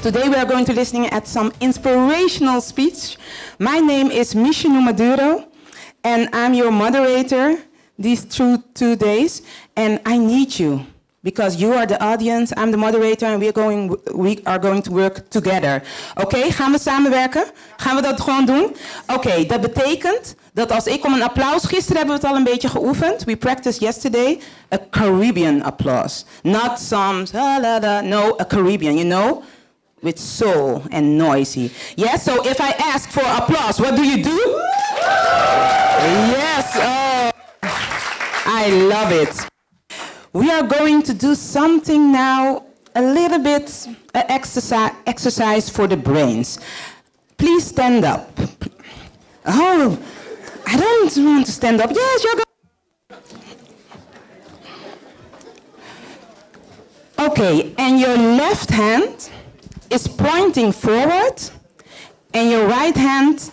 Today we are going to listen at some inspirational speech. My name is Michinu Maduro, and I'm your moderator these 2 days. And I need you, because you are the audience, I'm the moderator, and we are going to work together. Oké, gaan we samenwerken? Gaan we dat gewoon doen? Oké, dat betekent dat als ik om een applaus, gisteren hebben we het al een beetje geoefend. We practiced yesterday a Caribbean applause. Not some, no, a Caribbean, you know? With soul and noisy. Yes, so if I ask for applause, what do you do? Yes, oh, I love it. We are going to do something now, a little bit exercise for the brains. Please stand up. Oh, I don't want to stand up. Yes, you're going. Okay, and your left hand is pointing forward, and your right hand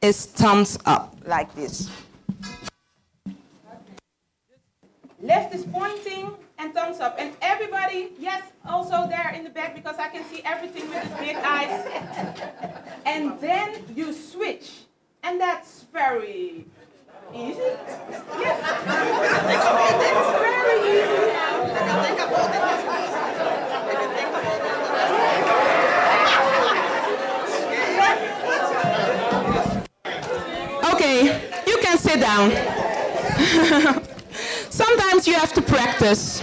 is thumbs up, like this. Left is pointing and thumbs up. And everybody, yes, also there in the back, because I can see everything with his big eyes. And then you switch. And that's very easy. Yes. It's very easy. Okay, you can sit down. Sometimes you have to practice.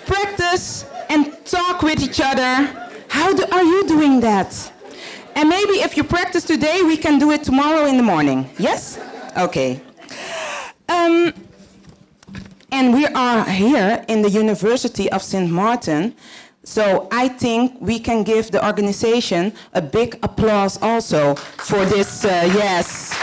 Practice and talk with each other. How are you doing that? And maybe if you practice today, we can do it tomorrow in the morning. Yes? Okay. And we are here in the University of St. Martin. So I think we can give the organization a big applause also for this, yes.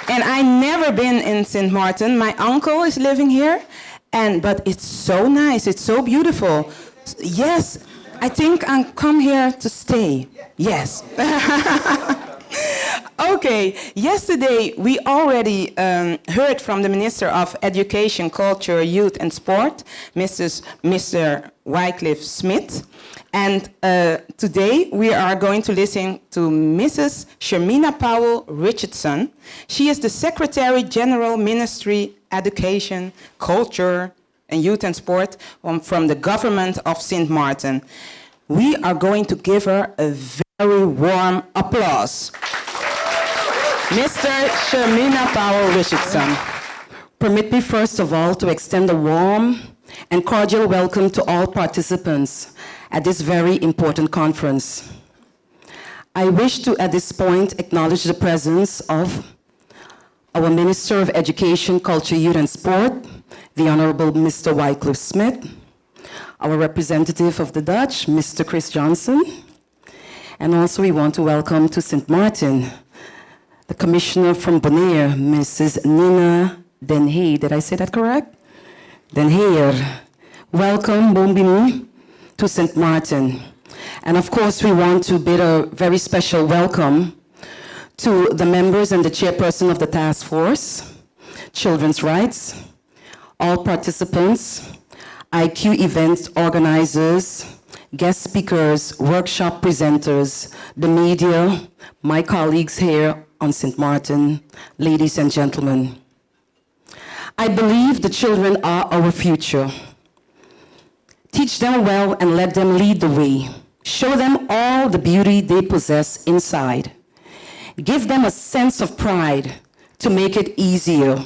And I've never been in St. Martin. My uncle is living here, but it's so nice. It's so beautiful. Yes, I think I'll come here to stay. Yes. Okay, yesterday we already heard from the Minister of Education, Culture, Youth and Sport, Mr. Wycliffe Smith. And today we are going to listen to Mrs. Shermina Powell Richardson. She is the Secretary General Ministry, Education, Culture and Youth and Sport from the government of St. Martin. We are going to give her a very warm applause. Mr. Shermina Powell Richardson. Permit me first of all to extend a warm and cordial welcome to all participants at this very important conference. I wish to, at this point, acknowledge the presence of our Minister of Education, Culture, Youth and Sport, the Honorable Mr. Wycliffe Smith, our representative of the Dutch, Mr. Chris Johnson, and also we want to welcome to St. Martin, the Commissioner from Bonaire, Mrs. Nina Den Heer. Did I say that correct? Den Heer. Welcome, Bombini, to St. Martin. And of course, we want to bid a very special welcome to the members and the chairperson of the task force, Children's Rights, all participants, IQ event organizers, guest speakers, workshop presenters, the media, my colleagues here on St. Martin, ladies and gentlemen. I believe the children are our future. Teach them well and let them lead the way. Show them all the beauty they possess inside. Give them a sense of pride to make it easier.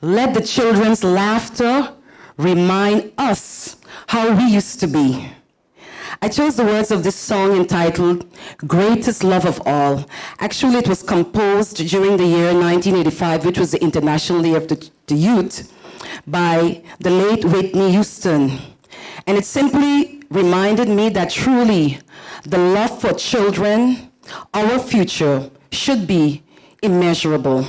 Let the children's laughter remind us how we used to be. I chose the words of this song entitled Greatest Love of All. Actually, it was composed during the year 1985, which was the International Day of the Youth, by the late Whitney Houston. And it simply reminded me that truly the love for children, our future, should be immeasurable.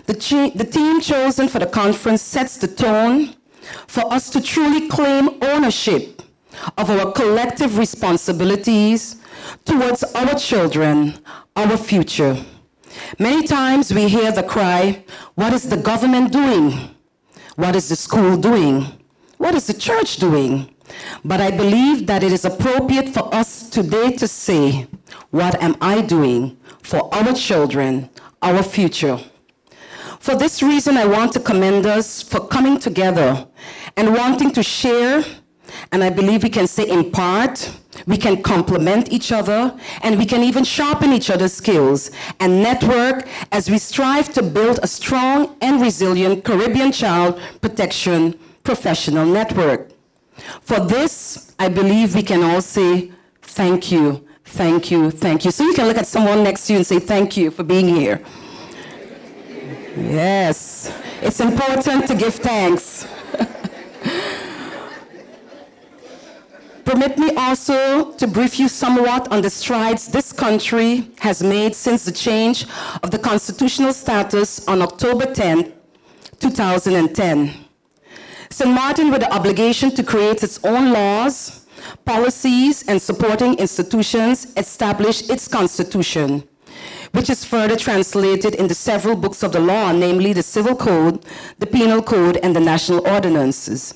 The theme chosen for the conference sets the tone for us to truly claim ownership of our collective responsibilities towards our children, our future. Many times we hear the cry, what is the government doing? What is the school doing? What is the church doing? But I believe that it is appropriate for us today to say, what am I doing for our children, our future? For this reason, I want to commend us for coming together and wanting to share, and I believe we can say in part, we can complement each other, and we can even sharpen each other's skills and network as we strive to build a strong and resilient Caribbean child protection professional network. For this, I believe we can all say thank you, thank you, thank you. So you can look at someone next to you and say thank you for being here. Yes, it's important to give thanks. Permit me also to brief you somewhat on the strides this country has made since the change of the constitutional status on October 10, 2010. St. Martin, with the obligation to create its own laws, policies, and supporting institutions, established its constitution, which is further translated into several books of the law, namely the Civil Code, the Penal Code, and the National Ordinances.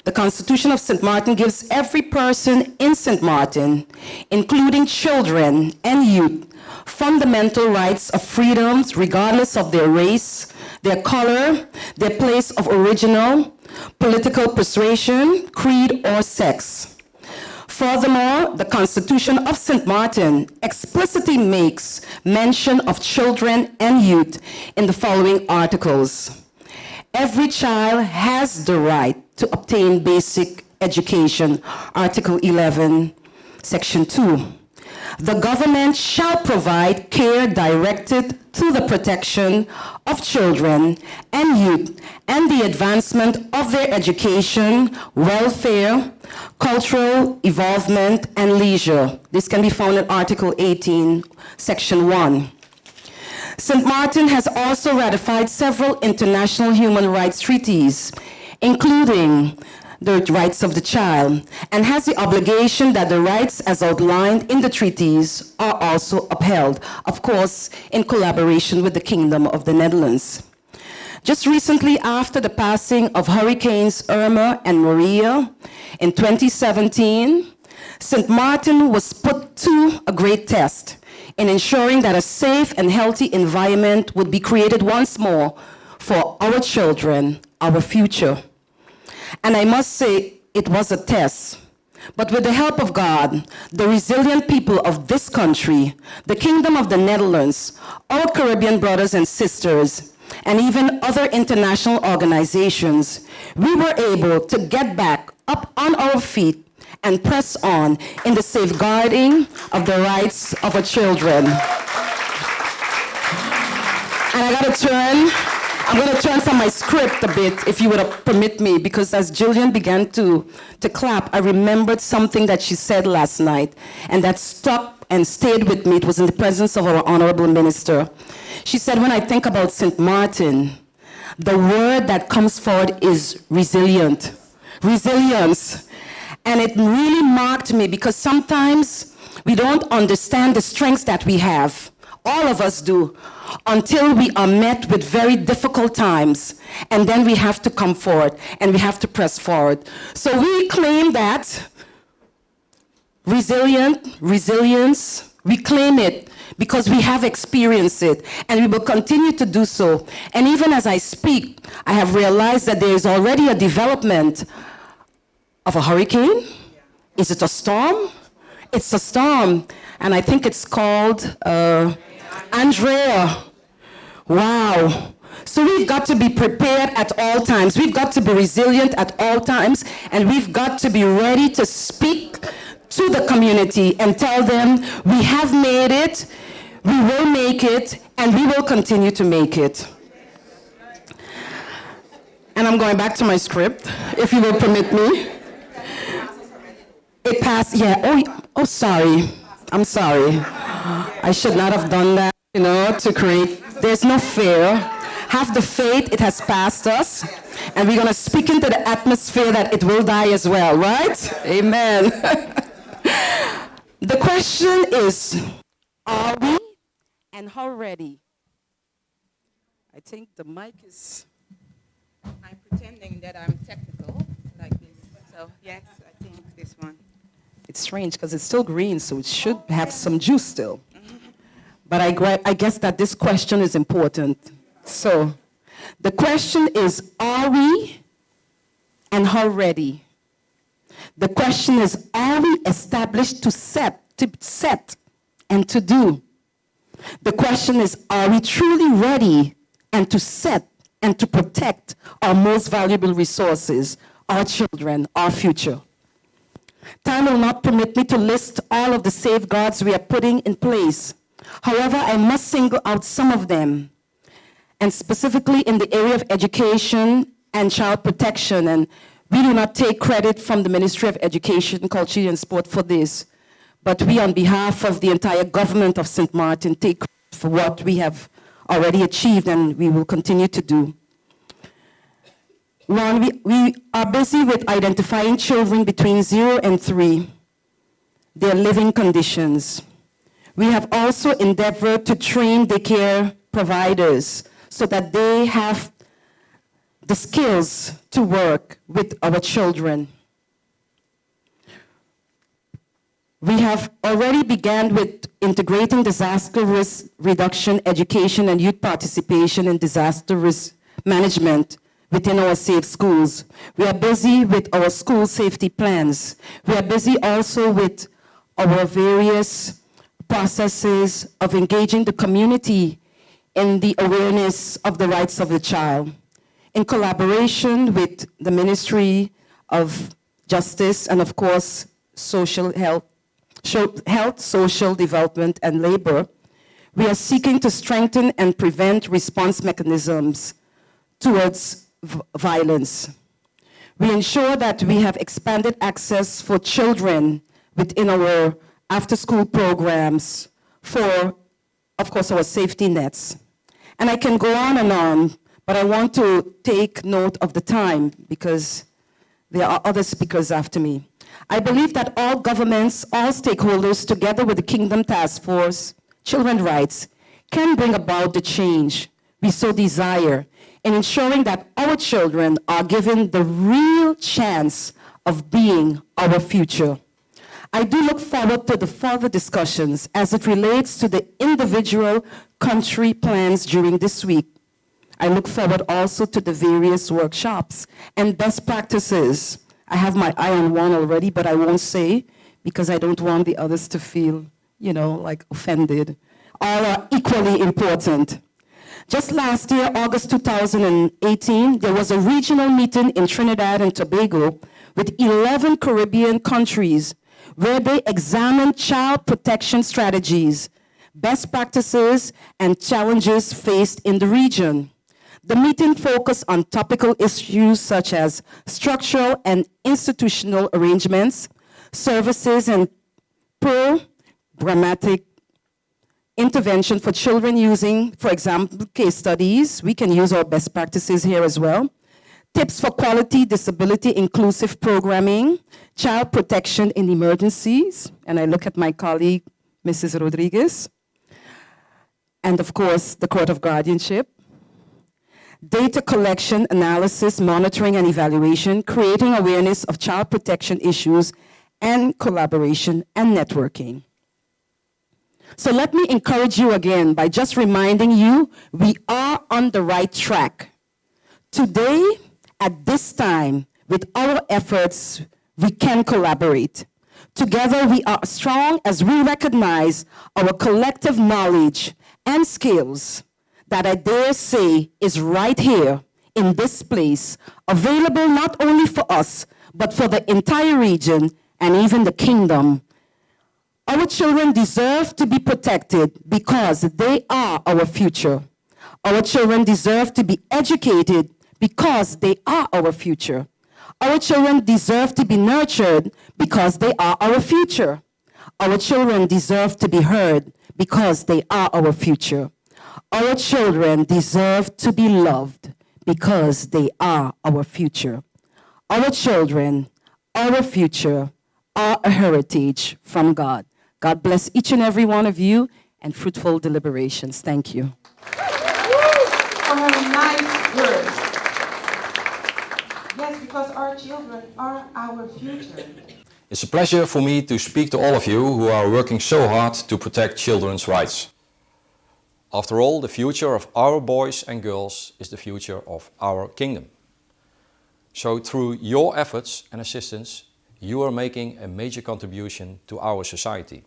The Constitution of St. Martin gives every person in St. Martin, including children and youth, fundamental rights of freedoms regardless of their race, their color, their place of original, political persuasion, creed, or sex. Furthermore, the Constitution of St. Martin explicitly makes mention of children and youth in the following articles. Every child has the right to obtain basic education, Article 11, Section 2. The government shall provide care directed to the protection of children and youth and the advancement of their education, welfare, cultural evolvement, and leisure. This can be found in Article 18, Section 1. St. Martin has also ratified several international human rights treaties, including the rights of the child, and has the obligation that the rights as outlined in the treaties are also upheld, of course, in collaboration with the Kingdom of the Netherlands. Just recently, after the passing of Hurricanes Irma and Maria in 2017, St. Martin was put to a great test in ensuring that a safe and healthy environment would be created once more for our children, our future. And I must say, it was a test. But with the help of God, the resilient people of this country, the Kingdom of the Netherlands, our Caribbean brothers and sisters, and even other international organizations, we were able to get back up on our feet and press on in the safeguarding of the rights of our children. And I'm going to turn from my script a bit, if you would permit me, because as Jillian began to clap, I remembered something that she said last night, and that stuck and stayed with me. It was in the presence of our honorable minister. She said, when I think about St. Martin, the word that comes forward is resilient. Resilience. And it really marked me, because sometimes we don't understand the strengths that we have. All of us do, until we are met with very difficult times. And then we have to come forward and we have to press forward. So we claim that resilience, we claim it because we have experienced it, and we will continue to do so. And even as I speak, I have realized that there is already a development of a hurricane. Is it a storm? It's a storm, and I think it's called Andrea. Wow. So we've got to be prepared at all times. We've got to be resilient at all times, and we've got to be ready to speak to the community and tell them we have made it, we will make it, and we will continue to make it. And I'm going back to my script, if you will permit me. It passed, yeah, oh, sorry. I'm sorry. I should not have done that, to create, there's no fear. Have the faith, it has passed us, and we're going to speak into the atmosphere that it will die as well, right? Amen. The question is, are we and how ready? I think the mic is... I'm pretending that I'm technical. Oh, yes, I think this one. It's strange because it's still green, so it should have some juice still. But I guess that this question is important. So the question is, are we and how ready? The question is, are we established to set and to do? The question is, are we truly ready and to set and to protect our most valuable resources, our children, our future? Time will not permit me to list all of the safeguards we are putting in place. However, I must single out some of them, and specifically in the area of education and child protection. And we do not take credit from the Ministry of Education, Culture and Sport for this, but we, on behalf of the entire government of St. Martin, take credit for what we have already achieved and we will continue to do. One, we are busy with identifying children between 0 and 3, their living conditions. We have also endeavored to train daycare providers so that they have the skills to work with our children. We have already begun with integrating disaster risk reduction, education, and youth participation in disaster risk management within our safe schools. We are busy with our school safety plans. We are busy also with our various processes of engaging the community in the awareness of the rights of the child. In collaboration with the Ministry of Justice and, of course, Health, Social Development, and Labor, we are seeking to strengthen and prevent response mechanisms towards violence. We ensure that we have expanded access for children within our after-school programs for, of course, our safety nets. And I can go on, but I want to take note of the time because there are other speakers after me. I believe that all governments, all stakeholders, together with the Kingdom Task Force, Children's Rights, can bring about the change we so desire in ensuring that our children are given the real chance of being our future. I do look forward to the further discussions as it relates to the individual country plans during this week. I look forward also to the various workshops and best practices. I have my eye on one already, but I won't say because I don't want the others to feel, like offended. All are equally important. Just last year, August 2018, there was a regional meeting in Trinidad and Tobago with 11 Caribbean countries where they examined child protection strategies, best practices, and challenges faced in the region. The meeting focused on topical issues such as structural and institutional arrangements, services, and programmatic intervention for children using, for example, case studies. We can use our best practices here as well. Tips for quality, disability, inclusive programming, child protection in emergencies. And I look at my colleague, Mrs. Rodriguez. And of course, the Court of Guardianship. Data collection, analysis, monitoring, and evaluation, creating awareness of child protection issues, and collaboration and networking. So let me encourage you again by just reminding you we are on the right track. Today, at this time, with our efforts, we can collaborate. Together, we are strong as we recognize our collective knowledge and skills that I dare say is right here in this place, available not only for us, but for the entire region and even the kingdom. Our children deserve to be protected because they are our future. Our children deserve to be educated because they are our future. Our children deserve to be nurtured because they are our future. Our children deserve to be heard because they are our future. Our children deserve to be loved because they are our future. Our children, our future, are a heritage from God. God bless each and every one of you and fruitful deliberations. Thank you. Nice words. Yes, because our children are our future. It's a pleasure for me to speak to all of you who are working so hard to protect children's rights. After all, the future of our boys and girls is the future of our kingdom. So through your efforts and assistance, you are making a major contribution to our society.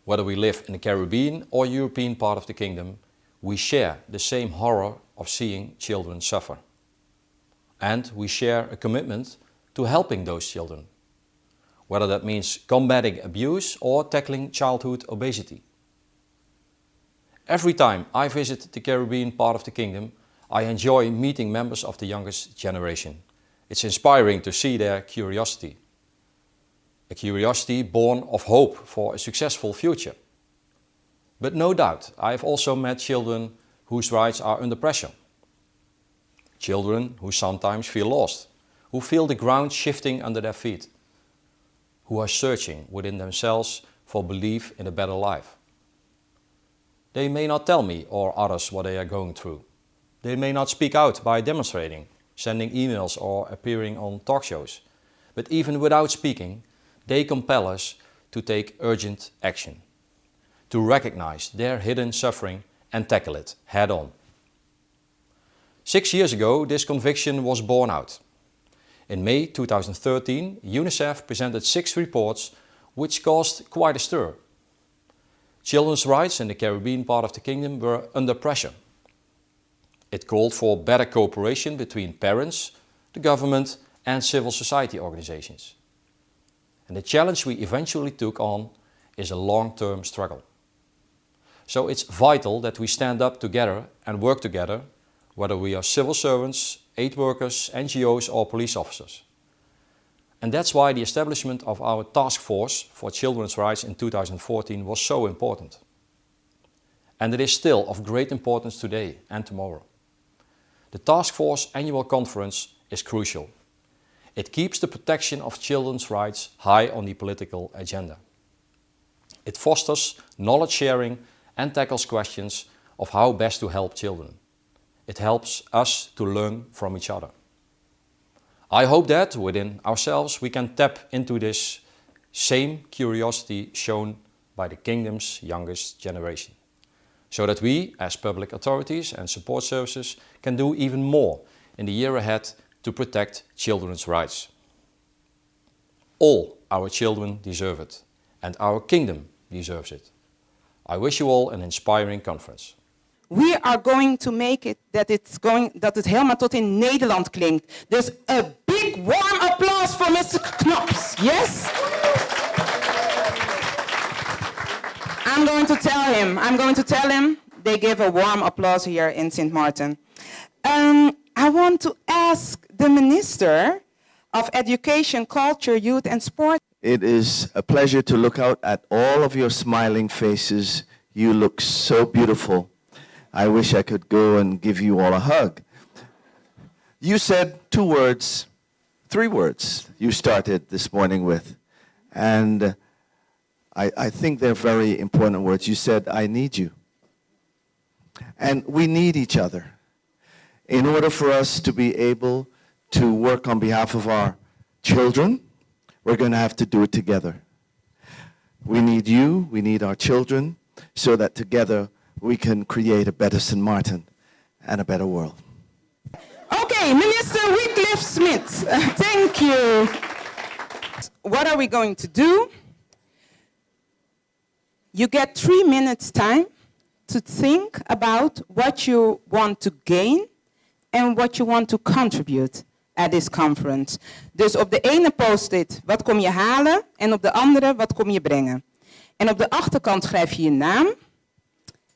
Whether we live in the Caribbean or European part of the kingdom, we share the same horror of seeing children suffer. And we share a commitment to helping those children, whether that means combating abuse or tackling childhood obesity. Every time I visit the Caribbean part of the kingdom, I enjoy meeting members of the youngest generation. It's inspiring to see their curiosity. A curiosity born of hope for a successful future. But no doubt, I have also met children whose rights are under pressure. Children who sometimes feel lost, who feel the ground shifting under their feet, who are searching within themselves for belief in a better life. They may not tell me or others what they are going through. They may not speak out by demonstrating, sending emails or appearing on talk shows. But even without speaking, they compel us to take urgent action, to recognize their hidden suffering and tackle it head on. 6 years ago, this conviction was borne out. In May 2013, UNICEF presented 6 reports which caused quite a stir. Children's rights in the Caribbean part of the kingdom were under pressure. It called for better cooperation between parents, the government and civil society organizations. And the challenge we eventually took on is a long-term struggle. So it's vital that we stand up together and work together, whether we are civil servants, aid workers, NGOs or police officers. And that's why the establishment of our task force for children's rights in 2014 was so important. And it is still of great importance today and tomorrow. The task force annual conference is crucial. It keeps the protection of children's rights high on the political agenda. It fosters knowledge sharing and tackles questions of how best to help children. It helps us to learn from each other. I hope that within ourselves we can tap into this same curiosity shown by the kingdom's youngest generation, so that we, as public authorities and support services, can do even more in the year ahead to protect children's rights. All our children deserve it, and our kingdom deserves it. I wish you all an inspiring conference. We are going to make it dat het helemaal tot in Nederland klinkt. Dus a big warm applause for Mr. Knops. Yes? I'm going to tell him they give a warm applause here in St. Martin. I want to ask the Minister of Education, Culture, Youth and Sport. It is a pleasure to look out at all of your smiling faces. You look so beautiful. I wish I could go and give you all a hug. You said 2 words, 3 words you started this morning with. And I think they're very important words. You said, I need you. And we need each other. In order for us to be able to work on behalf of our children, we're going to have to do it together. We need you, we need our children, so that together we can create a better St. Martin and a better world. Okay, Minister Wycliffe Smith, thank you. What are we going to do? You get 3 minutes time to think about what you want to gain and what you want to contribute at this conference. Dus op de ene post-it, wat kom je halen? En op de andere, wat kom je brengen? En op de achterkant schrijf je je naam.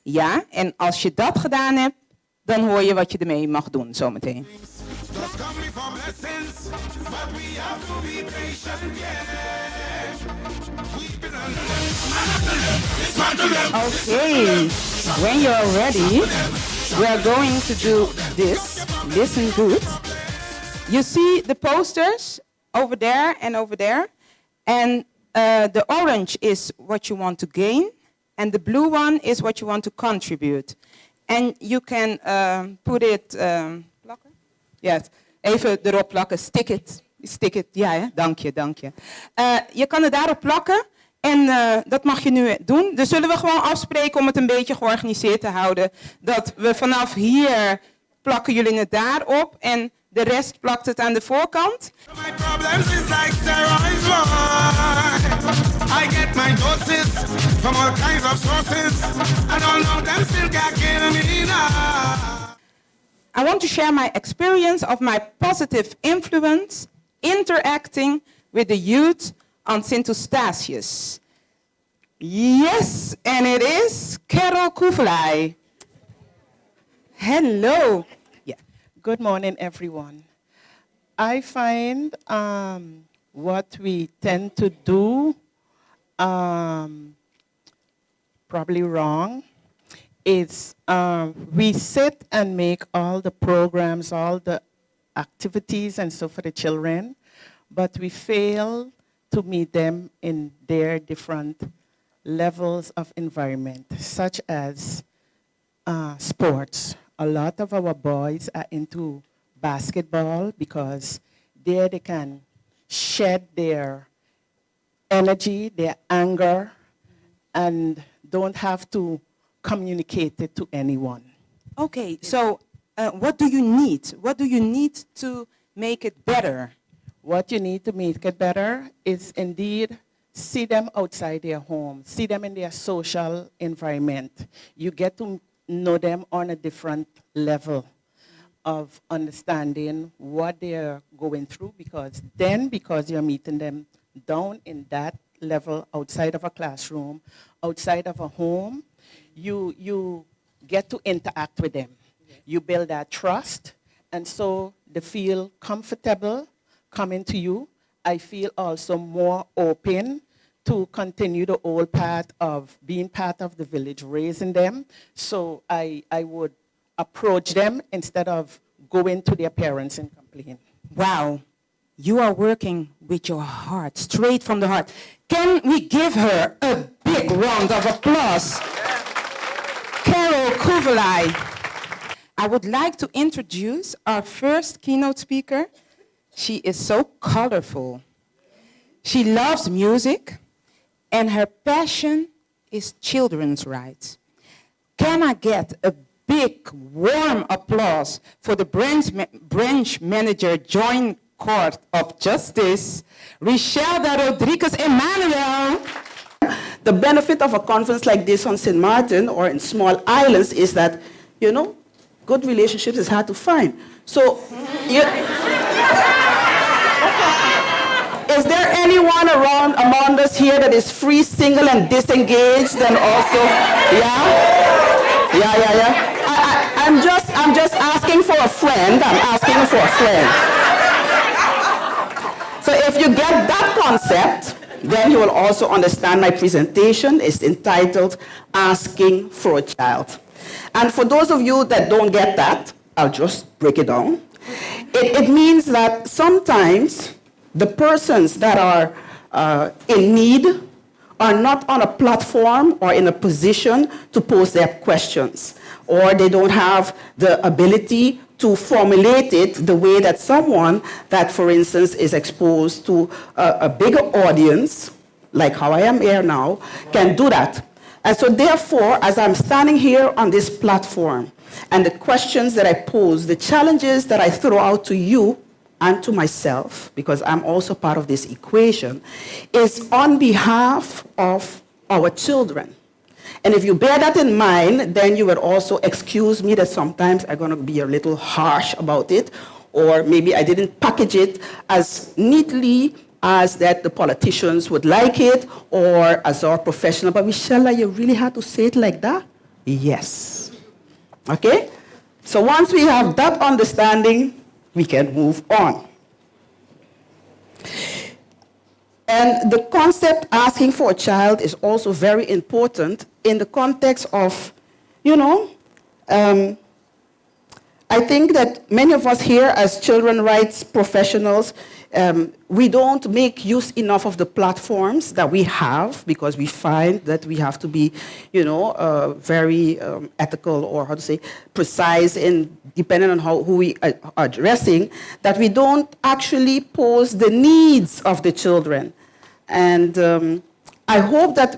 Ja, en als je dat gedaan hebt, dan hoor je wat je ermee mag doen zometeen. Okay, when you're ready, we are going to do this. Listen good. You see the posters over there and over there. And the orange is what you want to gain. And the blue one is what you want to contribute. And you can put it, yes, Even erop plakken. Stick it. Stick it. Ja, hè? Dank je, dank je. Je kan het daarop plakken. En dat mag je nu doen. Dus zullen we gewoon afspreken om het een beetje georganiseerd te houden. Dat we vanaf hier plakken jullie het daarop. En de rest plakt het aan de voorkant. My problems is like steroids, I get my doses from all kinds of sources. I don't know them still got kill me now. I want to share my experience of my positive influence interacting with the youth on Sint Eustatius. Yes, and it is Carol Kuvelai. Hello. Yeah. Good morning, everyone. I find what we tend to do probably wrong is we sit and make all the programs, all the activities and so for the children, but we fail to meet them in their different levels of environment, such as sports. A lot of our boys are into basketball because there they can shed their energy, their anger, and don't have to communicate it to anyone. Okay, so what do you need? What do you need to make it better? What you need to make it better is indeed see them outside their home, see them in their social environment. You get to know them on a different level of understanding what they're going through, because you're meeting them down in that level outside of a classroom, outside of a home, you get to interact with them. You build that trust, and so they feel comfortable coming to you. I feel also more open to continue the old path of being part of the village, raising them. So I would approach them instead of going to their parents and complain. Wow, you are working with your heart, straight from the heart. Can we give her a big round of applause? Carol Kuvelai. I would like to introduce our first keynote speaker. She is so colorful. She loves music, and her passion is children's rights. Can I get a big, warm applause for the branch manager, Joint Court of Justice, Richelda Rodriguez Emmanuel. The benefit of a conference like this on St. Martin or in small islands is that, you know, good relationships is hard to find. So, is there anyone around among us here that is free, single, and disengaged? And also, yeah. I'm just asking for a friend. I'm asking for a friend. So if you get that concept, then you will also understand my presentation. It's entitled Asking for a Child. And for those of you that don't get that, I'll just break it down. It means that sometimes the persons that are in need are not on a platform or in a position to pose their questions, or they don't have the ability to formulate it the way that someone that, for instance, is exposed to a bigger audience, like how I am here now, can do that. And so therefore, as I'm standing here on this platform, and the questions that I pose, the challenges that I throw out to you and to myself, because I'm also part of this equation, is on behalf of our children. And if you bear that in mind, then you would also excuse me that sometimes I'm going to be a little harsh about it, or maybe I didn't package it as neatly as that the politicians would like it, or as our professional. But Richelda, you really had to say it like that? Yes. Okay? So once we have that understanding, we can move on. And the concept asking for a child is also very important in the context of, I think that many of us here as children's rights professionals, We don't make use enough of the platforms that we have because we find that we have to be, very ethical or precise in depending on who we are addressing, that we don't actually pose the needs of the children. And I hope that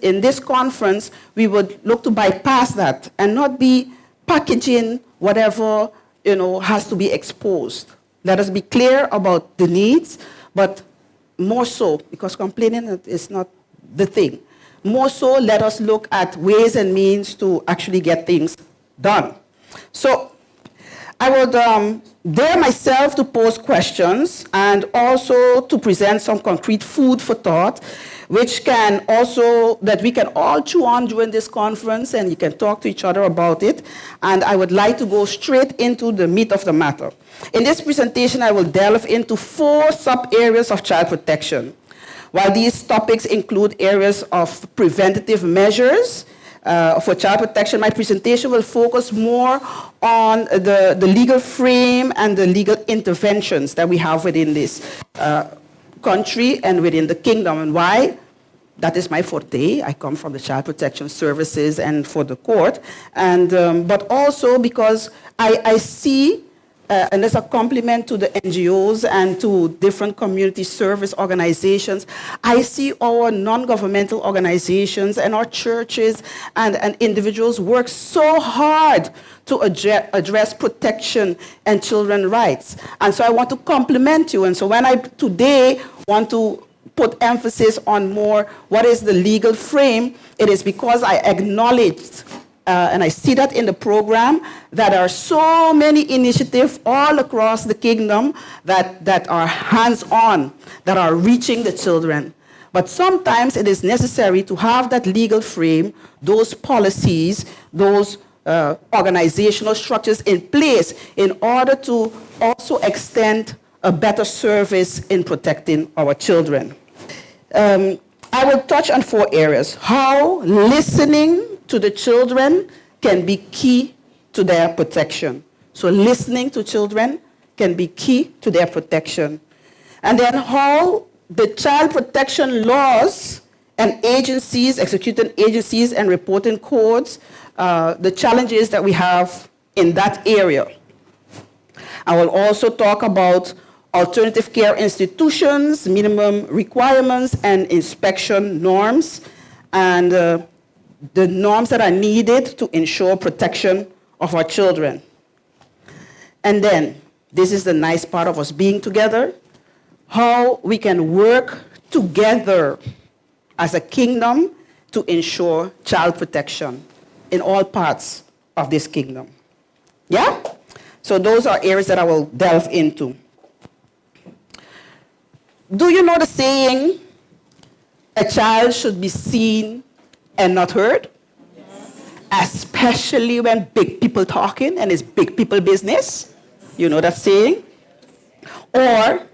in this conference, we would look to bypass that and not be packaging whatever, has to be exposed. Let us be clear about the needs, but more so, because complaining is not the thing. More so, let us look at ways and means to actually get things done. So I would dare myself to pose questions and also to present some concrete food for thought, that we can all chew on during this conference, and you can talk to each other about it. And I would like to go straight into the meat of the matter. In this presentation, I will delve into 4 sub-areas of child protection. While these topics include areas of preventative measures for child protection, my presentation will focus more on the legal frame and the legal interventions that we have within this country and within the kingdom. And why? That is my forte. I come from the Child Protection Services and for the court. And, but also because I see, and as a compliment to the NGOs and to different community service organizations, I see our non-governmental organizations and our churches and individuals work so hard to address protection and children's rights. And so I want to compliment you. And so when I today want to put emphasis on more what is the legal frame, it is because I acknowledged and I see that in the program, that there are so many initiatives all across the kingdom that are hands-on, that are reaching the children. But sometimes it is necessary to have that legal frame, those policies, those organizational structures in place in order to also extend a better service in protecting our children. I will touch on 4 areas. How listening to the children can be key to their protection. So listening to children can be key to their protection. And then how the child protection laws and agencies, executing agencies and reporting codes, the challenges that we have in that area. I will also talk about alternative care institutions, minimum requirements and inspection norms, and the norms that are needed to ensure protection of our children. And then, this is the nice part of us being together, how we can work together as a kingdom to ensure child protection in all parts of this kingdom. Yeah? So those are areas that I will delve into. Do you know the saying, a child should be seen and not heard? Yes. Especially when big people talking and it's big people business. You know that saying? Or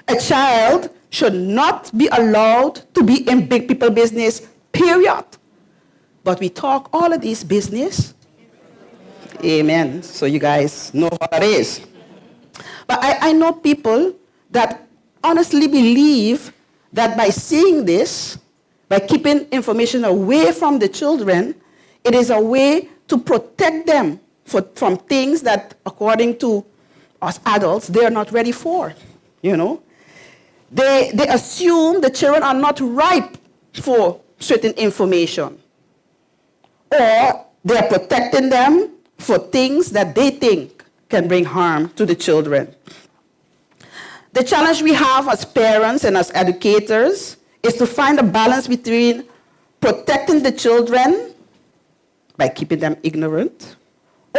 a child should not be allowed to be in big people business, period. But we talk all of these business. Amen. So you guys know what that is. But I know people that honestly believe that by saying this, by keeping information away from the children, it is a way to protect them from things that, according to us adults, they are not ready for. They assume the children are not ripe for certain information. Or they are protecting them for things that they think can bring harm to the children. The challenge we have as parents and as educators is to find a balance between protecting the children by keeping them ignorant,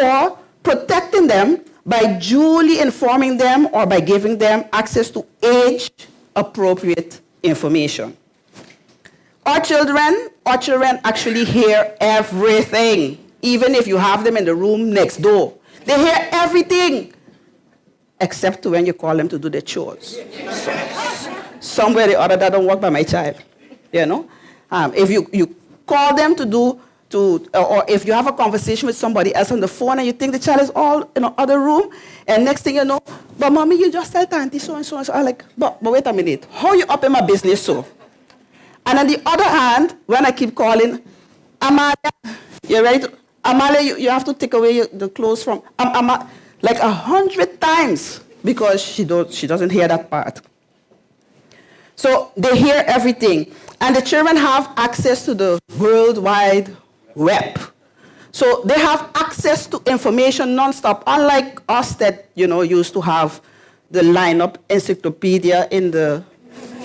or protecting them by duly informing them or by giving them access to age-appropriate information. Our children actually hear everything, even if you have them in the room next door. They hear everything, except when you call them to do their chores. Somewhere or the other, that don't work by my child. If you call them to do or if you have a conversation with somebody else on the phone and you think the child is all in the other room, and next thing you know, but mommy, you just tell auntie so and so and so. I'm like, but wait a minute, how you up in my business so? And on the other hand, when I keep calling, Amalia, you're ready to, Amalia, you have to take away the clothes from, like 100 times, because she doesn't hear that part. So they hear everything. And the children have access to the World Wide Web. So they have access to information nonstop, unlike us that, used to have the lineup encyclopedia in the,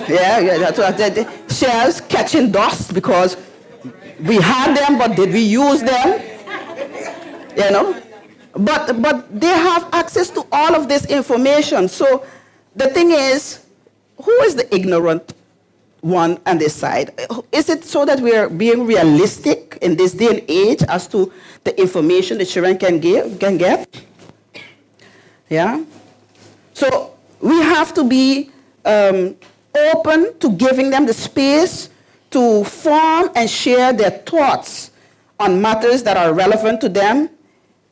the shelves catching dust because we had them, but did we use them? But they have access to all of this information. So the thing is, who is the ignorant one on this side? Is it so that we're being realistic in this day and age as to the information the children can get? Yeah? So we have to be open to giving them the space to form and share their thoughts on matters that are relevant to them,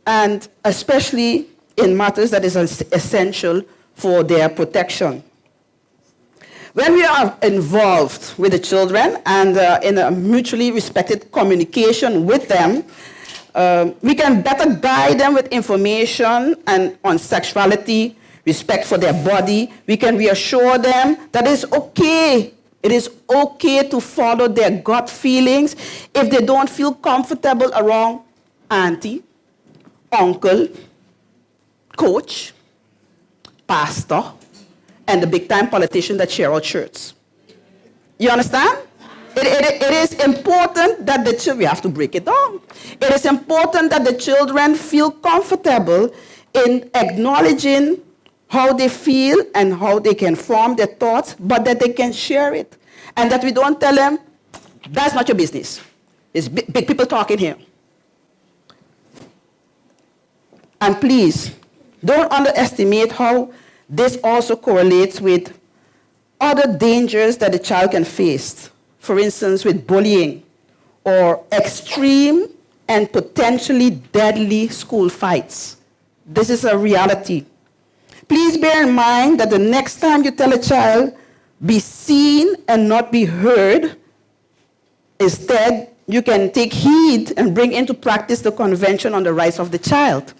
and especially in matters that is essential for their protection. When we are involved with the children and in a mutually respected communication with them, we can better guide them with information and on sexuality, respect for their body. We can reassure them that it's okay. It is okay to follow their gut feelings if they don't feel comfortable around auntie, uncle, coach, pastor, and the big-time politician that share our shirts. You understand? It is important that the children, we have to break it down. It is important that the children feel comfortable in acknowledging how they feel and how they can form their thoughts, but that they can share it. And that we don't tell them, that's not your business. It's big people talking here. And please, don't underestimate how this also correlates with other dangers that the child can face. For instance, with bullying or extreme and potentially deadly school fights. This is a reality. Please bear in mind that the next time you tell a child, be seen and not be heard, instead, you can take heed and bring into practice the Convention on the Rights of the Child.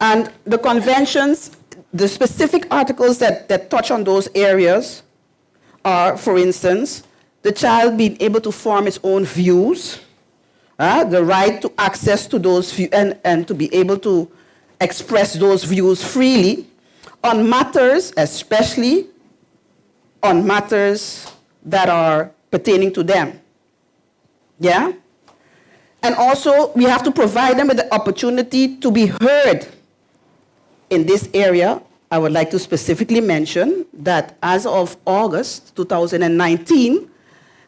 And the conventions, the specific articles that touch on those areas are, for instance, the child being able to form its own views, the right to access to those views and to be able to express those views freely on matters, especially on matters that are pertaining to them. Yeah? And also, we have to provide them with the opportunity to be heard. In this area, I would like to specifically mention that as of August 2019,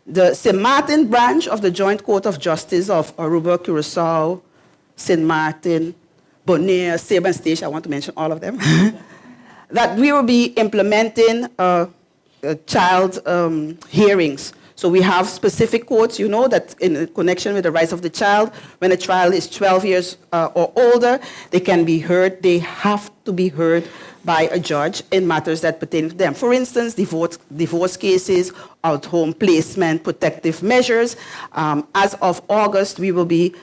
the St. Martin branch of the Joint Court of Justice of Aruba, Curacao, St. Martin, Bonaire, Saban Station, I want to mention all of them, that we will be implementing child hearings. So we have specific courts, that in connection with the rights of the child, when a child is 12 years or older, they can be heard. They have to be heard by a judge in matters that pertain to them. For instance, divorce cases, out-home placement, protective measures. As of August, we will be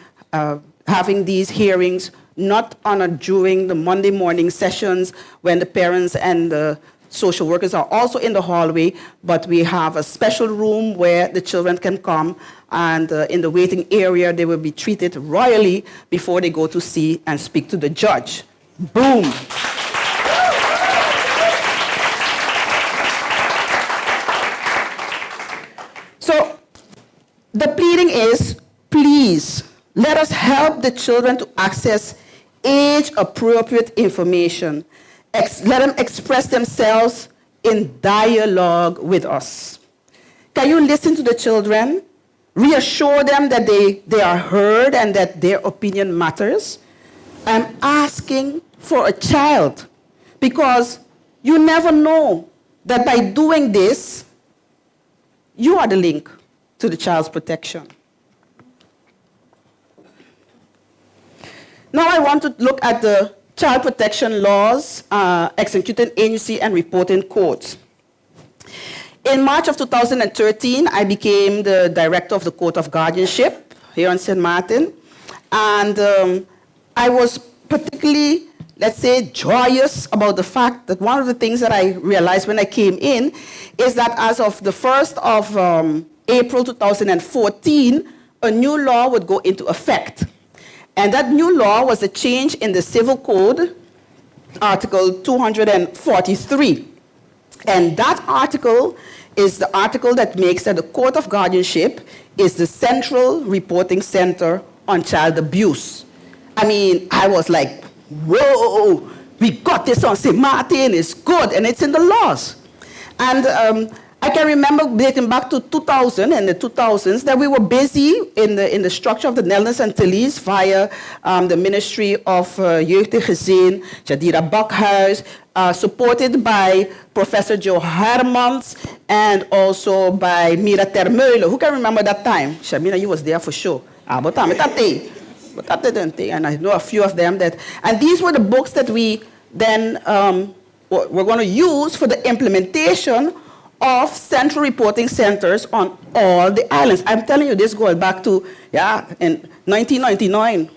having these hearings not during the Monday morning sessions when the parents and the social workers are also in the hallway, but we have a special room where the children can come, and in the waiting area, they will be treated royally before they go to see and speak to the judge. Boom. So the pleading is, please, let us help the children to access age-appropriate information. Let them express themselves in dialogue with us. Can you listen to the children? Reassure them that they are heard and that their opinion matters. I'm asking for a child because you never know that by doing this, you are the link to the child's protection. Now I want to look at the child protection laws, executing agency and reporting codes. In March of 2013, I became the director of the Court of Guardianship here in St. Martin. And I was particularly, let's say, joyous about the fact that one of the things that I realized when I came in is that as of the 1st of April 2014, a new law would go into effect. And that new law was a change in the Civil Code, Article 243. And that article is the article that makes that the Court of Guardianship is the central reporting center on child abuse. I mean, I was like, whoa, we got this on St. Martin, it's good, and it's in the laws. And I can remember dating back to 2000 and the 2000s that we were busy in the structure of the Netherlands Antilles via the Ministry of Jeugd en Gezin, Jadira Bakhuis, supported by Professor Joe Hermans and also by Mira Termeulen. Who can remember that time? Shamina, you was there for sure. And I know a few of them and these were the books that we then were going to use for the implementation of central reporting centers on all the islands. I'm telling you, this goes back to, in 1999.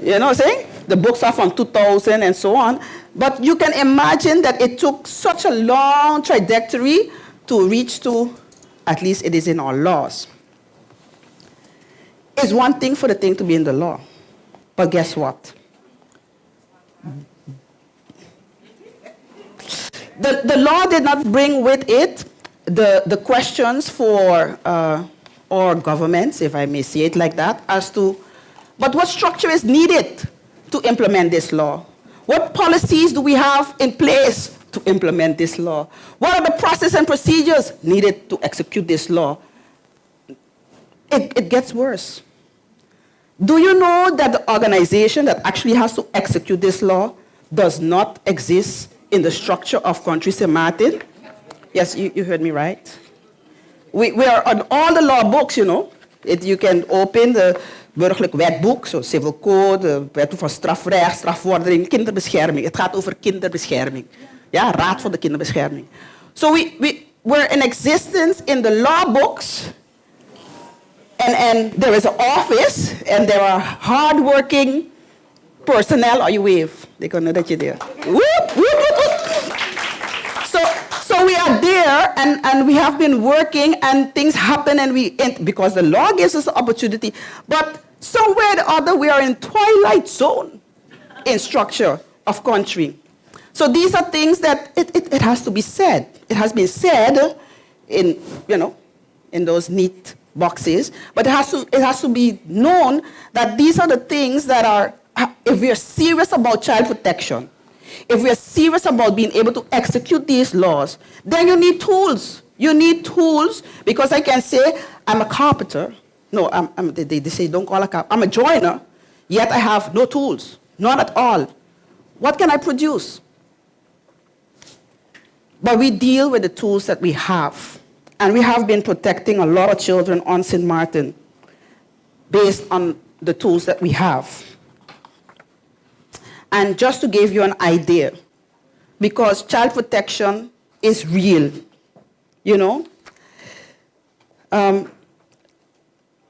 You know what I'm saying? The books are from 2000 and so on. But you can imagine that it took such a long trajectory to reach to, at least it is in our laws. It's one thing for the thing to be in the law. But guess what? The law did not bring with it the questions for our governments, if I may say it like that, as to, but what structure is needed to implement this law? What policies do we have in place to implement this law? What are the process and procedures needed to execute this law? It gets worse. Do you know that the organization that actually has to execute this law does not exist in the structure of Country St. Martin? Yes, you heard me right. We are on all the law books, you know. You can open the burgerlijk wetboek, so civil code, wet voor strafrecht, strafvordering, kinderbescherming. Het gaat over kinderbescherming. Ja, Raad voor de Kinderbescherming. So we're in existence in the law books, and there is an office, and there are hardworking personnel. Are you wave? They can know that you're there. Whoop, whoop, whoop, whoop. So we are there, and we have been working, and things happen, and because the law gives us the opportunity, but somewhere or the other we are in twilight zone in structure of country. So these are things that it has to be said. It has been said in, in those neat boxes, but it has to be known that these are the things that are, if we are serious about child protection, if we are serious about being able to execute these laws, then you need tools. You need tools, because I can say, I'm a carpenter. No, they say, don't call a carpenter. I'm a joiner, yet I have no tools, not at all. What can I produce? But we deal with the tools that we have. And we have been protecting a lot of children on St. Martin based on the tools that we have. And just to give you an idea, because child protection is real, I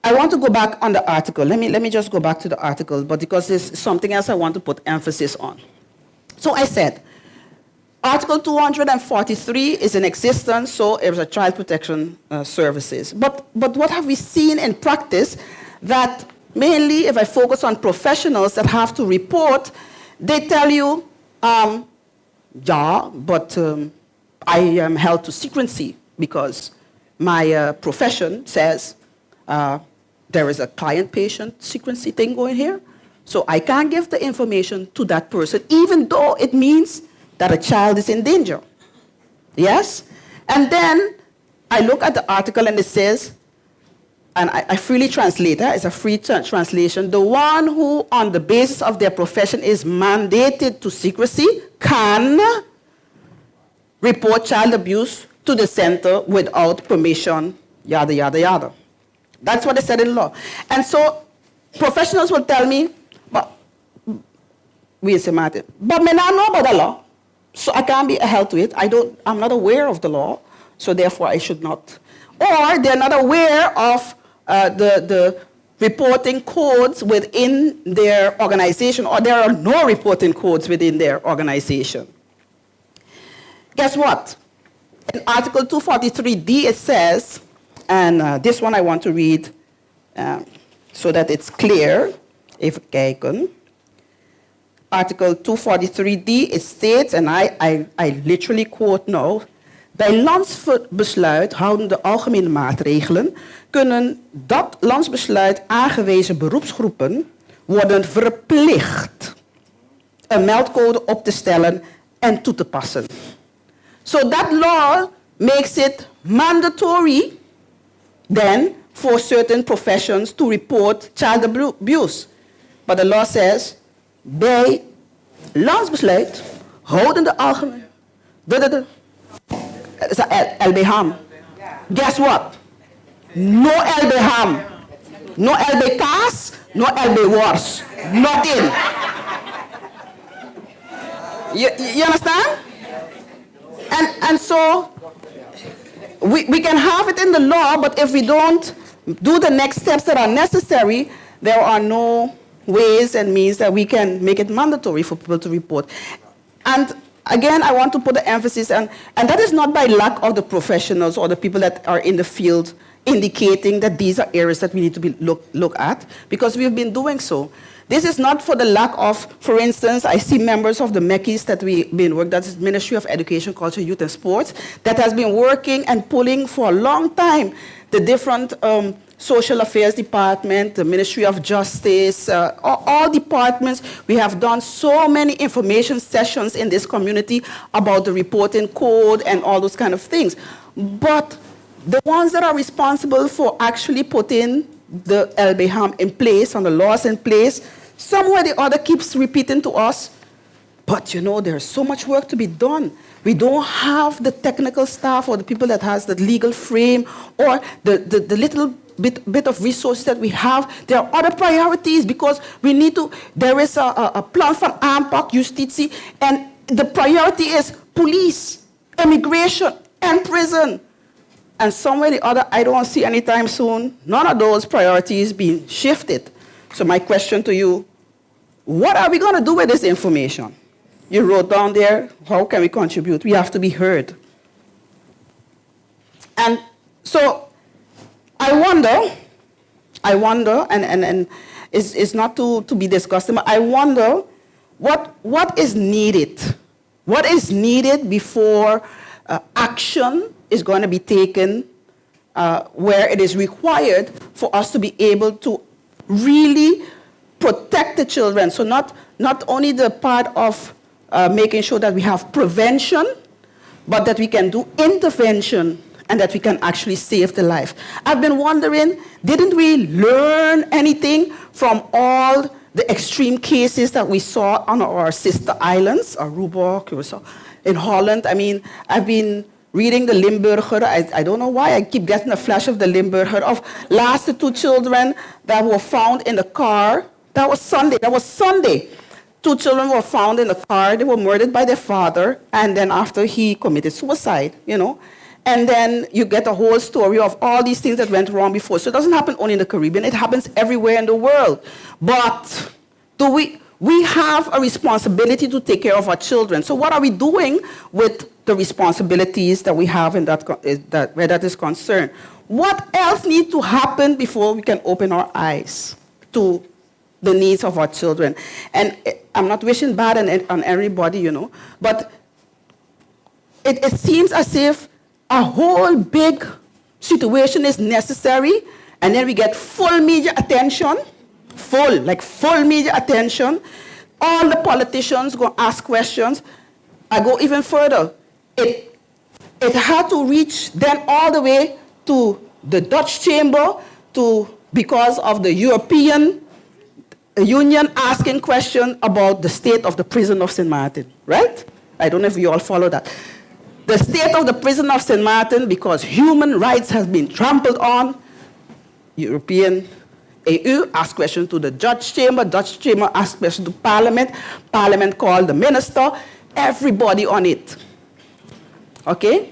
want to go back on the article. Let me just go back to the article, but because there's something else I want to put emphasis on. So I said, Article 243 is in existence, so it was a child protection services. But what have we seen in practice? That mainly, if I focus on professionals that have to report, they tell you, but I am held to secrecy because my profession says there is a client-patient secrecy thing going here, so I can't give the information to that person, even though it means that a child is in danger. Yes? And then I look at the article and it says, and I freely translate, it's a free translation, the one who on the basis of their profession is mandated to secrecy can report child abuse to the center without permission, yada, yada, yada. That's what they said in law. And so professionals will tell me, but we say, Martin, but me not know about the law. So I can't be held to it. I'm not aware of the law, so therefore I should not. Or they're not aware of the reporting codes within their organization, or there are no reporting codes within their organization. Guess what? In Article 243D it says, and this one I want to read so that it's clear. Even kijken. Article 243D, it states, and I literally quote now, bij landsbesluit houdende algemene maatregelen kunnen dat landsbesluit aangewezen beroepsgroepen worden verplicht een meldcode op te stellen en toe te passen. So that law makes it mandatory then for certain professions to report child abuse. But the law says, bij landsbesluit houdende algemeen LBHAM. Guess what? No LBHAM. No LB kaas, no LB wars. Not in. You understand? And so we can have it in the law, but if we don't do the next steps that are necessary, there are no ways and means that we can make it mandatory for people to report. And again, I want to put the emphasis on, and that is not by lack of the professionals or the people that are in the field indicating that these are areas that we need to look at, because we've been doing so. This is not for the lack of, for instance, I see members of the MECIS that we've been working, that's the Ministry of Education, Culture, Youth and Sports, that has been working and pulling for a long time the different Social Affairs Department, the Ministry of Justice, all departments. We have done so many information sessions in this community about the reporting code and all those kind of things. But the ones that are responsible for actually putting the LBHAM in place, and the laws in place, somewhere or the other keeps repeating to us, but you know, there's so much work to be done. We don't have the technical staff or the people that has the legal frame or the little bit of resources that we have. There are other priorities because we need to, there is a plan van aanpak, justitie, and the priority is police, immigration, and prison. And somewhere or the other, I don't see anytime soon, none of those priorities being shifted. So my question to you, what are we going to do with this information? You wrote down there, how can we contribute? We have to be heard. And so I wonder, and it's not to be discussed, but I wonder what is needed? What is needed before action is going to be taken where it is required for us to be able to really protect the children? So not only the part of making sure that we have prevention, but that we can do intervention and that we can actually save the life. I've been wondering, didn't we learn anything from all the extreme cases that we saw on our sister islands, Aruba, Curaçao, in Holland? I mean, I've been reading the Limburger. I don't know why I keep getting a flash of the Limburger, of last the 2 children that were found in the car. That was Sunday. 2 children were found in the car. They were murdered by their father, and then after he committed suicide, you know. And then you get a whole story of all these things that went wrong before. So it doesn't happen only in the Caribbean. It happens everywhere in the world. But we have a responsibility to take care of our children. So what are we doing with the responsibilities that we have in where that is concerned? What else needs to happen before we can open our eyes to the needs of our children? And I'm not wishing bad on everybody, you know, but it seems as if a whole big situation is necessary, and then we get full media attention, full media attention. All the politicians go ask questions. I go even further. It had to reach then all the way to the Dutch chamber because of the European Union asking questions about the state of the prison of St. Martin, right? I don't know if you all follow that. The state of the prison of St. Martin, because human rights has been trampled on. European AU asked questions to the Dutch chamber asked questions to Parliament called the minister, everybody on it. Okay?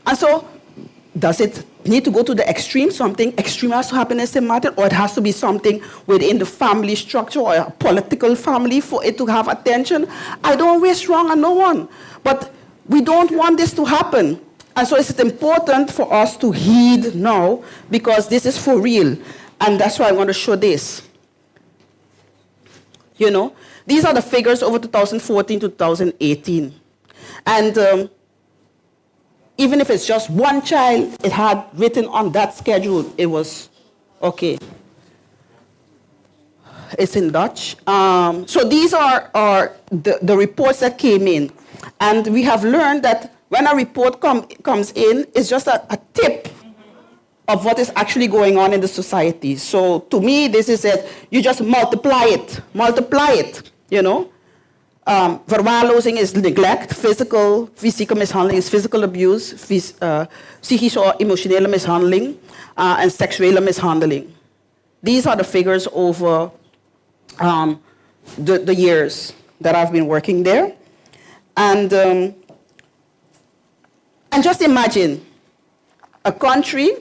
And so, does it need to go to the extreme? Something extreme has to happen in St. Martin, or it has to be something within the family structure or a political family for it to have attention? I don't wish wrong on no one, but we don't want this to happen. And so it's important for us to heed now, because this is for real. And that's why I want to show this. You know, these are the figures over 2014 to 2018. And even if it's just one child, it had written on that schedule, it was okay. It's in Dutch. So these are the reports that came in. And we have learned that when a report comes in, it's just a tip of what is actually going on in the society. So to me, this is it. You just multiply it, you know. Verwaarlozing is neglect, fysieke mishandeling is physical abuse, psychische or emotionele mishandeling, and seksuele mishandeling. These are the figures over the years that I've been working there. And just imagine a country,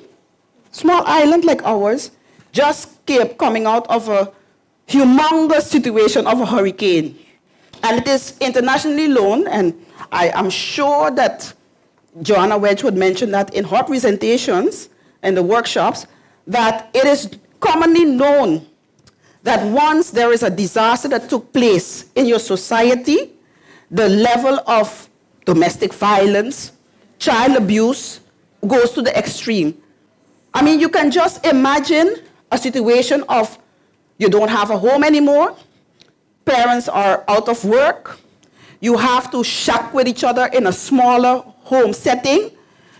small island like ours, just kept coming out of a humongous situation of a hurricane. And it is internationally known, and I am sure that Joanna Wedgwood mentioned that in her presentations and the workshops, that it is commonly known that once there is a disaster that took place in your society, the level of domestic violence, child abuse goes to the extreme. I mean, you can just imagine a situation of you don't have a home anymore, parents are out of work, you have to shack with each other in a smaller home setting,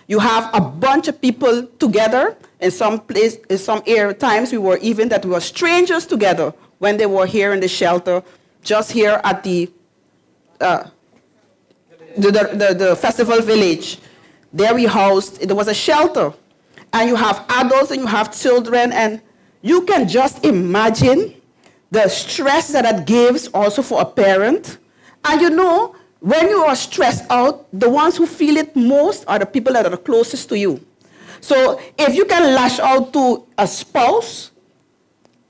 you have a bunch of people together. In some times we were strangers together when they were here in the shelter, just here at the festival village. There we housed, there was a shelter. And you have adults and you have children, and you can just imagine the stress that gives also for a parent. And you know, when you are stressed out, the ones who feel it most are the people that are closest to you. So if you can lash out to a spouse,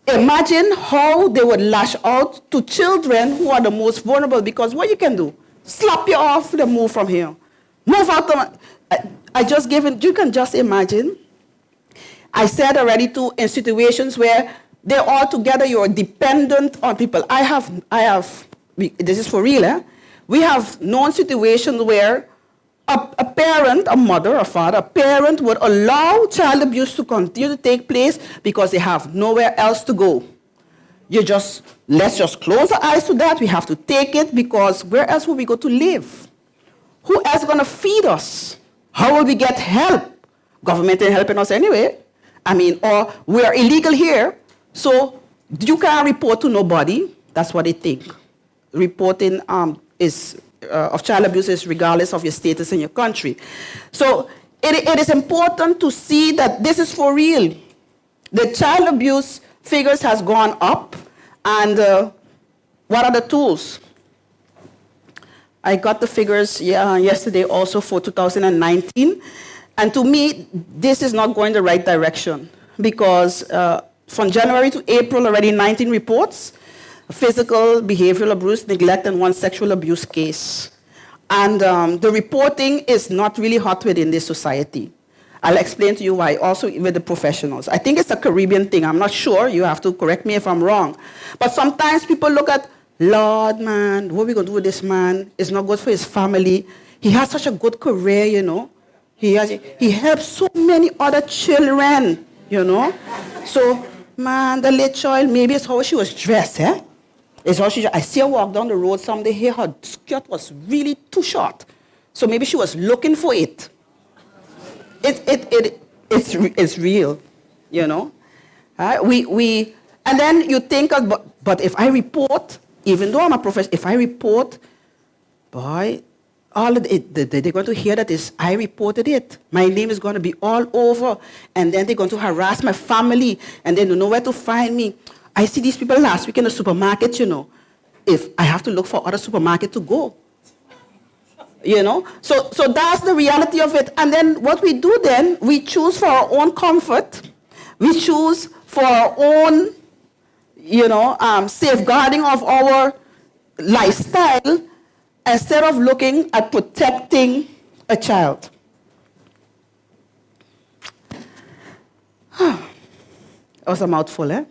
imagine how they would lash out to children who are the most vulnerable, because what you can do, slap you off and move from here. Move out. You can just imagine. I said already too, in situations where they're all together, you're dependent on people. This is for real, eh? We have known situations where a parent, a mother, a father, a parent would allow child abuse to continue to take place because they have nowhere else to go. Let's just close our eyes to that. We have to take it, because where else will we go to live? Who else is going to feed us? How will we get help? Government ain't helping us anyway. I mean, or we're illegal here, so you can't report to nobody. That's what they think. Reporting of child abuse is regardless of your status in your country. So it is important to see that this is for real. The child abuse figures has gone up, and what are the tools? I got the figures yesterday also for 2019. And to me, this is not going the right direction, because from January to April, already 19 reports, physical, behavioral abuse, neglect, and one sexual abuse case. And the reporting is not really hot within this society. I'll explain to you why, also with the professionals. I think it's a Caribbean thing. I'm not sure. You have to correct me if I'm wrong. But sometimes people look at, Lord, man, what are we going to do with this man? It's not good for his family. He has such a good career, you know. He helps so many other children, you know. So, man, the little child, maybe it's how she was dressed, eh? It's how I see her walk down the road someday here, her skirt was really too short. So maybe she was looking for it. It's real, you know. And then you think, but if I report, even though I'm a professor, if I report, boy, all of it, they're going to hear that I reported it. My name is going to be all over. And then they're going to harass my family. And they don't know where to find me. I see these people last week in the supermarket, you know. If I have to look for other supermarket to go. You know. So that's the reality of it. And then what we do then, we choose for our own comfort. We choose for our own, you know, safeguarding of our lifestyle, instead of looking at protecting a child. That was a mouthful, eh?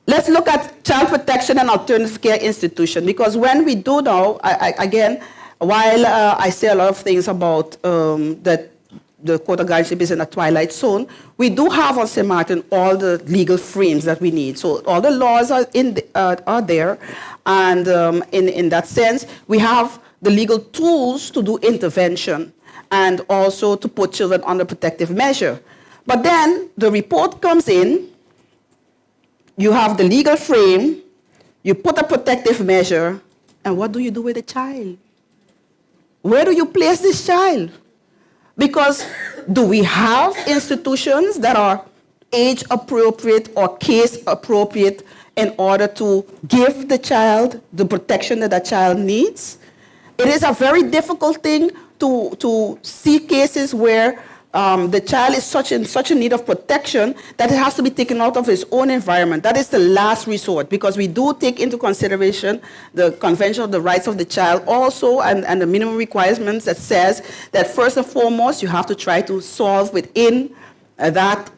Let's look at child protection and alternative care institution, because when we do now, again, while I say a lot of things about that the Court of Guardianship is in a twilight zone, we do have on St. Martin all the legal frames that we need. So all the laws are there, and in that sense, we have the legal tools to do intervention and also to put children under protective measure. But then the report comes in, you have the legal frame, you put a protective measure, and what do you do with the child? Where do you place this child? Because do we have institutions that are age appropriate or case appropriate in order to give the child the protection that the child needs? It is a very difficult thing to see cases where the child is in such a need of protection that it has to be taken out of his own environment. That is the last resort, because we do take into consideration the Convention of the Rights of the Child also, and the minimum requirements that says that first and foremost you have to try to solve within that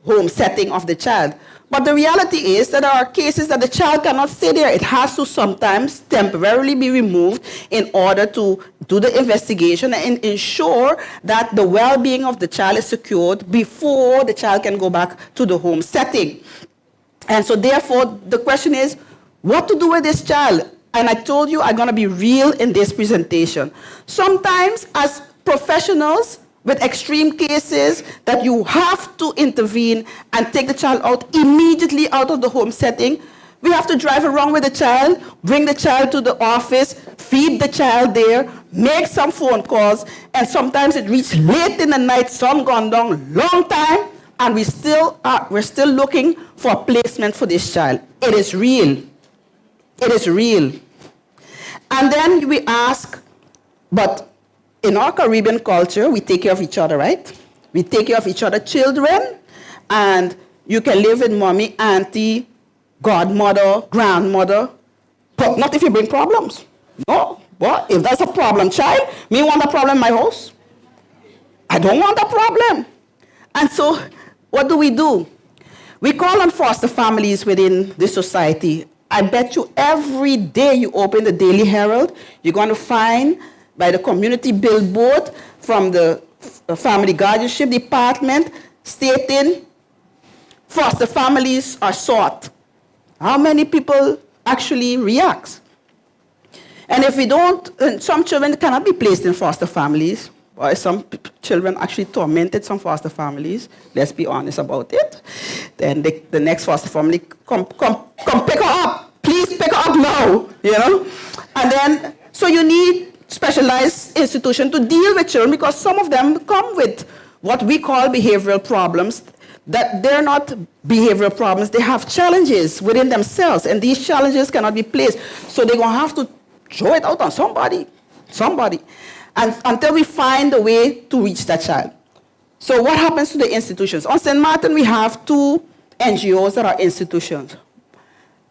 home setting of the child. But the reality is that there are cases that the child cannot stay there. It has to sometimes temporarily be removed in order to do the investigation and ensure that the well-being of the child is secured before the child can go back to the home setting. And so therefore, the question is, what to do with this child? And I told you I'm going to be real in this presentation. Sometimes as professionals, with extreme cases that you have to intervene and take the child out immediately out of the home setting, we have to drive around with the child, bring the child to the office, feed the child there, make some phone calls, and sometimes it reaches late in the night, some gone down long time, and we're still looking for a placement for this child. It is real. It is real. And then we ask, but in our Caribbean culture, we take care of each other, right? We take care of each other's children, and you can live with mommy, auntie, godmother, grandmother, but not if you bring problems. No, but if that's a problem child, me want a problem in my house? I don't want a problem. And so, what do? We call on foster families within the society. I bet you every day you open the Daily Herald, you're going to find by the community billboard from the Family Guardianship Department stating foster families are sought. How many people actually react? And if we don't, some children cannot be placed in foster families, or some children actually tormented some foster families. Let's be honest about it. Then the next foster family, come pick her up. Please pick her up now, you know? And then, so you need specialized institution to deal with children, because some of them come with what we call behavioral problems, that they're not behavioral problems, they have challenges within themselves, and these challenges cannot be placed. So they're going to have to throw it out on somebody, and until we find a way to reach that child. So what happens to the institutions? On St. Martin, we have 2 NGOs that are institutions.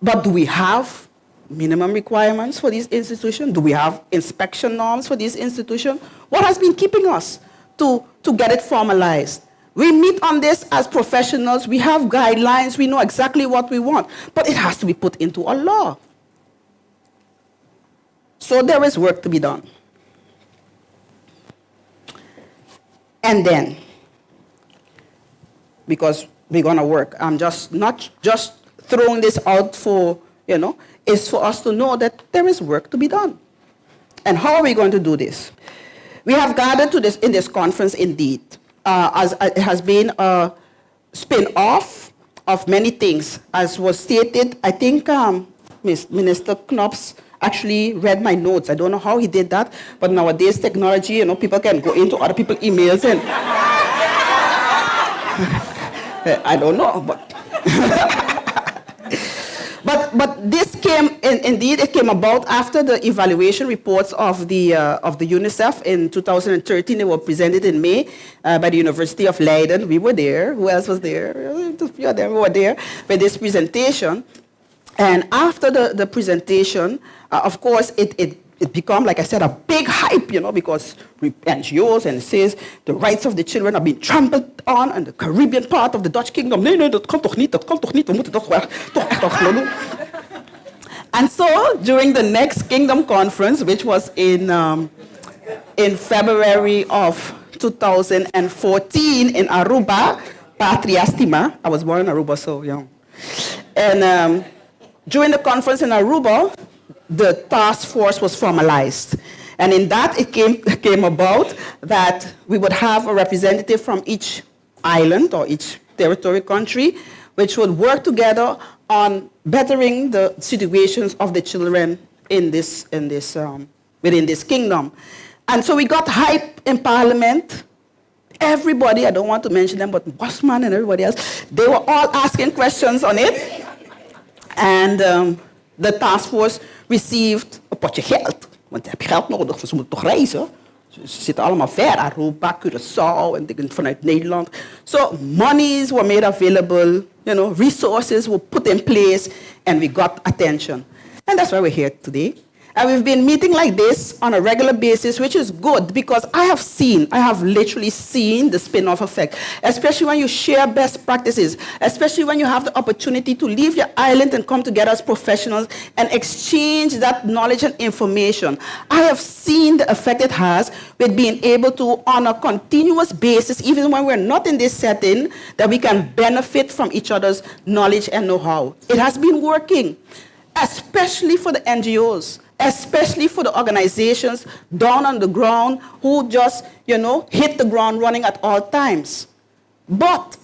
But do we have minimum requirements for these institutions? Do we have inspection norms for these institutions? What has been keeping us to get it formalized? We meet on this as professionals. We have guidelines. We know exactly what we want. But it has to be put into a law. So there is work to be done. And then, because we're going to work, I'm just not just throwing this out for, is for us to know that there is work to be done. And how are we going to do this? We have gathered in this conference indeed, as it has been a spin-off of many things. As was stated, I think Minister Knopp's actually read my notes. I don't know how he did that, but nowadays technology, you know, people can go into other people's emails and I don't know, but but this came indeed. It came about after the evaluation reports of the UNICEF in 2013. They were presented in May by the University of Leiden. We were there. Who else was there? A few of them were there for this presentation. And after the presentation, of course, it became, like I said, a big hype, you know, because NGOs and says the rights of the children are being trampled on in the Caribbean part of the Dutch kingdom. Nee, dat kan toch niet, we moeten toch echt wel gaan doen. And so, during the next Kingdom Conference, which was in February of 2014 in Aruba, Patria Stima, I was born in Aruba, so young. And during the conference in Aruba, the task force was formalized. And in that, it came about that we would have a representative from each island or each territory country, which would work together on bettering the situations of the children within this kingdom. And so we got hype in Parliament. Everybody, I don't want to mention them, but Bosman and everybody else, they were all asking questions on it. And the task force received een potje geld. Want je hebt geld nodig, ze moeten toch reizen. Ze zitten allemaal ver, Aruba, Curaçao en dingen vanuit Nederland. So monies were made available, you know, resources were put in place, and we got attention. And that's why we're here today. And we've been meeting like this on a regular basis, which is good because I have literally seen the spin-off effect, especially when you share best practices, especially when you have the opportunity to leave your island and come together as professionals and exchange that knowledge and information. I have seen the effect it has with being able to, on a continuous basis, even when we're not in this setting, that we can benefit from each other's knowledge and know-how. It has been working, especially for the NGOs. Especially for the organizations down on the ground who just, you know, hit the ground running at all times. But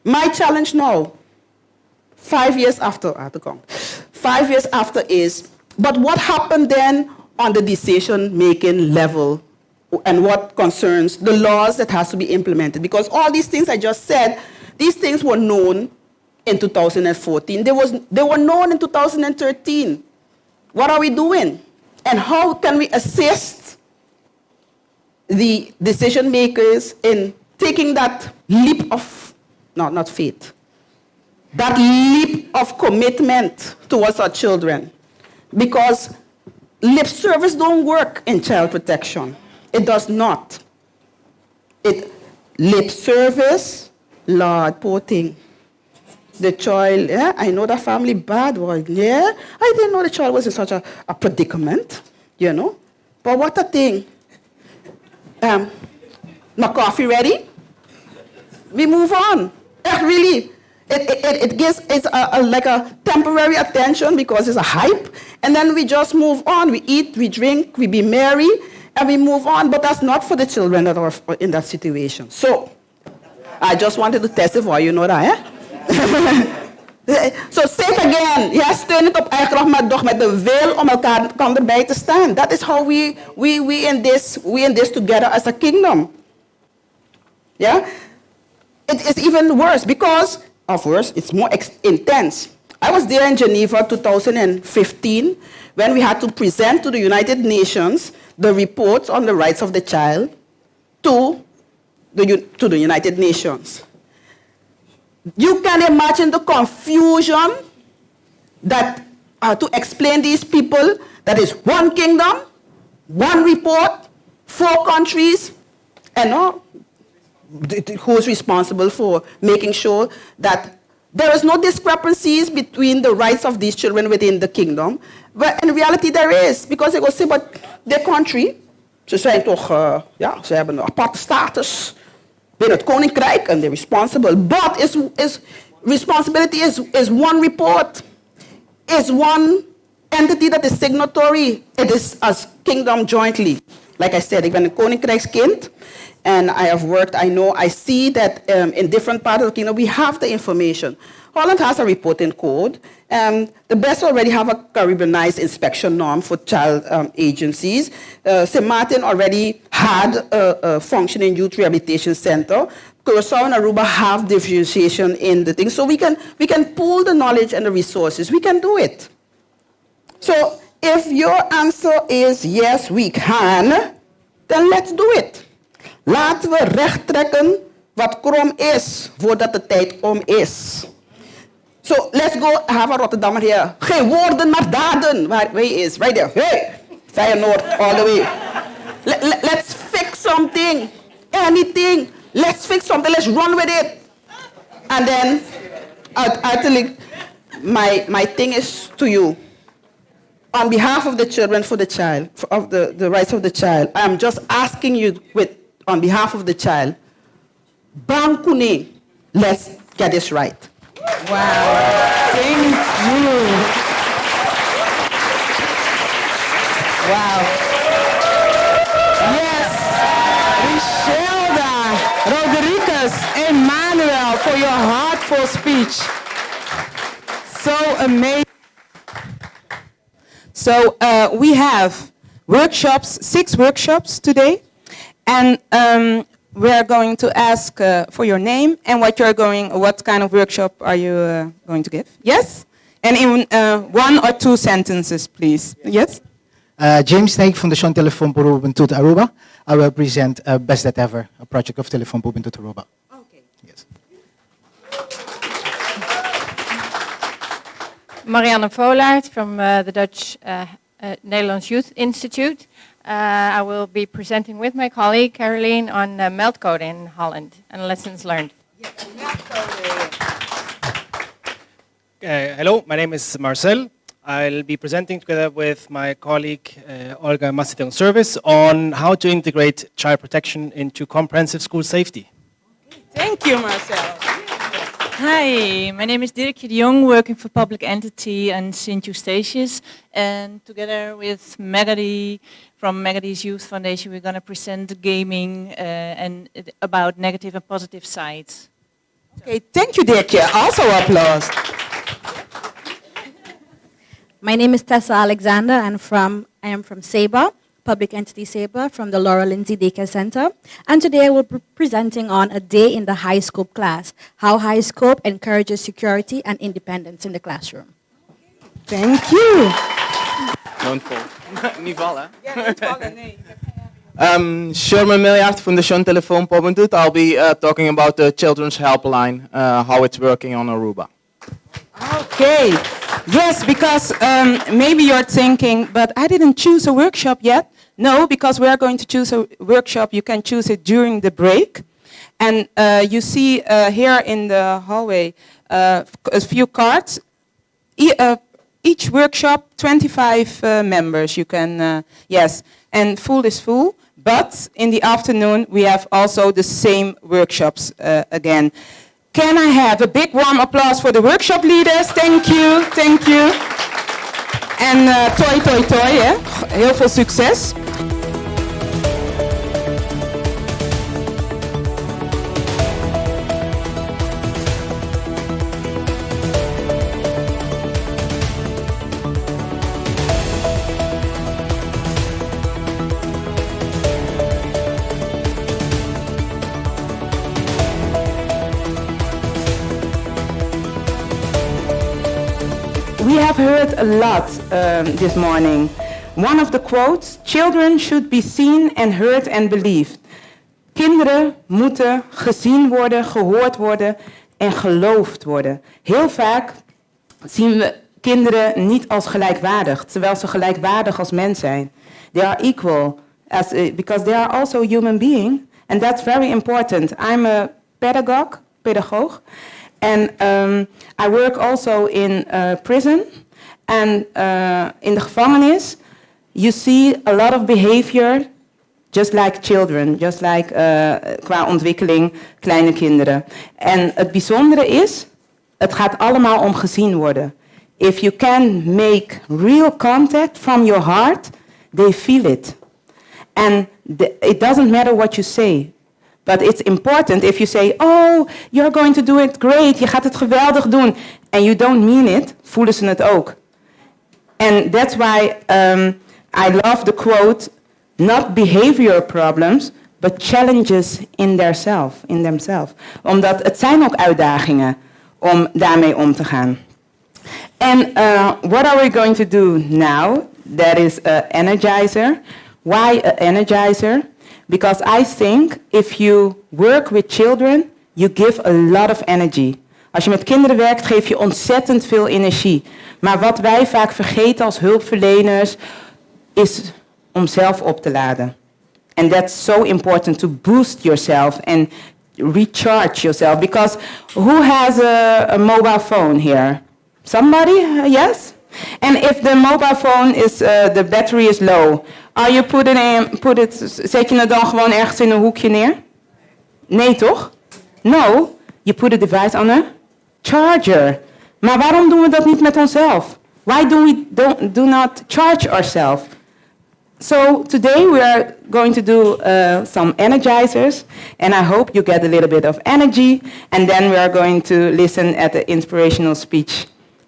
my challenge now, 5 years after, I have to count, 5 years after is, but what happened then on the decision-making level and what concerns the laws that has to be implemented? Because all these things I just said, these things were known in 2014. They were known in 2013. What are we doing? And how can we assist the decision makers in taking that leap of, not faith, that leap of commitment towards our children? Because lip service don't work in child protection. It does not. Lip service, Lord, poor thing. The child, yeah, I know that family bad, boy. Yeah, I didn't know the child was in such a predicament, you know. But what a thing. My coffee ready? We move on. Really, it gives like a temporary attention because it's a hype, and then we just move on. We eat, we drink, we be merry, and we move on. But that's not for the children that are in that situation. So, I just wanted to testify, you know that, eh? So say it again. Ja, steun het op eigen kracht, maar toch met de wil om elkaar erbij te staan. That is how we in this together as a kingdom. Yeah? It is even worse because, of course, it's more intense. I was there in Geneva 2015 when we had to present to the United Nations the reports on the rights of the child to the United Nations. You can imagine the confusion that to explain these people that is one kingdom, one report, 4 countries, and who is responsible for making sure that there is no discrepancies between the rights of these children within the kingdom. But in reality there is, because they go say, but their country, ze zijn toch, ze hebben een aparte status binnen het koninkrijk and they're responsible. But responsibility is one report, is one entity that is signatory. It is as kingdom jointly. Like I said, ik ben een koninkrijkskind. and I have worked, I see that in different parts of the kingdom, we have the information. Holland has a reporting code. The BEST already have a Caribbeanized inspection norm for child agencies. St. Martin already had a functioning youth rehabilitation center. Curaçao and Aruba have differentiation in the thing. So we can pool the knowledge and the resources. We can do it. So if your answer is yes, we can, then let's do it. Laten we recht trekken wat krom is, voordat de tijd om is. So let's go have a Rotterdammer here. Geen woorden, maar daden. Waar hij is, right there. Hey, Feyenoord, all the way. Let's fix something, anything. Let's fix something. Let's run with it. And then, ultimately, my thing is to you. On behalf of the children, for the child, of the rights of the child, I am just asking you, on behalf of the child, Bankuni, let's get this right. Wow. Thank you. Wow. Yes. Richelda, Rodriguez, Emmanuel, for your heartful speech. So amazing. So we have workshops, 6 workshops today. And we're going to ask for your name and what kind of workshop are you going to give? Yes? And in 1 or 2 sentences, please. Yes? James Snake from the Sean Telephone Ubuntu to Aruba. I will present Best That Ever, a project of Telephone Ubuntu to Aruba. Okay. Yes. Marianne Volaert from the Dutch Netherlands Youth Institute. I will be presenting with my colleague Caroline on Meldcode in Holland and lessons learned. Hello, my name is Marcel. I'll be presenting together with my colleague Olga Massidon Service on how to integrate child protection into comprehensive school safety. Thank you, Marcel. Hi, my name is Dirkje de Jong, working for Public Entity and Sint Eustatius. And together with Magadi from Magadi's Youth Foundation, we're going to present gaming and about negative and positive sides. Okay, thank you, Dirkje. Also applause. My name is Tessa Alexander, and I am from SEBA, Public Entity SEBA, from the Laura Lindsay Daycare Center. And today I will be presenting on a day in the high scope class, how high scope encourages security and independence in the classroom. Thank you. Don't fall. Niet vallen. Sherman Milliard from the Sean Telephone Ubuntu. I'll be talking about the children's helpline, how it's working on Aruba. Okay. Yes, because maybe you're thinking, but I didn't choose a workshop yet. No, because we are going to choose a workshop. You can choose it during the break. And you see here in the hallway a few cards. Each workshop, 25 members. You can, yes, and full is full. But in the afternoon, we have also the same workshops again. Can I have a big warm applause for the workshop leaders? Thank you, thank you. En toi, toi, toi, hè? Heel veel succes. We have heard a lot this morning. One of the quotes, children should be seen and heard and believed. Kinderen moeten gezien worden, gehoord worden en geloofd worden. Heel vaak zien we kinderen niet als gelijkwaardig, terwijl ze gelijkwaardig als mens zijn. They are equal, because they are also human being, and that's very important. I'm a pedagoog, and I work also in prison. And in de gevangenis, you see a lot of behavior just like children, just like qua ontwikkeling kleine kinderen. En het bijzondere is, het gaat allemaal om gezien worden. If you can make real contact from your heart, they feel it. And it doesn't matter what you say. But it's important if you say, oh, you're going to do it great, je gaat het geweldig doen, and you don't mean it, voelen ze het ook. And that's why I love the quote, not behavioral problems, but challenges in themselves. Omdat het zijn ook uitdagingen om daarmee om te gaan. And what are we going to do now? That is an energizer. Why an energizer? Because I think if you work with children, you give a lot of energy. Als je met kinderen werkt, geef je ontzettend veel energie. Maar wat wij vaak vergeten als hulpverleners, is om zelf op te laden. And that's so important to boost yourself and recharge yourself. Because who has a mobile phone here? Somebody? Yes? And if the mobile phone is, the battery is low, are you zet je het dan gewoon ergens in een hoekje neer? Nee, toch? No, you put the device on a charger. Maar waarom doen we dat niet met onszelf? Why do not charge ourselves? So today we are going to do some energizers, and I hope you get a little bit of energy, and then we are going to listen at the inspirational speech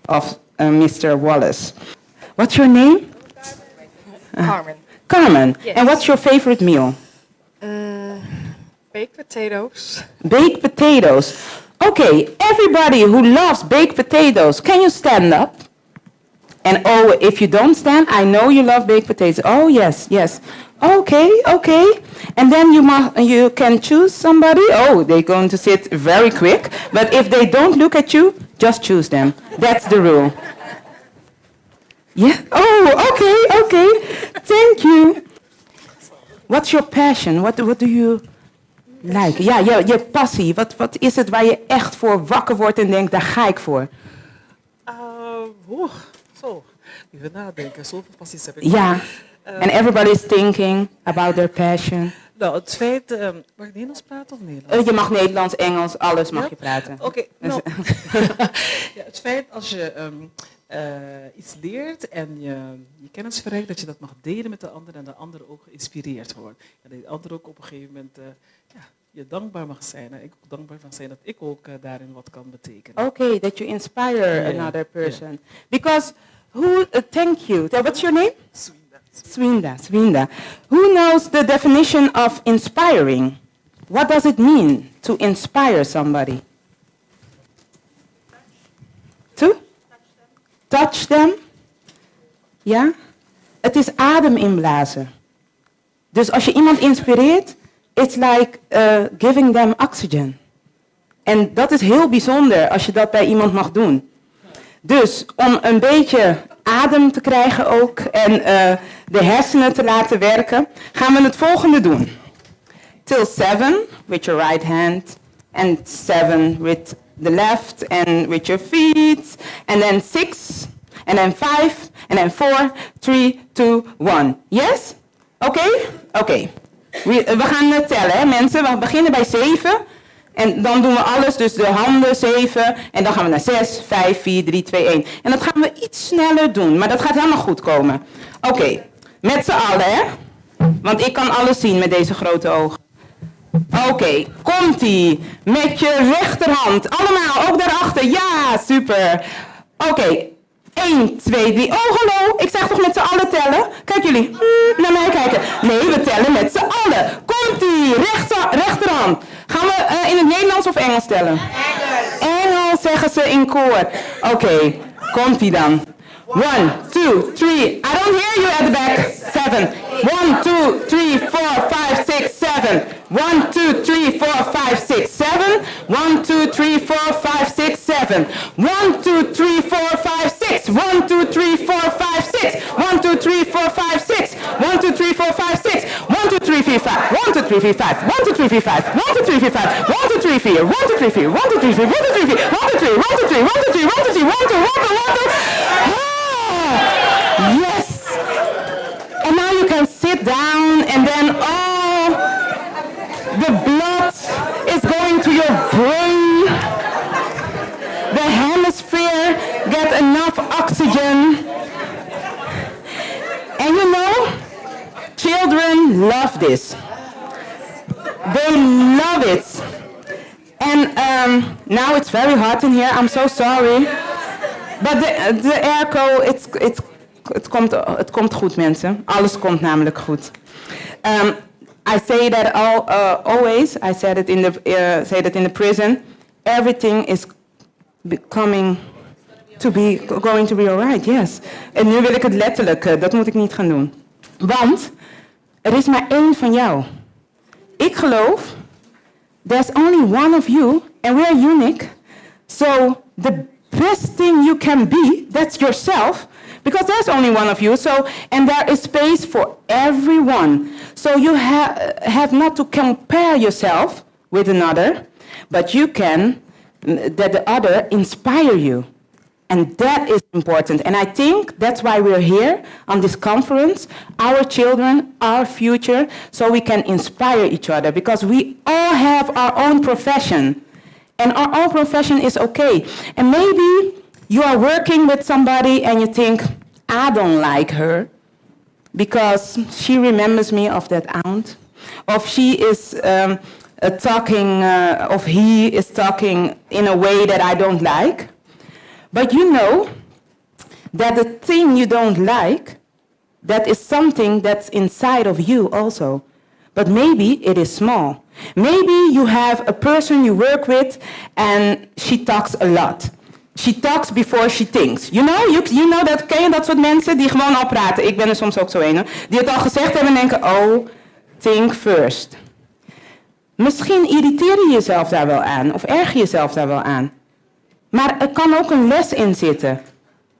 of Mr. Wallace. What's your name? Carmen. Carmen. Yes. And what's your favorite meal? Baked potatoes. Baked potatoes. Okay, everybody who loves baked potatoes, can you stand up? And oh, if you don't stand, I know you love baked potatoes. Oh, yes, yes. Okay, okay. And then you can choose somebody. Oh, they're going to sit very quick. But if they don't look at you, just choose them. That's the rule. Yeah? Oh, okay, okay. Thank you. What's your passion? What do you like? Ja, je passie. Wat is het waar je echt voor wakker wordt en denkt, daar ga ik voor? Zo, even nadenken. Zoveel passies heb ik. Ja, and everybody is thinking about their passion. Nou, het feit... mag ik Nederlands praten of Nederlands? Je mag Nederlands, Engels, alles mag je praten. Oké, nou... ja, het feit als je iets leert en je kennis verrijkt, dat je dat mag delen met de ander en de ander ook geïnspireerd wordt. En dat de ander ook op een gegeven moment je dankbaar mag zijn. En ik ook dankbaar mag zijn dat ik ook daarin wat kan betekenen. Okay, that you inspire another person. Yeah. Because thank you. What's your name? Swinda. Who knows the definition of inspiring? What does it mean to inspire somebody? To? Touch them? Ja? Het is adem inblazen. Dus als je iemand inspireert, it's like giving them oxygen. En dat is heel bijzonder als je dat bij iemand mag doen. Dus om een beetje adem te krijgen ook en de hersenen te laten werken, gaan we het volgende doen. Till 7 with your right hand and 7 with the left and with your feet and then 6 and then 5 and then 4, 3, 2, 1. Yes? Oké? Oké. We gaan tellen, hè, mensen. We beginnen bij 7. En dan doen we alles, dus de handen 7. En dan gaan we naar 6, 5, 4, 3, 2, 1. En dat gaan we iets sneller doen, maar dat gaat helemaal goed komen. Oké, met z'n allen, hè? Want ik kan alles zien met deze grote ogen. Oké, komt-ie. Met je rechterhand. Allemaal, ook daarachter. Ja, super. Oké, 1, 2, 3. Oh, hallo. Ik zeg toch met z'n allen tellen? Kijk jullie. Naar mij kijken. Nee, we tellen met z'n allen. Komt-ie. Rechterhand. Gaan we in het Nederlands of Engels tellen? Engels zeggen ze in koor. Oké, komt-ie dan. 1, 2, 3. I don't hear you at the back. 7. 1, 2, 3, 4, 5, 6, 7. 1, 2, 3, 4, 5, 6, 7. 1, 2, 3, 4, 5, 6, 7. 1, 2, 3, 4, 5, 6. 1, 2, 3, 4, 5, 6. 1, 2, 3, 4, 5, 6. 1, 2, 3, 4, 5, 6. 1, 2, 3, 4, 5. 1, 2, 3, 4, 5. 1, 2, 3, 4, 5. 1, 2, 3, 4, 5. 1, 2, 3, 4. 1, 2, 3, 4. 1, 2, 3, 4. 1, 2, 3, 4. 1, 2, 3, 1, 2, 3, 1, 2, 3, 1, 2, 3, 1, 2, 1, 2, 1, 2. Yes. And now you can sit down and then, the blood is going to your brain. The hemisphere get enough oxygen. And you know, children love this. They love now it's very hot in here. I'm so sorry. But the airco, het komt goed, mensen. Alles komt namelijk goed. I say that always. I said it say that in the prison. Everything is going to be alright. Yes. En nu wil ik het letterlijk. Dat moet ik niet gaan doen. Want er is maar één van jou. Ik geloof. There's only one of you, and we are unique. So the best thing you can be, that's yourself, because there's only one of you. So, and there is space for everyone. So you have not to compare yourself with another, but you can that the other inspire you. And that is important. And I think that's why we're here on this conference, our children, our future, so we can inspire each other, because we all have our own profession. And our own profession is okay. And maybe you are working with somebody and you think, I don't like her because she remembers me of that aunt. Or she is he is talking in a way that I don't like. But you know that the thing you don't like, that is something that's inside of you also. But maybe it is small. Maybe you have a person you work with and she talks a lot. She talks before she thinks. You know that, ken je dat soort mensen die gewoon al praten? Ik ben er soms ook zo een. Die het al gezegd hebben en denken, oh, think first. Misschien irriteer je jezelf daar wel aan. Of erger je jezelf daar wel aan. Maar er kan ook een les in zitten.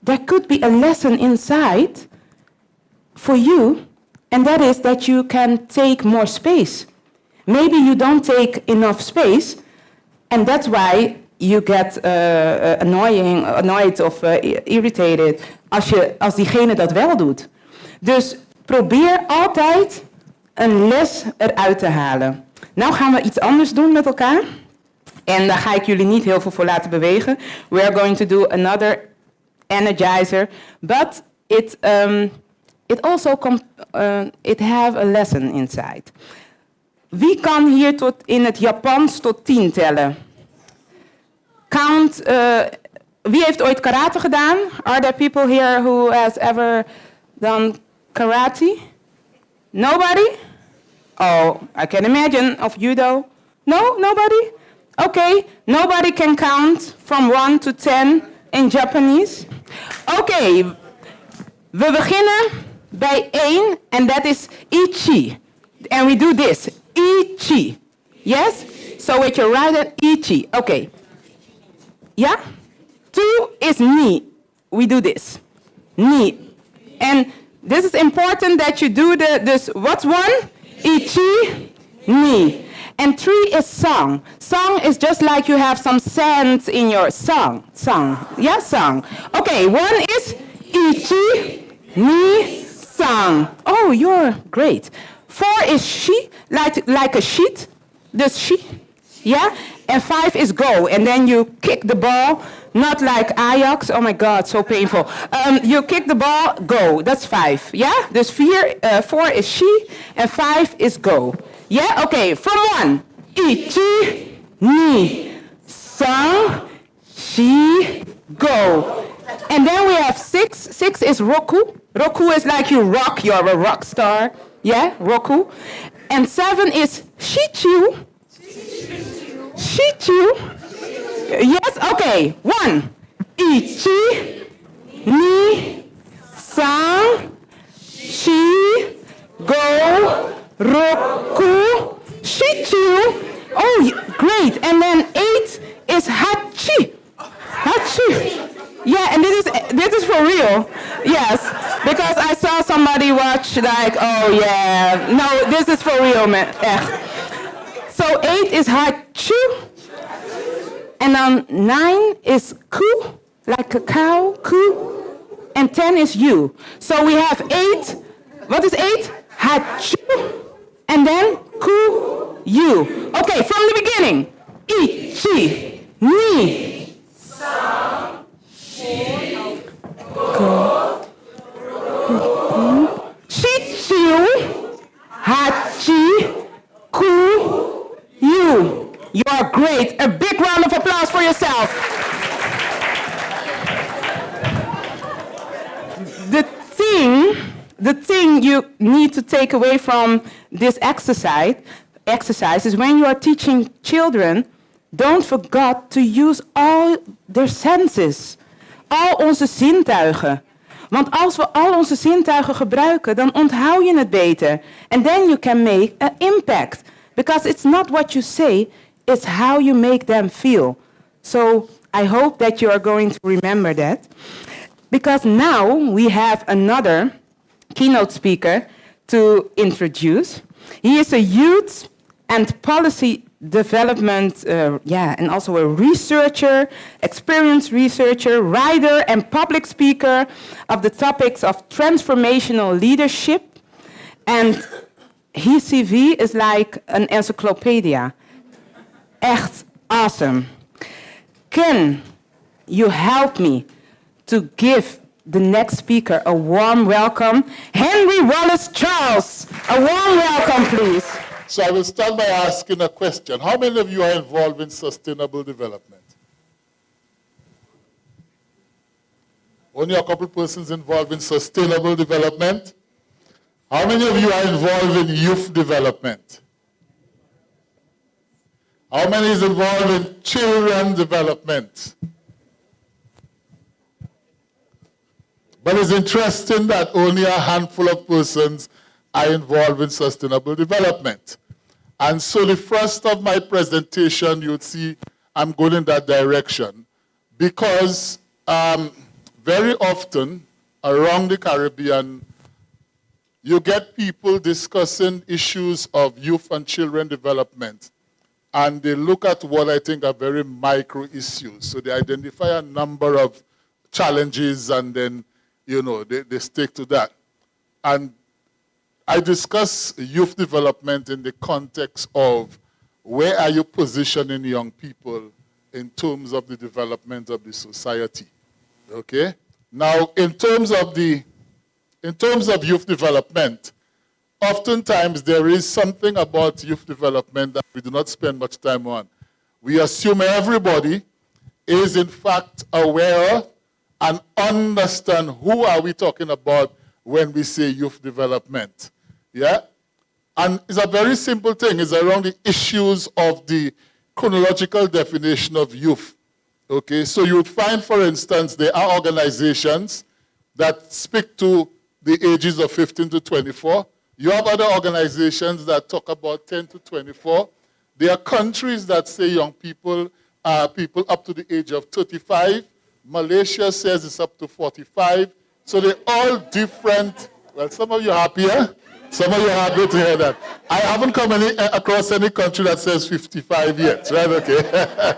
There could be a lesson inside for you. And that is that you can take more space. Maybe you don't take enough space. And that's why you get annoyed of irritated als diegene dat wel doet. Dus probeer altijd een les eruit te halen. Nou gaan we iets anders doen met elkaar. En daar ga ik jullie niet heel veel voor laten bewegen. We are going to do another energizer. But it also it have a lesson inside. Wie kan hier in het Japans tot 10 tellen? Count. Wie heeft ooit karate gedaan? Are there people here who has ever done karate? Nobody? Oh, I can imagine. Of judo? No? Nobody? Okay. Nobody can count from 1 to 10 in Japanese? Okay. We beginnen bij 1 and that is ichi. And we do this. Ichi. Yes? So with your right hand, ichi. Okay. Yeah? 2 is ni. We do this. Ni. And this is important that you do this. What's 1? Ichi, ni. And 3 is song. Song is just like you have some sand in your song. Song. Yeah, song. Okay, 1 is ichi, ni, song. Oh, you're great. 4 is she, like a sheet. This she. Yeah? And 5 is go. And then you kick the ball, not like Ajax. Oh my God, so painful. You kick the ball, go. That's 5. Yeah? Dus 4 is she, and 5 is go. Yeah? Okay, from 1. Ichi, ni, song, she, go. And then we have 6. 6 is roku. Roku is like you rock, you're a rock star. Yeah? Roku. And 7 is shichu. Shichu. Yes, okay. 1. Ichi, ni, san, shi, go, roku, shichu. Oh, great. And then 8 is hachi. Hachi. Yeah, and this is for real. Yes, because I saw somebody watch like, oh yeah. No, this is for real, man. Echt. So 8 is hachu. And then 9 is ku, like a cow, ku. And 10 is you. So we have 8. What is 8? Hachu. And then ku, you. Okay, from the beginning. Ichi, ni, san, shi, go, shichu, hachi, ku, you. You are are great. A big round of applause for yourself. The thing you need to take away from this exercise is when you are teaching children, don't forget to use all their senses. Al onze zintuigen. Want als we al onze zintuigen gebruiken, dan onthoud je het beter. And then you can make an impact. Because it's not what you say, it's how you make them feel. So I hope that you are going to remember that. Because now we have another keynote speaker to introduce. He is a youth and policy development, and also a researcher, experienced researcher, writer, and public speaker of the topics of transformational leadership. And his CV is like an encyclopedia. Echt awesome. Can you help me to give the next speaker a warm welcome? Henry Wallace Charles. A warm welcome, please. So I will start by asking a question. How many of you are involved in sustainable development? Only a couple persons involved in sustainable development. How many of you are involved in youth development? How many is involved in children development? But it's interesting that only a handful of persons are involved in sustainable development. And so the first of my presentation, you'll see I'm going in that direction because very often around the Caribbean, you get people discussing issues of youth and children development. And they look at what I think are very micro issues. So they identify a number of challenges and then, they stick to that. And I discuss youth development in the context of where are you positioning young people in terms of the development of the society. Okay? Now, in terms of youth development, oftentimes there is something about youth development that we do not spend much time on. We assume everybody is in fact aware and understand who are we talking about when we say youth development. Yeah? And it's a very simple thing. It's around the issues of the chronological definition of youth. Okay, so you would find, for instance, there are organizations that speak to the ages of 15 to 24. You have other organizations that talk about 10 to 24. There are countries that say young people are people up to the age of 35. Malaysia says it's up to 45. So they're all different. Well, some of you are happier. Some of you are happy to hear that. I haven't come across any country that says 55 yet, right? Okay.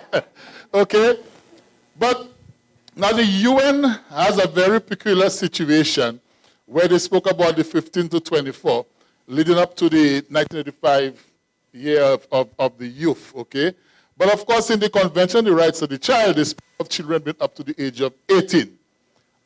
Okay. But now the UN has a very peculiar situation where they spoke about the 15 to 24, leading up to the 1985 year of the youth, okay? But of course, in the Convention on the Rights of the Child, they speak of children being up to the age of 18,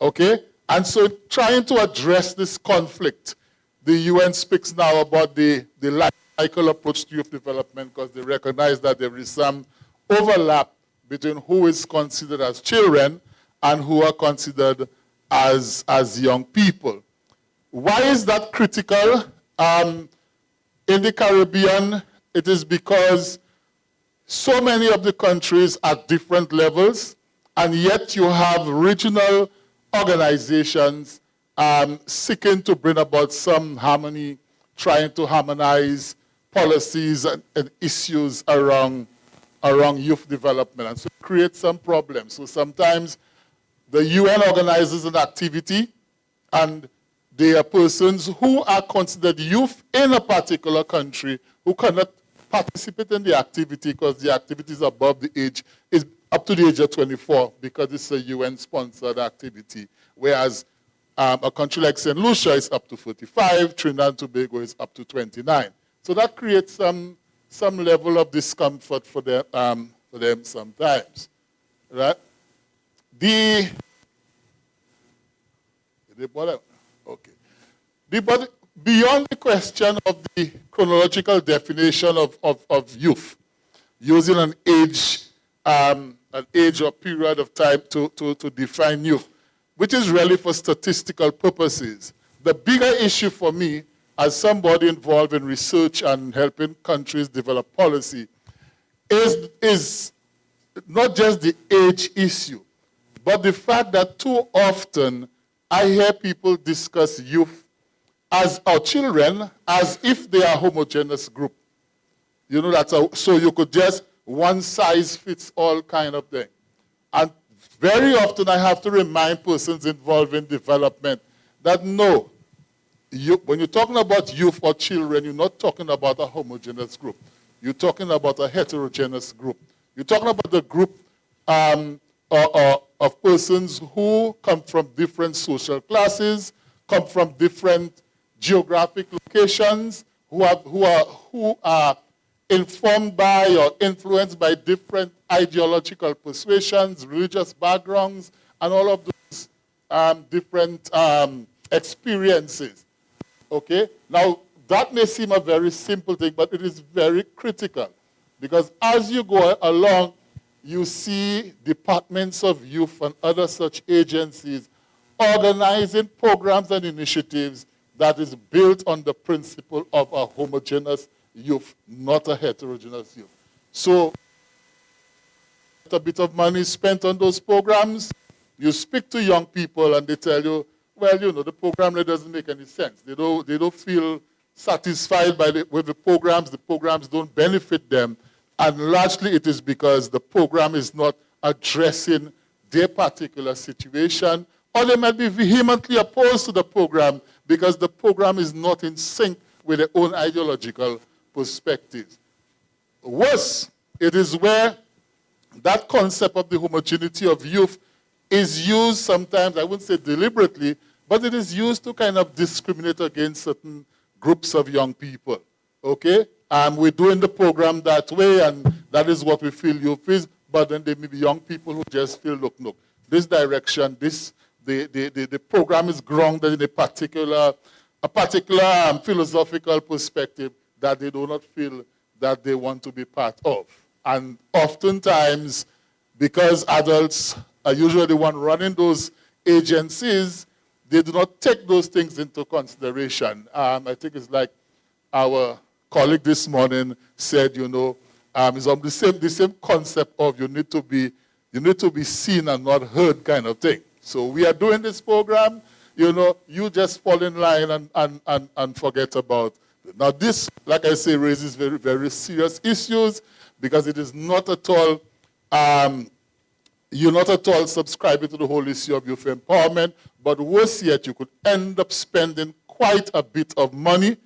okay? And so trying to address this conflict, the UN speaks now about the life cycle approach to youth development because they recognize that there is some overlap between who is considered as children and who are considered as young people. Why is that critical? In the Caribbean, it is because so many of the countries at different levels, and yet you have regional organizations seeking to bring about some harmony, trying to harmonize policies and issues around youth development, and so it creates some problems. So sometimes the UN organizes an activity, and there are persons who are considered youth in a particular country who cannot participate in the activity because the activity is above the age, is up to the age of 24 because it's a UN-sponsored activity, whereas a country like St. Lucia is up to 45, Trinidad and Tobago is up to 29. So that creates some level of discomfort for them sometimes, right? But beyond the question of the chronological definition of youth, using an age or period of time to define youth, which is really for statistical purposes. The bigger issue for me, as somebody involved in research and helping countries develop policy, is not just the age issue, but the fact that too often I hear people discuss youth as our children as if they are a homogeneous group. You know, so you could just one size fits all kind of thing. And very often I have to remind persons involved in development that no, when you're talking about youth or children, you're not talking about a homogeneous group. You're talking about a heterogeneous group. You're talking about the group of persons who come from different social classes, come from different geographic locations, who are informed by or influenced by different ideological persuasions, religious backgrounds, and all of those different experiences. Okay? Now, that may seem a very simple thing, but it is very critical. Because as you go along, you see departments of youth and other such agencies organizing programs and initiatives that is built on the principle of a homogeneous youth, not a heterogeneous youth. So, a bit of money spent on those programs, you speak to young people and they tell you, well, you know, the program really doesn't make any sense. They don't feel satisfied with the programs don't benefit them, and largely it is because the program is not addressing their particular situation, or they might be vehemently opposed to the program because the program is not in sync with their own ideological perspectives. Worse, it is where that concept of the homogeneity of youth is used sometimes, I wouldn't say deliberately, but it is used to kind of discriminate against certain groups of young people. Okay? We're doing the program that way, and that is what we feel youth is, but then there may be young people who just feel, look, this direction, the program is grounded in a particular philosophical perspective that they do not feel that they want to be part of. And oftentimes, because adults are usually the one running those agencies, they do not take those things into consideration. I think it's like our colleague this morning said, you know, it's on the same concept of you need to be seen and not heard kind of thing. So we are doing this program, you know, you just fall in line and forget about it. Now this, like I say, raises very, very serious issues because it is not at all, you're not at all subscribing to the whole issue of youth empowerment, but worse yet, you could end up spending quite a bit of money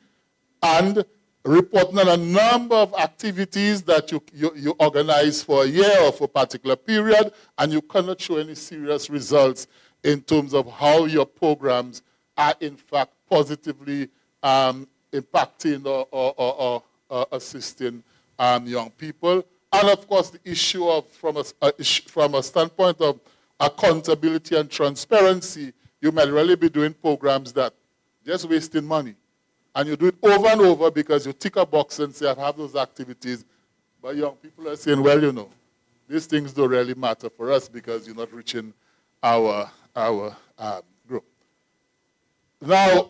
and reporting on a number of activities that you organize for a year or for a particular period, and you cannot show any serious results in terms of how your programs are in fact positively impacting or assisting young people. And of course, the issue of, from a standpoint of accountability and transparency, you might really be doing programs that just wasting money. And you do it over and over because you tick a box and say, I have those activities. But young people are saying, well, you know, these things don't really matter for us because you're not reaching our group. Now,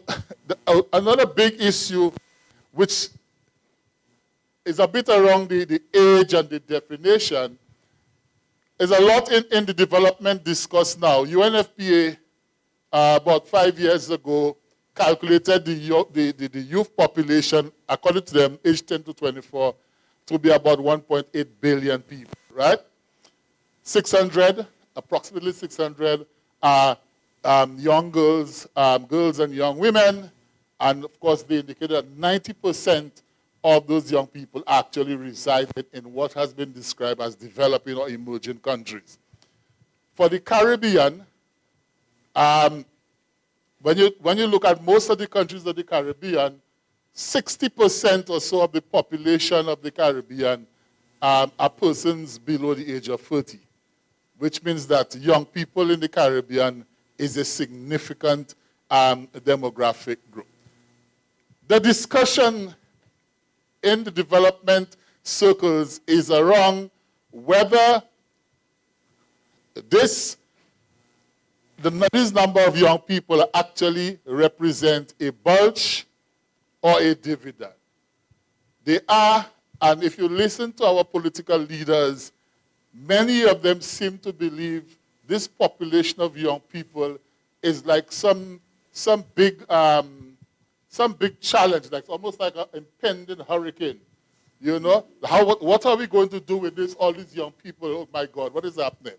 another big issue, which is a bit around the age and the definition, is a lot in the development discourse now. UNFPA, about 5 years ago, calculated the youth population, according to them, age 10 to 24, to be about 1.8 billion people, right? 600, approximately 600, are young girls, girls and young women, and of course they indicated that 90% of those young people actually resided in what has been described as developing or emerging countries. For the Caribbean, when you look at most of the countries of the Caribbean, 60% or so of the population of the Caribbean are persons below the age of 30, which means that young people in the Caribbean is a significant demographic group. The discussion in the development circles is around whether this number of young people actually represent a bulge or a dividend. They are, and if you listen to our political leaders, many of them seem to believe this population of young people is like some big challenge, like almost like an impending hurricane. You know, what are we going to do with this? All these young people, oh my God, what is happening?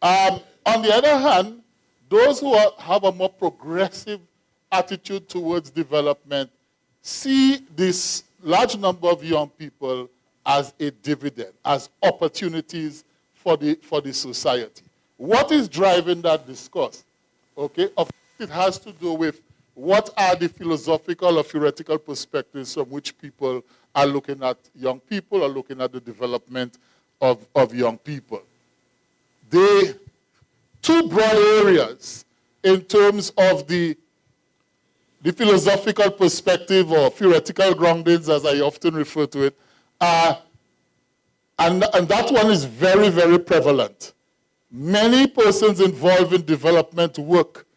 On the other hand, those who have a more progressive attitude towards development see this large number of young people as a dividend, as opportunities for the society. What is driving that discourse? Okay, of course it has to do with what are the philosophical or theoretical perspectives from which people are looking at young people or looking at the development of young people. The two broad areas in terms of the philosophical perspective or theoretical groundings, as I often refer to it, and that one is very, very prevalent. Many persons involved in development work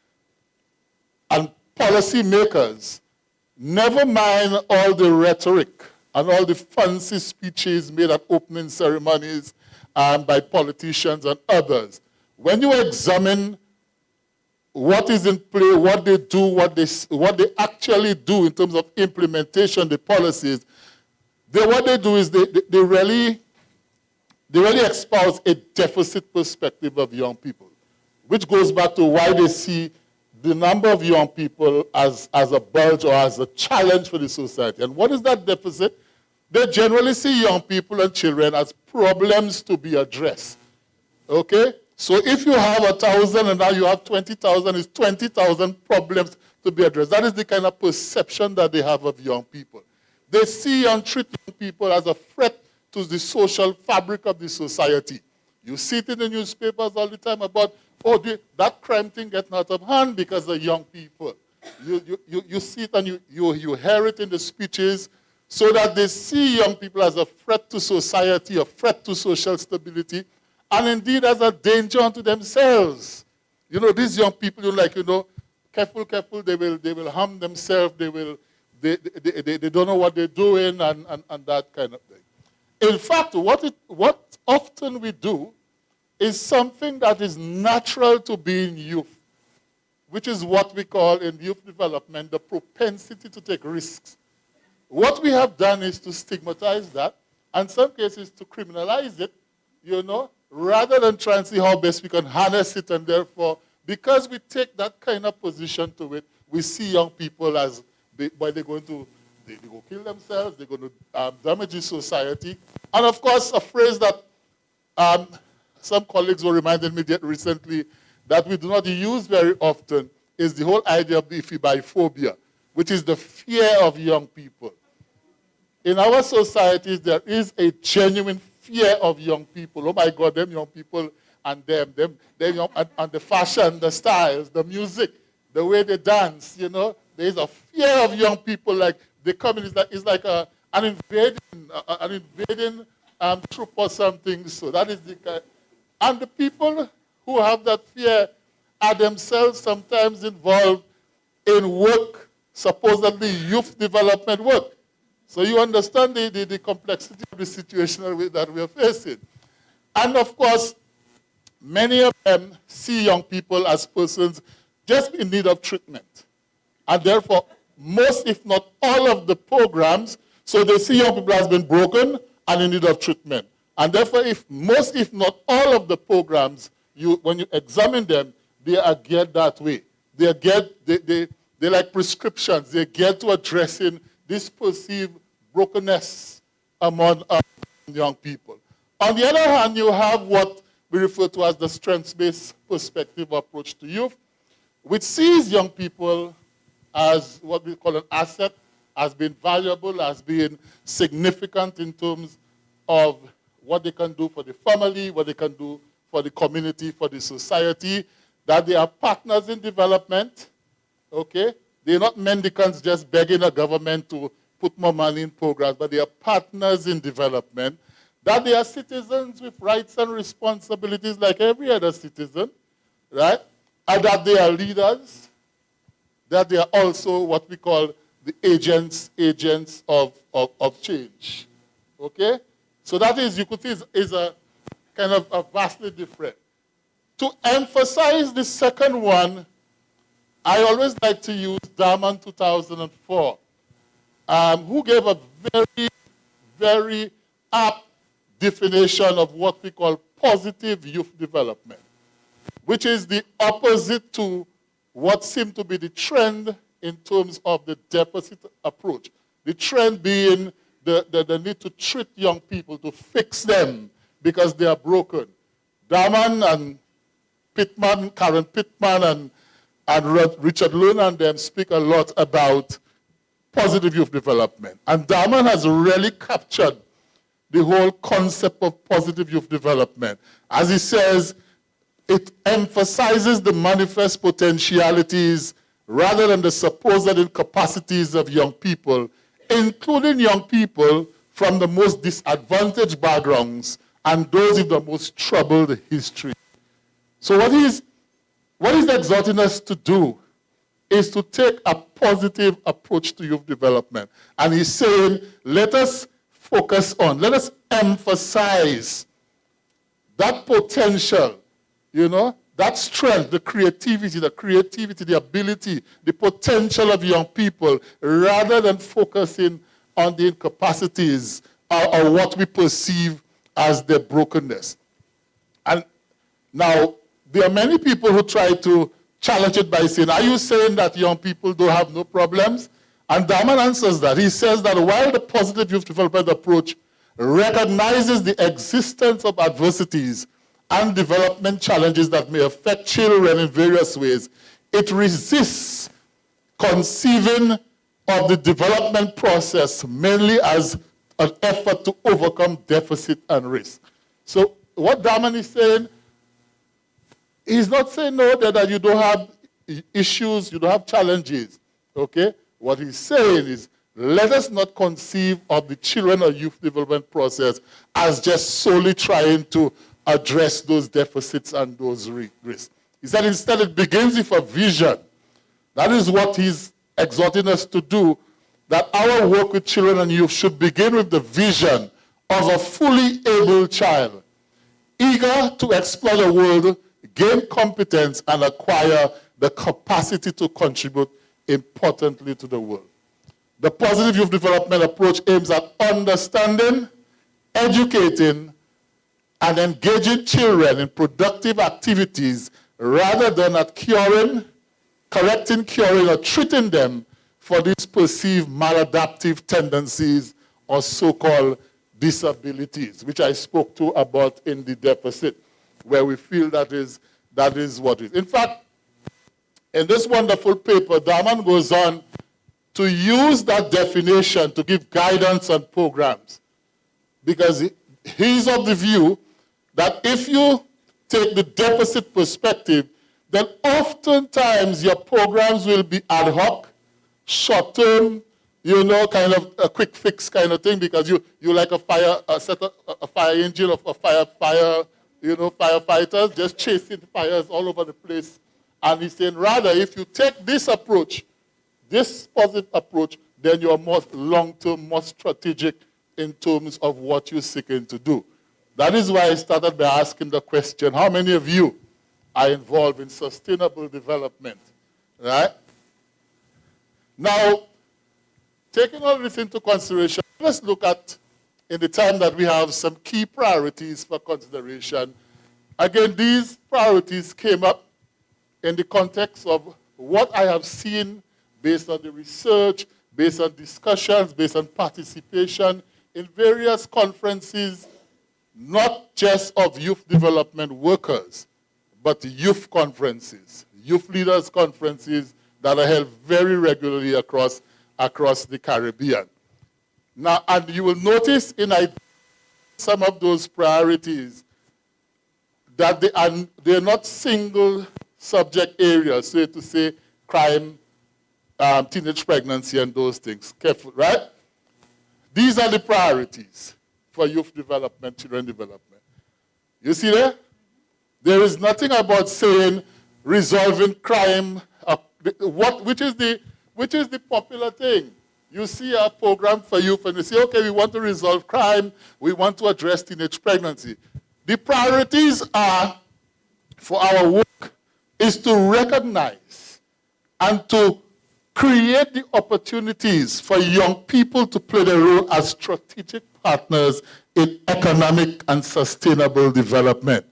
and policymakers never mind all the rhetoric and all the fancy speeches made at opening ceremonies by politicians and others. When you examine what is in play, what they do, what they actually do in terms of implementation, the policies, what they do is they really espouse a deficit perspective of young people, which goes back to why they see the number of young people as a bulge or as a challenge for the society. And what is that deficit? They generally see young people and children as problems to be addressed. Okay? So if you have 1,000 and now you have 20,000, it's 20,000 problems to be addressed. That is the kind of perception that they have of young people. They see and treat young people as a threat to the social fabric of the society. You see it in the newspapers all the time about, oh, that crime thing getting out of hand because of young people. You see it and you hear it in the speeches so that they see young people as a threat to society, a threat to social stability, and indeed as a danger unto themselves. You know, these young people, careful, they will harm themselves, they don't know what they're doing and that kind of thing. In fact, what often we do is something that is natural to be in youth, which is what we call in youth development the propensity to take risks. What we have done is to stigmatize that, and in some cases to criminalize it, rather than try and see how best we can harness it, and therefore, because we take that kind of position to it, we see young people as, they go kill themselves, they're going to damage the society. And of course, a phrase that some colleagues were reminding me recently that we do not use very often is the whole idea of the ephibophobia, which is the fear of young people. In our societies, there is a genuine fear of young people. Oh my God, them young people and them young, and the fashion, the styles, the music, the way they dance, there is a fear of young people. Like they come in, it's like an invading troop or something. So that is and the people who have that fear are themselves sometimes involved in work, supposedly youth development work. So you understand the complexity of the situation that we are facing. And of course, many of them see young people as persons just in need of treatment. And therefore, most, if not all of the programs, so they see young people as being broken and in need of treatment. And therefore, if not all of the programs, when you examine them, they are geared that way. They're like prescriptions. They're geared to addressing this perceived brokenness among young people. On the other hand, you have what we refer to as the strengths-based perspective approach to youth, which sees young people as what we call an asset, as being valuable, as being significant in terms of what they can do for the family, what they can do for the community, for the society, that they are partners in development, okay? They're not mendicants just begging a government to put more money in programs, but they are partners in development, that they are citizens with rights and responsibilities like every other citizen, right? And that they are leaders, that they are also what we call the agents of change, okay? So that is, you could see, is a kind of a vastly different. To emphasize the second one, I always like to use Daman 2004, who gave a very, very apt definition of what we call positive youth development, which is the opposite to what seemed to be the trend in terms of the deficit approach. The trend being the need to treat young people, to fix them because they are broken. Daman and Pittman, Karen Pittman and Richard Lune and them speak a lot about positive youth development. And Daman has really captured the whole concept of positive youth development. As he says, it emphasizes the manifest potentialities rather than the supposed incapacities of young people, including young people from the most disadvantaged backgrounds and those with the most troubled history. So what he's exhorting us to do is to take a positive approach to youth development. And he's saying, let us focus on, let us emphasize that potential, you know, that strength, the creativity, the ability, the potential of young people, rather than focusing on the incapacities or what we perceive as their brokenness. And now, there are many people who try to challenge it by saying, are you saying that young people don't have no problems? And Daman answers that. He says that while the positive youth development approach recognizes the existence of adversities and development challenges that may affect children in various ways, it resists conceiving of the development process mainly as an effort to overcome deficit and risk. So what Daman is saying, he's not saying no, that you don't have issues, you don't have challenges, okay? What he's saying is, let us not conceive of the children or youth development process as just solely trying to address those deficits and those risks. He said instead it begins with a vision. That is what he's exhorting us to do, that our work with children and youth should begin with the vision of a fully able child, eager to explore the world, gain competence, and acquire the capacity to contribute importantly to the world. The positive youth development approach aims at understanding, educating, and engaging children in productive activities rather than at correcting, curing, or treating them for these perceived maladaptive tendencies or so-called disabilities, which I spoke to about in the deficit, where we feel that is what it is. In fact, in this wonderful paper, Daman goes on to use that definition to give guidance on programs, because he's of the view that if you take the deficit perspective, then oftentimes your programs will be ad hoc, short-term, you know, kind of a quick fix kind of thing, because you like a fire engine of firefighters just chasing fires all over the place. And he's saying, rather, if you take this approach, this positive approach, then you are more long-term, more strategic in terms of what you're seeking to do. That is why I started by asking the question, how many of you are involved in sustainable development, right? Now, taking all this into consideration, let's look at, in the time that we have, some key priorities for consideration. Again, these priorities came up in the context of what I have seen based on the research, based on discussions, based on participation in various conferences, not just of youth development workers, but youth conferences, youth leaders conferences that are held very regularly across the Caribbean. Now, and you will notice in some of those priorities that they are not single subject areas, to say crime, teenage pregnancy, and those things. Careful, right? These are the priorities for youth development, children development. You see there? There is nothing about saying resolving crime, which is the popular thing. You see a program for youth and you say, okay, we want to resolve crime, we want to address teenage pregnancy. The priorities are, for our work, is to recognize and to create the opportunities for young people to play their role as strategic partners in economic and sustainable development.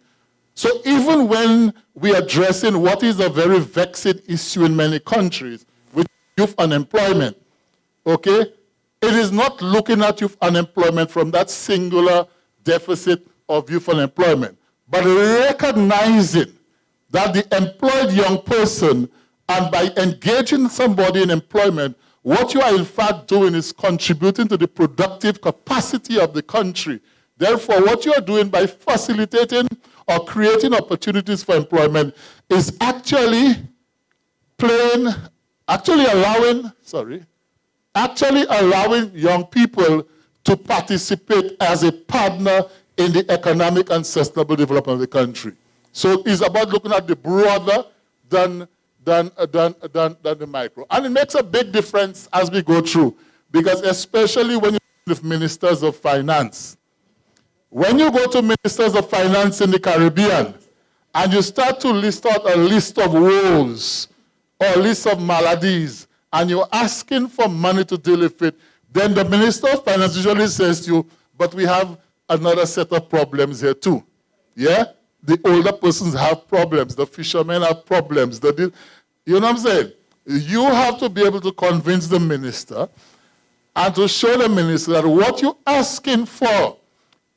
So even when we are addressing what is a very vexing issue in many countries, with youth unemployment, okay, it is not looking at youth unemployment from that singular deficit of youth unemployment, but recognizing that the employed young person, and by engaging somebody in employment, what you are in fact doing is contributing to the productive capacity of the country. Therefore, what you are doing by facilitating or creating opportunities for employment is actually allowing young people to participate as a partner in the economic and sustainable development of the country. So it's about looking at the broader than the micro. And it makes a big difference as we go through, because especially when you're with ministers of finance. When you go to ministers of finance in the Caribbean and you start to list out a list of woes or a list of maladies and you're asking for money to deal with it, then the minister of finance usually says to you, but we have another set of problems here too. Yeah? The older persons have problems. The fishermen have problems. You know what I'm saying? You have to be able to convince the minister and to show the minister that what you're asking for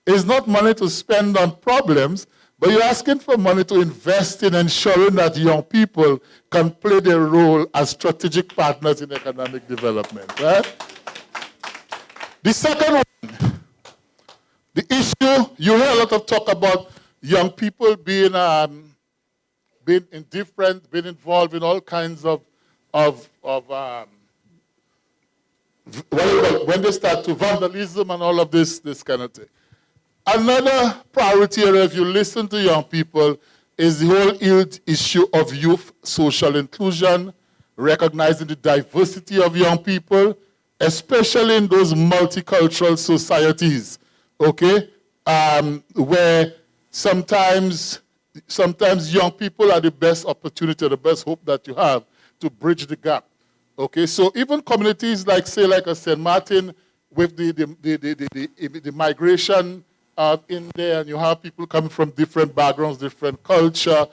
is not money to spend on problems, but you're asking for money to invest in ensuring that young people can play their role as strategic partners in economic development. Right? The second one, the issue, you hear a lot of talk about young people being indifferent, being involved in all kinds of when they start to vandalism and all of this kind of thing. Another priority area, if you listen to young people, is the whole issue of youth social inclusion, recognizing the diversity of young people, especially in those multicultural societies, okay, where sometimes young people are the best opportunity, the best hope that you have to bridge the gap. Okay, so even communities like, say, like a St. Martin with the migration in there, and you have people coming from different backgrounds, different culture,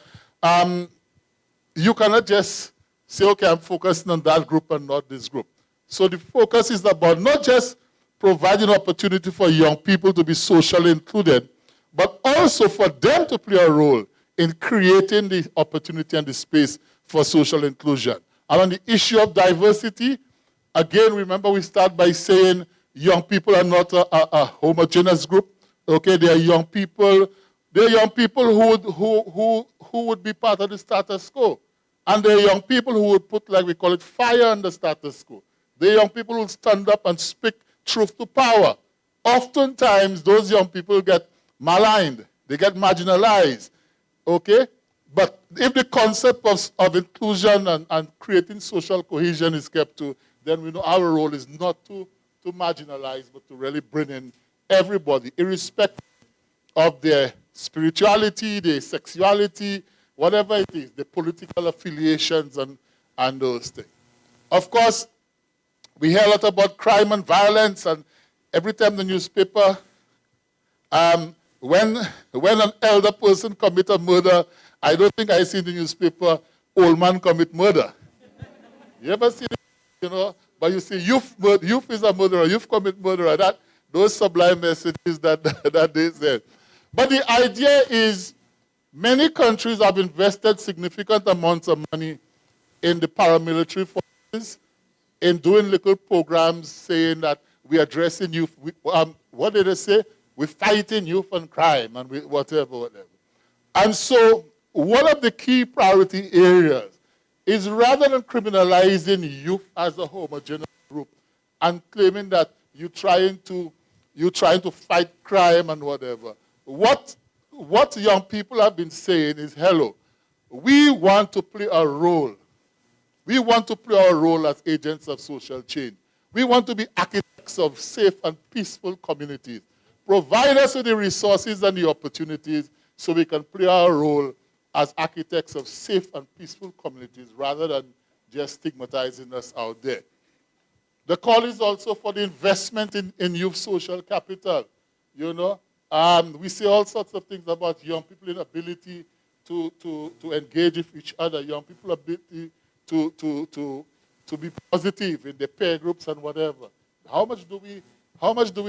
you cannot just say, okay, I'm focusing on that group and not this group. So the focus is about not just providing opportunity for young people to be socially included, but also for them to play a role in creating the opportunity and the space for social inclusion. And on the issue of diversity, again, remember we start by saying young people are not a homogeneous group. Okay, they are young people. They are young people who would be part of the status quo. And they are young people who would put, like we call it, fire on the status quo. They are young people who stand up and speak truth to power. Oftentimes, those young people get maligned. They get marginalized. Okay? But if the concept of inclusion and creating social cohesion is kept to, then we know our role is not to marginalize, but to really bring in everybody, irrespective of their spirituality, their sexuality, whatever it is, the political affiliations and those things. Of course, we hear a lot about crime and violence, and every time the newspaper, when an elder person commits a murder, I don't think I see in the newspaper, old man commit murder. You ever see it? You know, but you see youth is a murderer, youth commit murderer, those sublime messages that they said. But the idea is many countries have invested significant amounts of money in the paramilitary forces, in doing little programs saying that we're addressing youth. What did they say? We're fighting youth and crime and whatever. And so one of the key priority areas is rather than criminalizing youth as a homogeneous group and claiming that you're trying to fight crime and whatever. What young people have been saying is, hello, we want to play a role. We want to play our role as agents of social change. We want to be architects of safe and peaceful communities. Provide us with the resources and the opportunities so we can play our role as architects of safe and peaceful communities rather than just stigmatizing us out there. The call is also for the investment in youth social capital. You know, we see all sorts of things about young people's ability to engage with each other, young people's ability to be positive in their peer groups and whatever. How much do we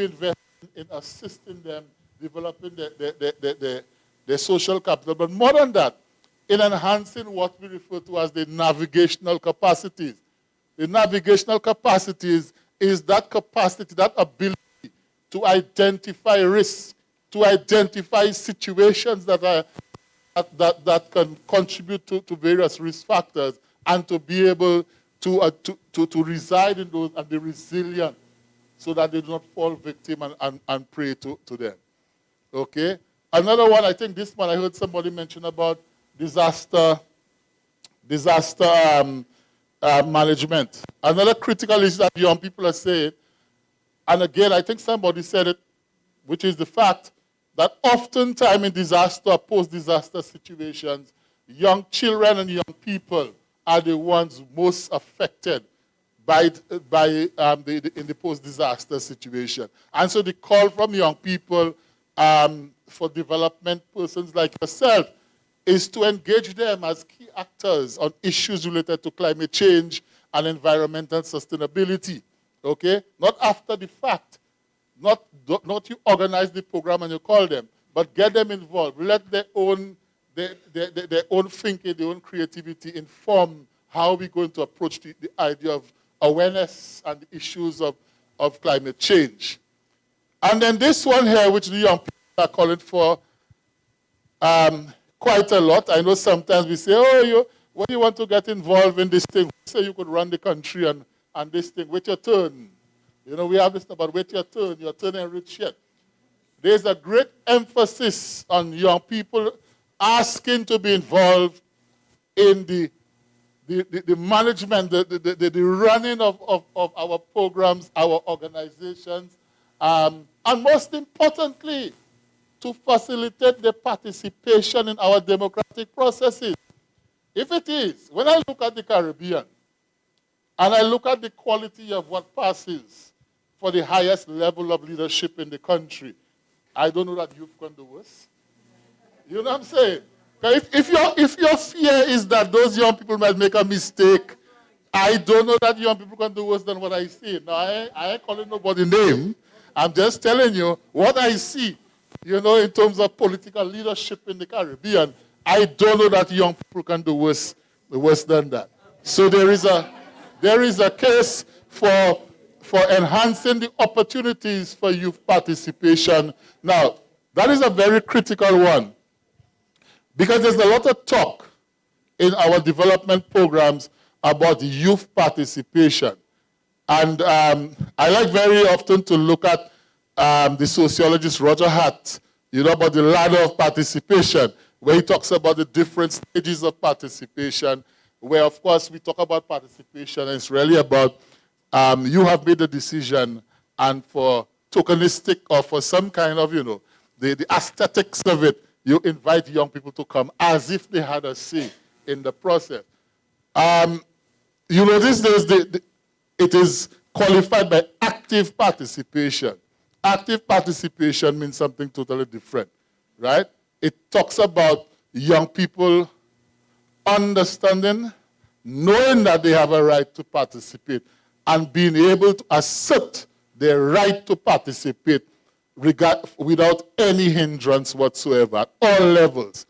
invest in assisting them developing their social capital? But more than that, in enhancing what we refer to as the navigational capacities. The navigational capacities is that capacity, that ability to identify risks, to identify situations that can contribute to various risk factors, and to be able to reside in those and be resilient so that they do not fall victim and prey to them. Okay? Another one, I think this one I heard somebody mention about disaster management. Another critical issue that young people are saying, and again, I think somebody said it, which is the fact that oftentimes in disaster or post-disaster situations, young children and young people are the ones most affected in the post-disaster situation. And so the call from young people for development persons like yourself is to engage them as key actors on issues related to climate change and environmental sustainability. Okay? Not after the fact. Not you organize the program and you call them, but get them involved. Let their own thinking, their own creativity inform how we're going to approach the idea of awareness and the issues of climate change. And then this one here, which the young people are calling for quite a lot. I know sometimes we say, oh, when you want to get involved in this thing, say you could run the country and this thing, wait your turn. You know, we have this about wait your turn ain't rich yet. There's a great emphasis on young people asking to be involved in the management, the running of our programs, our organizations, and most importantly, to facilitate the participation in our democratic processes. If it is, when I look at the Caribbean, and I look at the quality of what passes for the highest level of leadership in the country, I don't know that youth can do worse. You know what I'm saying? If your fear is that those young people might make a mistake, I don't know that young people can do worse than what I see. Now, I ain't calling nobody name. I'm just telling you what I see, you know, in terms of political leadership in the Caribbean. I don't know that young people can do worse than that. So there is a case for enhancing the opportunities for youth participation. Now, that is a very critical one because there's a lot of talk in our development programs about youth participation. And I like very often to look at the sociologist Roger Hart, you know, about the ladder of participation, where he talks about the different stages of participation, where, of course, we talk about participation, and it's really about you have made a decision, and for tokenistic or for some kind of, you know, the aesthetics of it, you invite young people to come as if they had a say in the process. You know, these days, it is qualified by active participation. Active participation means something totally different, right? It talks about young people understanding, knowing that they have a right to participate, and being able to assert their right to participate without any hindrance whatsoever at all levels,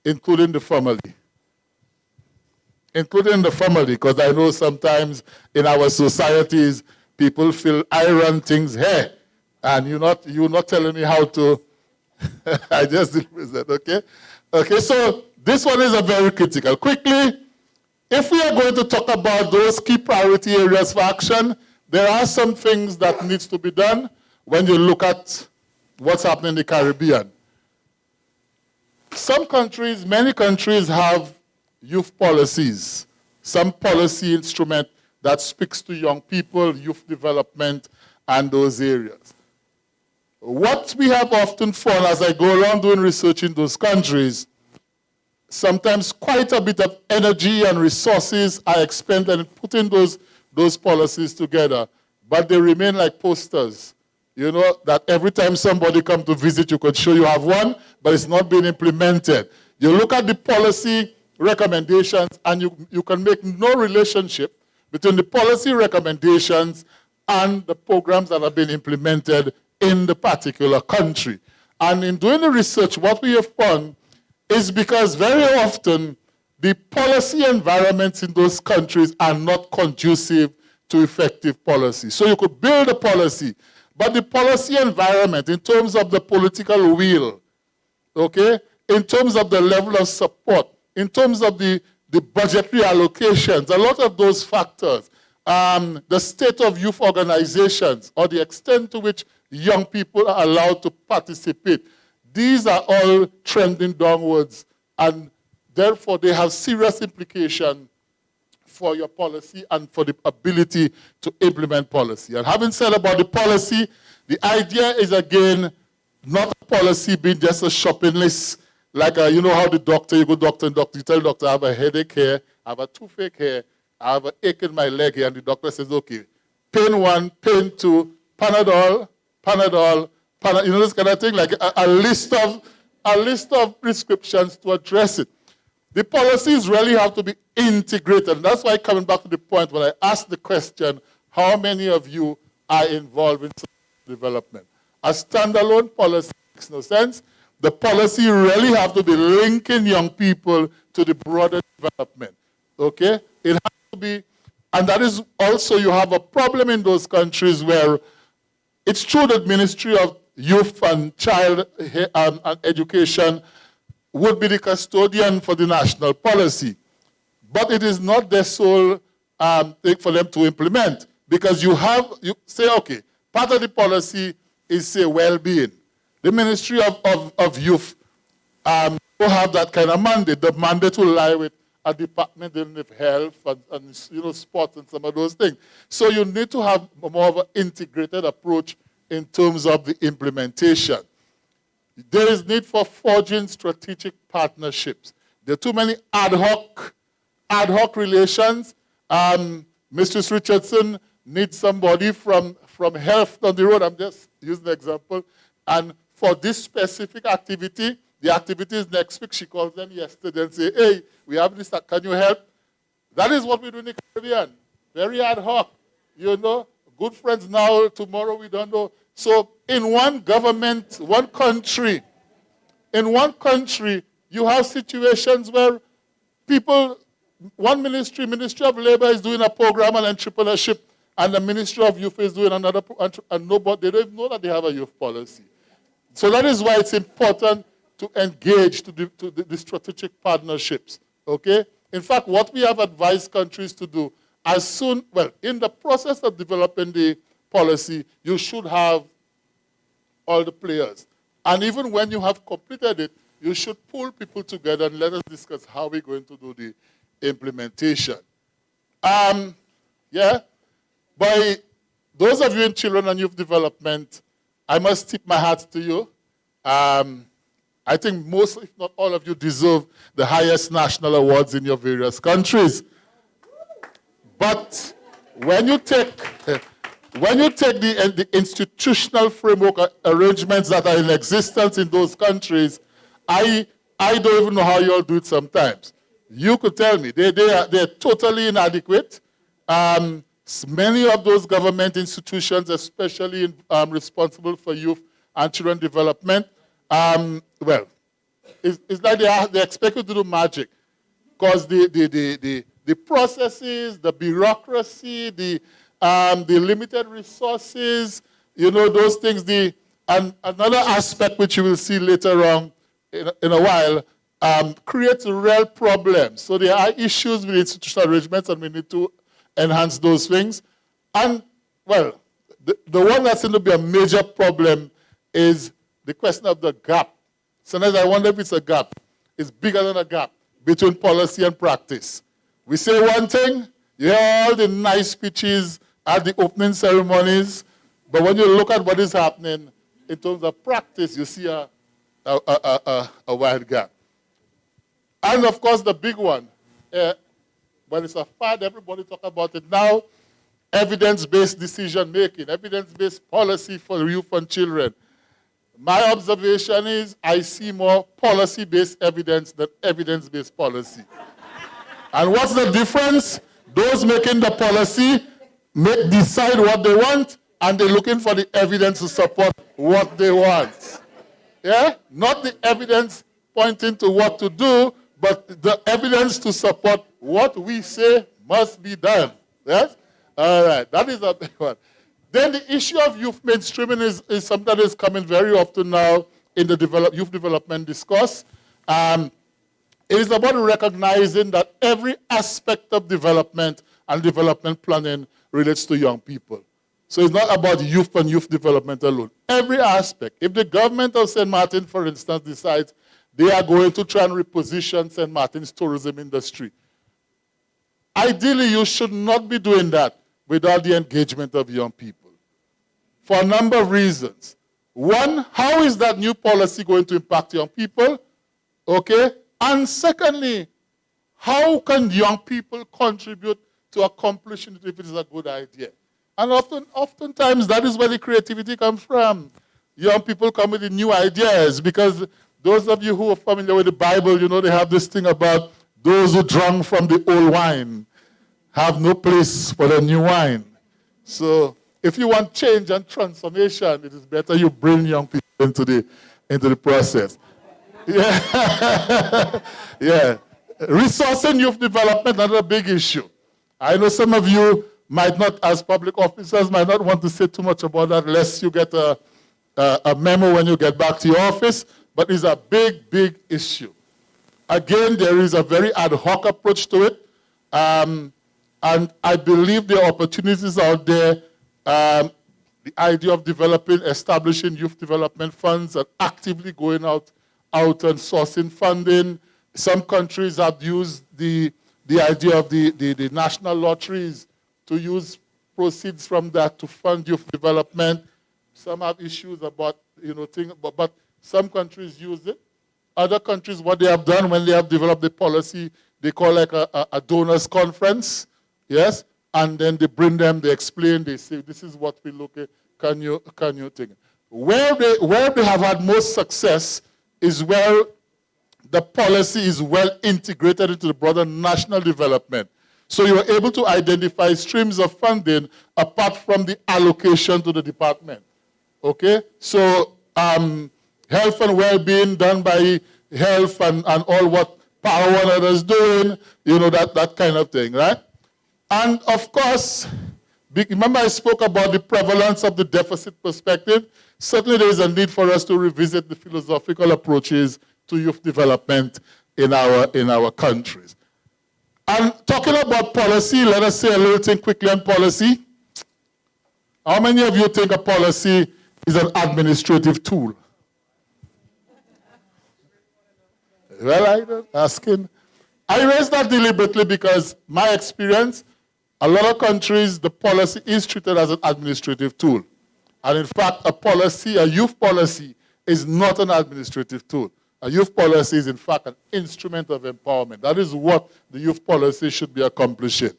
including the family. Including the family, because I know sometimes in our societies, people feel I run things here, and you're not telling me how to. I just didn't present, okay? Okay, so this one is a very critical. Quickly, if we are going to talk about those key priority areas for action, there are some things that needs to be done when you look at what's happening in the Caribbean. Some countries, many countries have youth policies, some policy instrument that speaks to young people, youth development, and those areas. What we have often found as I go around doing research in those countries, sometimes quite a bit of energy and resources are expended in putting those policies together, but they remain like posters. You know, that every time somebody comes to visit, you could show you have one, but it's not being implemented. You look at the policy recommendations, and you can make no relationship between the policy recommendations and the programs that have been implemented in the particular country. And in doing the research, what we have found is because very often the policy environments in those countries are not conducive to effective policy. So you could build a policy, but the policy environment in terms of the political will, okay, in terms of the level of support, in terms of the budgetary allocations, a lot of those factors, the state of youth organizations, or the extent to which young people are allowed to participate, these are all trending downwards, and therefore they have serious implications for your policy and for the ability to implement policy. And having said about the policy, the idea is, again, not a policy being just a shopping list, like you know how the doctor, you go doctor and doctor, you tell the doctor, I have a headache here, I have a toothache here, I have an ache in my leg here, and the doctor says, okay, pain 1, pain 2, Panadol, Panadol, Panadol, you know, this kind of thing, like a list of prescriptions to address it. The policies really have to be integrated. And that's why, coming back to the point when I asked the question, how many of you are involved in development? A standalone policy makes no sense. The policy really have to be linking young people to the broader development. Okay? It has to be, and that is also, you have a problem in those countries where it's true that Ministry of Youth and Child and Education would be the custodian for the national policy. But it is not their sole thing for them to implement, because you say, okay, part of the policy is, say, well-being. The Ministry of Youth will have that kind of mandate. The mandate will lie with a department in health and you know, sports and some of those things. So you need to have more of an integrated approach in terms of the implementation. There is need for forging strategic partnerships. There are too many ad hoc relations. Mrs. Richardson needs somebody from health down the road. I'm just using the example. And for this specific activity, the activity is next week. She calls them yesterday and say, hey, we have this, can you help? That is what we do in the Caribbean. Very ad hoc. You know, good friends now, tomorrow we don't know. So in one government, one country, you have situations where people, one Ministry of Labor is doing a program on entrepreneurship, and the Ministry of Youth is doing another, and nobody, they don't even know that they have a youth policy. So that is why it's important to engage to the strategic partnerships, okay? In fact, what we have advised countries to do, as soon, well, in the process of developing the policy, you should have all the players. And even when you have completed it, you should pull people together and let us discuss how we're going to do the implementation. Yeah, by those of you in children and youth development, I must tip my hat to you. I think most, if not all of you, deserve the highest national awards in your various countries. But when you take the institutional framework arrangements that are in existence in those countries, I don't even know how you all do it sometimes. You could tell me. They're totally inadequate. Many of those government institutions, especially responsible for youth and children development, well, it's like they expect you to do magic. Because the processes, the bureaucracy, the limited resources, you know, those things. And another aspect which you will see later on in a while creates real problems. So there are issues with institutional arrangements, and we need to enhance those things. And well, the one that seems to be a major problem is the question of the gap. Sometimes I wonder if it's a gap. It's bigger than a gap between policy and practice. We say one thing, you hear all the nice speeches at the opening ceremonies, but when you look at what is happening in terms of practice, you see a wide gap. And of course, the big one, when it's a fad, everybody talk about it now, evidence-based decision-making, evidence-based policy for youth and children. My observation is I see more policy-based evidence than evidence-based policy. And what's the difference? Those making the policy decide what they want, and they're looking for the evidence to support what they want. Yeah? Not the evidence pointing to what to do, but the evidence to support what we say must be done. Yes? All right, that is a big one. Then the issue of youth mainstreaming is something that is coming very often now in the youth development discourse. It is about recognizing that every aspect of development and development planning relates to young people. So it's not about youth and youth development alone. Every aspect. If the government of St. Martin, for instance, decides they are going to try and reposition St. Martin's tourism industry, ideally you should not be doing that without the engagement of young people, for a number of reasons. One, how is that new policy going to impact young people? Okay? And secondly, how can young people contribute to accomplishing it if it is a good idea? And oftentimes that is where the creativity comes from. Young people come with the new ideas, because those of you who are familiar with the Bible, you know they have this thing about those who drank from the old wine have no place for the new wine. So if you want change and transformation, it is better you bring young people into the process. Yeah. Yeah. Resourcing youth development, another big issue. I know some of you might not, as public officers, might not want to say too much about that unless you get a memo when you get back to your office, but it's a big, big issue. Again, there is a very ad hoc approach to it. And I believe there are opportunities out there. The idea of establishing youth development funds and actively going out and sourcing funding. Some countries have used the idea of the national lotteries to use proceeds from that to fund youth development. Some have issues about, things, but some countries use it. Other countries, what they have done when they have developed the policy, they call like a donors conference. Yes, and then they bring them, they explain, they say, this is what we look at, can you think? Where they have had most success is where the policy is well integrated into the broader national development. So you're able to identify streams of funding apart from the allocation to the department. Okay? So health and well-being done by health and all what Power One others doing, that kind of thing, right? And of course, remember I spoke about the prevalence of the deficit perspective. Certainly there is a need for us to revisit the philosophical approaches to youth development in our countries. And talking about policy, let us say a little thing quickly on policy. How many of you think a policy is an administrative tool? Well, I'm asking. I raise that deliberately because my experience, a lot of countries, the policy is treated as an administrative tool. And in fact, a youth policy, is not an administrative tool. A youth policy is, in fact, an instrument of empowerment. That is what the youth policy should be accomplishing.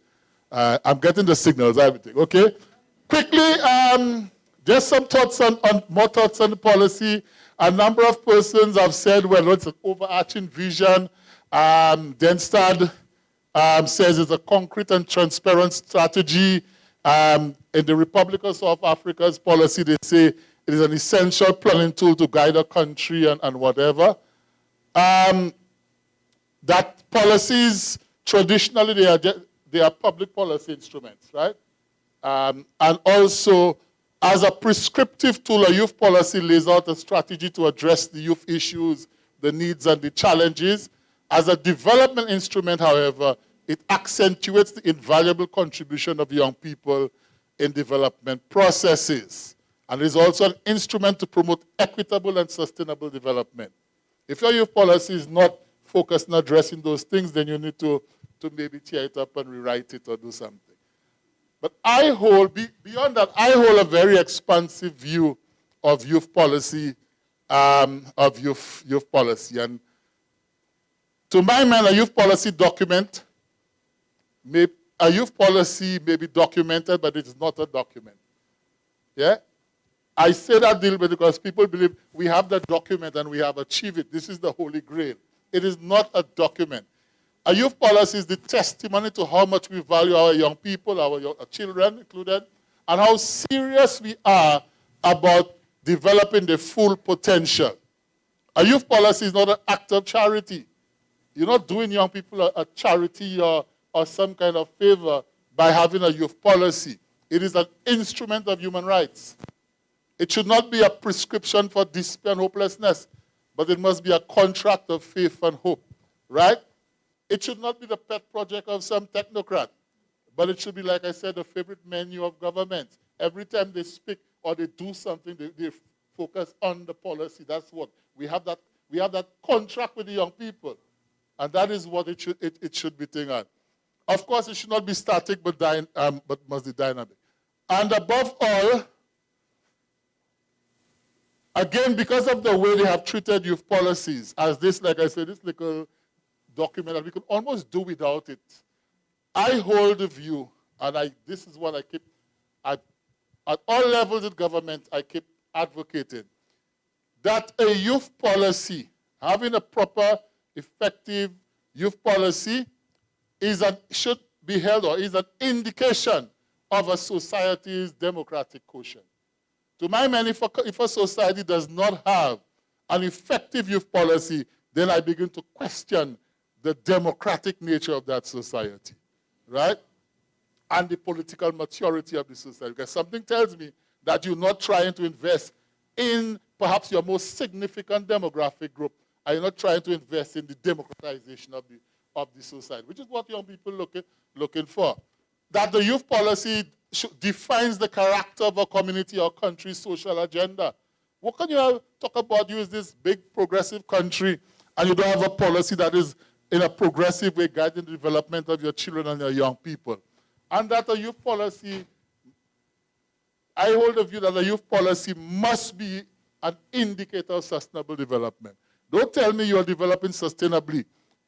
I'm getting the signals, everything, okay? Quickly, just some thoughts more thoughts on the policy. A number of persons have said, well, it's an overarching vision. Denstad says it's a concrete and transparent strategy. In the Republic of South Africa's policy, they say it is an essential planning tool to guide a country and whatever. That policies, traditionally, they are public policy instruments, right? And also, as a prescriptive tool, a youth policy lays out a strategy to address the youth issues, the needs, and the challenges. As a development instrument, however, it accentuates the invaluable contribution of young people in development processes. And it is also an instrument to promote equitable and sustainable development. If your youth policy is not focused on addressing those things, then you need to maybe tear it up and rewrite it or do something. But beyond that, I hold a very expansive view of youth policy, youth policy. And to my mind, a youth policy document, a youth policy may be documented, but it is not a document. Yeah? I say that deal because people believe we have the document and we have achieved it. This is the Holy Grail. It is not a document. A youth policy is the testimony to how much we value our young people, our children included, and how serious we are about developing the full potential. A youth policy is not an act of charity. You're not doing young people a charity or some kind of favor by having a youth policy. It is an instrument of human rights. It should not be a prescription for despair and hopelessness, but it must be a contract of faith and hope, right? It should not be the pet project of some technocrat, but it should be, like I said, the favorite menu of government. Every time they speak or they do something, they focus on the policy. That's what we have. That contract with the young people, and that is what it should be thing on. Of course, it should not be static, but must be dynamic. And above all, again, because of the way they have treated youth policies, as this, like I said, this little document, and we could almost do without it. I hold the view, and this is what I keep, at all levels of government, I keep advocating, that a youth policy, having a proper, effective youth policy, should be held or is an indication of a society's democratic quotient. To my mind, if a society does not have an effective youth policy, then I begin to question the democratic nature of that society, right? And the political maturity of the society. Because something tells me that you're not trying to invest in perhaps your most significant demographic group, and you're not trying to invest in the democratization of the society, which is what young people looking for. That the youth policy defines the character of a community or country's social agenda. What can you talk about? You as this big progressive country, and you don't have a policy that is in a progressive way guiding the development of your children and your young people. And that a youth policy, I hold the view that a youth policy must be an indicator of sustainable development. Don't tell me you are developing sustainably,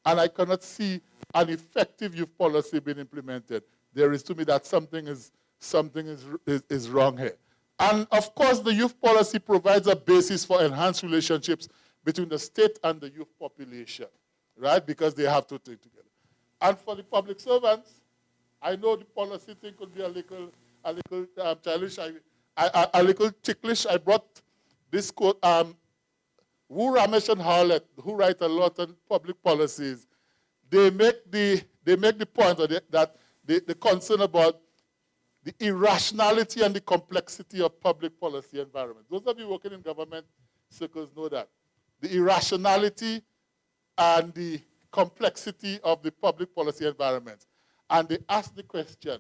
and I cannot see an effective youth policy being implemented. There is to me that something is wrong here. And of course, the youth policy provides a basis for enhanced relationships between the state and the youth population, right? Because they have to take together. And for the public servants, I know the policy thing could be a little childish, a little ticklish. I brought this quote, Wu, Ramesh, and Howlett, who write a lot on public policies. They make the point that the concern about the irrationality and the complexity of public policy environment. Those of you working in government circles know that. The irrationality and the complexity of the public policy environment. And they ask the question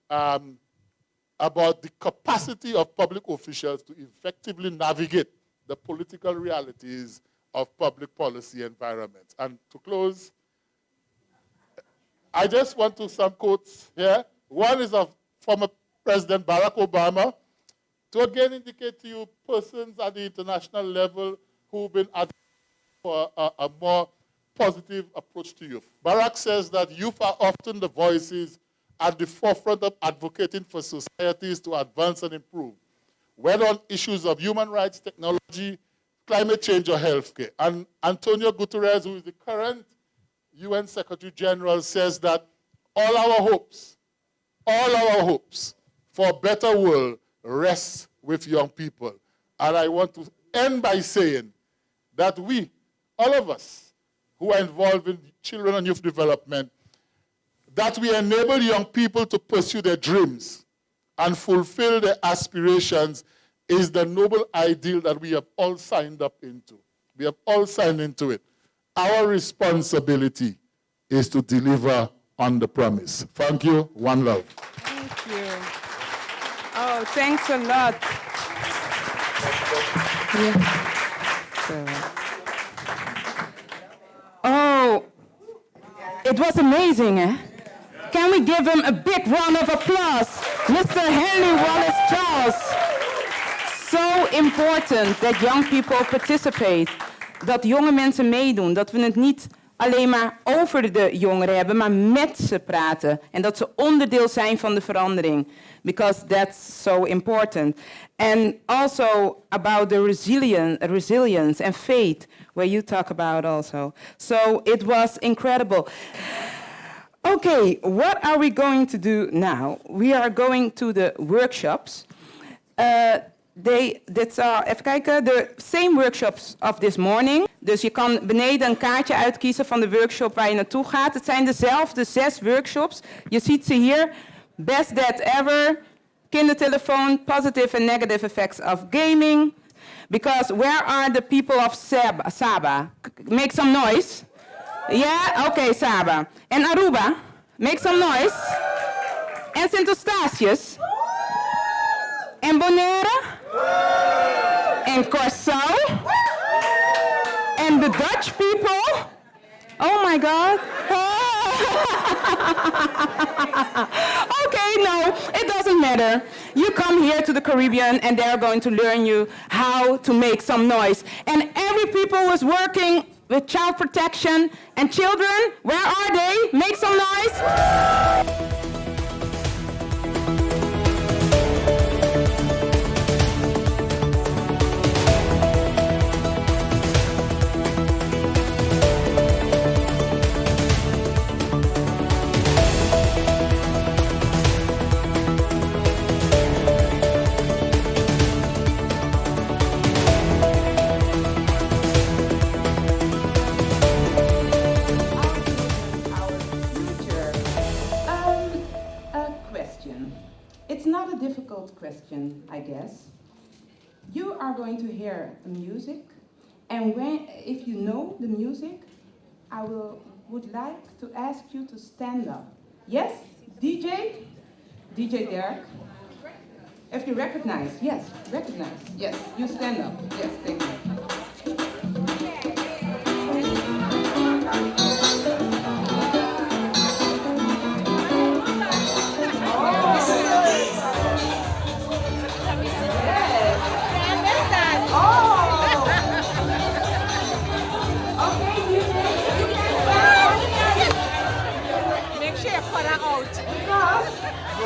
about the capacity of public officials to effectively navigate the political realities of public policy environments. And to close, I just want to some quotes here. One is of former President Barack Obama, to again indicate to you persons at the international level who've been advocating for a more positive approach to youth. Barack says that youth are often the voices at the forefront of advocating for societies to advance and improve, whether on issues of human rights, technology, climate change, or healthcare. And Antonio Guterres, who is the current UN Secretary General, says that all our hopes for a better world rest with young people. And I want to end by saying that we, all of us who are involved in children and youth development, that we enable young people to pursue their dreams and fulfill their aspirations is the noble ideal that we have all signed up into. We have all signed into it. Our responsibility is to deliver on the promise. Thank you. One love. Thank you. thanks a lot. Yeah. Oh, it was amazing, eh? Can we give him a big round of applause? Mr. Henry Wallace Charles. So important that young people participate. Dat jonge mensen meedoen. Dat we het niet alleen maar over de jongeren hebben, maar met ze praten. En dat ze onderdeel zijn van de verandering. Because that's so important. And also about the resilience and faith, where you talk about also. So it was incredible. Okay, what are we going to do now? We are going to the workshops. Even kijken, the same workshops of this morning. Dus je kan beneden een kaartje uitkiezen van de workshop waar je naartoe gaat. Het zijn dezelfde 6 workshops. Je ziet ze hier. Best Dad Ever, kindertelefoon, positive and negative effects of gaming. Because where are the people of Saba? Make some noise. Yeah? Okay, Saba. En Aruba? Make some noise. En Sint Eustatius? En Bonaire? En Curaçao? And the Dutch people? Oh my God. Okay, no, it doesn't matter. You come here to the Caribbean and they're going to learn you how to make some noise. And every people was working with child protection and children. Where are they? Make some noise. Question, I guess. You are going to hear music, and if you know the music, I would like to ask you to stand up. Yes, DJ Derek. If you recognize, yes, you stand up. Yes, thank you.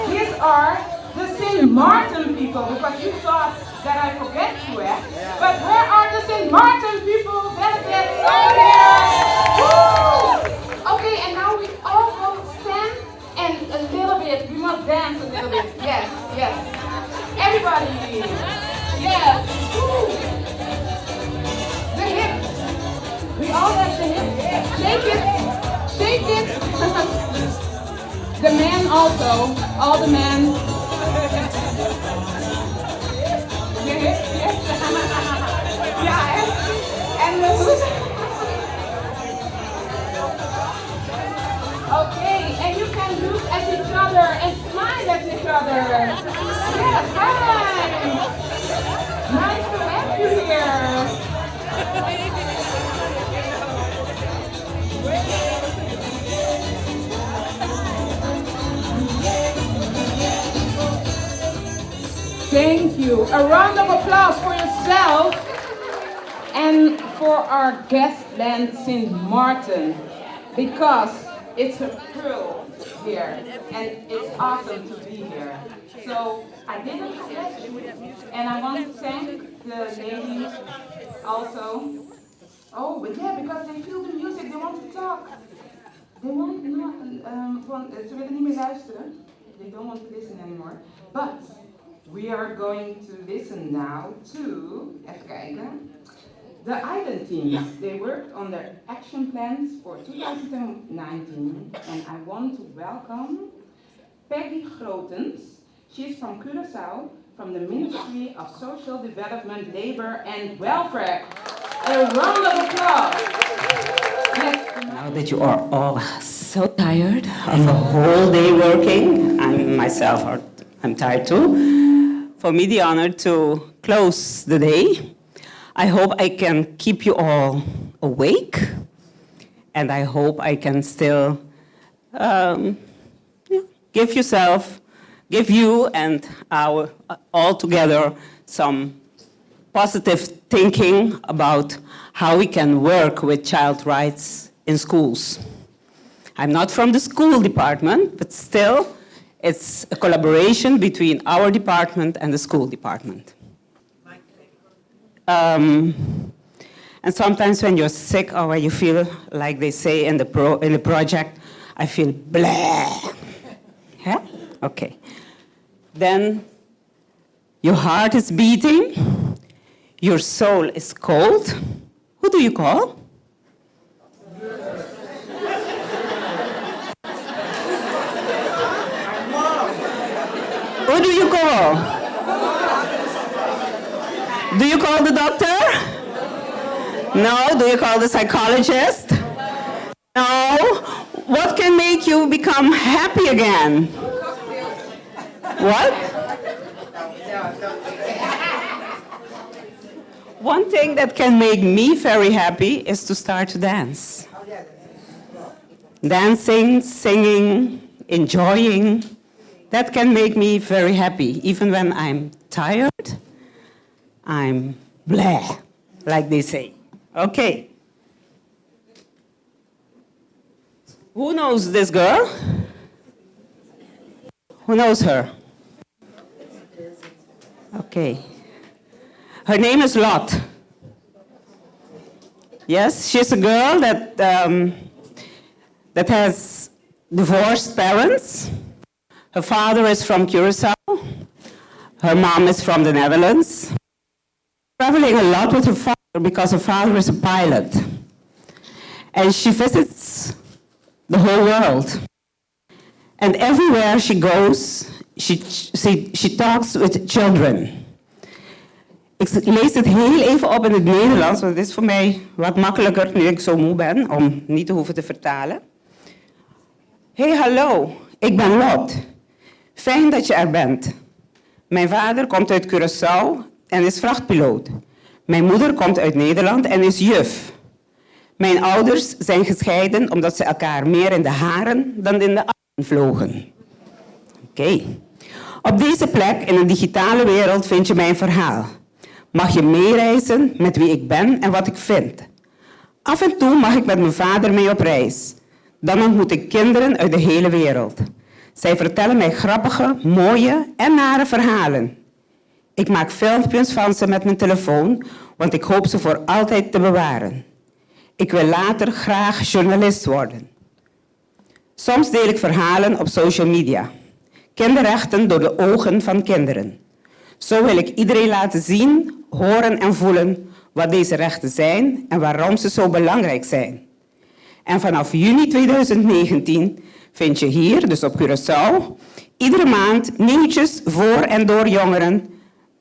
These are the St. Martin people, because you thought that I forget you, eh? But where are the St. Martin people? Benefits. Okay, and now we all will stand and a little bit. We must dance a little bit. Yes. Everybody. Yes. Woo. The hips. We all have the hips. Shake it. The men also, all the men. Yeah, and the okay, and you can look at each other and smile at each other. Yes, hi. Nice to have you here. Thank you. A round of applause for yourself and for our guest land, St. Martin, because it's a thrill here and it's awesome to be here. So I didn't forget you, and I want to thank the ladies also. Oh, but yeah, because they feel the music, they want to talk. They want not, ze willen niet meer luisteren. They don't want to listen anymore. But we are going to listen now to, even kijken, the island teams. They worked on their action plans for 2019, and I want to welcome Peggy Grotens. She's from Curaçao, from the Ministry of Social Development, Labor and Welfare. A round of applause. Now that you are all so tired of a whole day working, I'm tired too. for me the honor to close the day. I hope I can keep you all awake, and I hope I can still give you and all together some positive thinking about how we can work with child rights in schools. I'm not from the school department, but still, it's a collaboration between our department and the school department. And sometimes when you're sick or when you feel, like they say in the project, I feel blah. Yeah? Okay. Then your heart is beating, your soul is cold. Who do you call? Who do you call? Do you call the doctor? No? Do you call the psychologist? No? What can make you become happy again? What? One thing that can make me very happy is to start to dance. Dancing, singing, enjoying, that can make me very happy. Even when I'm tired, I'm blah, like they say. Okay. Who knows this girl? Who knows her? Okay. Her name is Lot. Yes, she's a girl that has divorced parents. Her father is from Curacao. Her mom is from the Netherlands. Traveling a lot with her father because her father is a pilot. And she visits the whole world. And everywhere she goes, she talks with children. Ik lees het heel even op in het Nederlands, want het is voor mij wat makkelijker nu ik zo moe ben om niet te hoeven te vertalen. Hey, hallo, ik ben Lot. Fijn dat je er bent. Mijn vader komt uit Curaçao en is vrachtpiloot. Mijn moeder komt uit Nederland en is juf. Mijn ouders zijn gescheiden omdat ze elkaar meer in de haren dan in de armen vlogen. Oké. Op deze plek in een digitale wereld vind je mijn verhaal. Mag je meereizen met wie ik ben en wat ik vind. Af en toe mag ik met mijn vader mee op reis. Dan ontmoet ik kinderen uit de hele wereld. Zij vertellen mij grappige, mooie en nare verhalen. Ik maak filmpjes van ze met mijn telefoon, want ik hoop ze voor altijd te bewaren. Ik wil later graag journalist worden. Soms deel ik verhalen op social media. Kinderrechten door de ogen van kinderen. Zo wil ik iedereen laten zien, horen en voelen wat deze rechten zijn en waarom ze zo belangrijk zijn. En vanaf juni 2019 vind je hier, dus op Curaçao, iedere maand nieuwtjes voor en door jongeren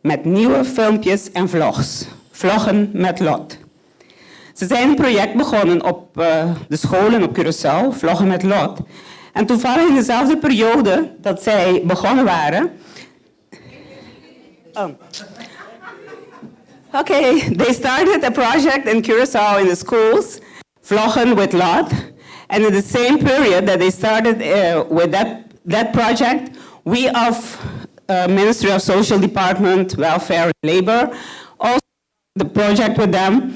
met nieuwe filmpjes en vlogs. Vloggen met Lot. Ze zijn een project begonnen op de scholen op Curaçao, Vloggen met Lot. En toevallig in dezelfde periode dat zij begonnen waren. Okay, they started a project in Curaçao in the schools, Vloggen with Lot. And in the same period that they started with that project, we of Ministry of Social Department, Welfare and Labor, also the project with them,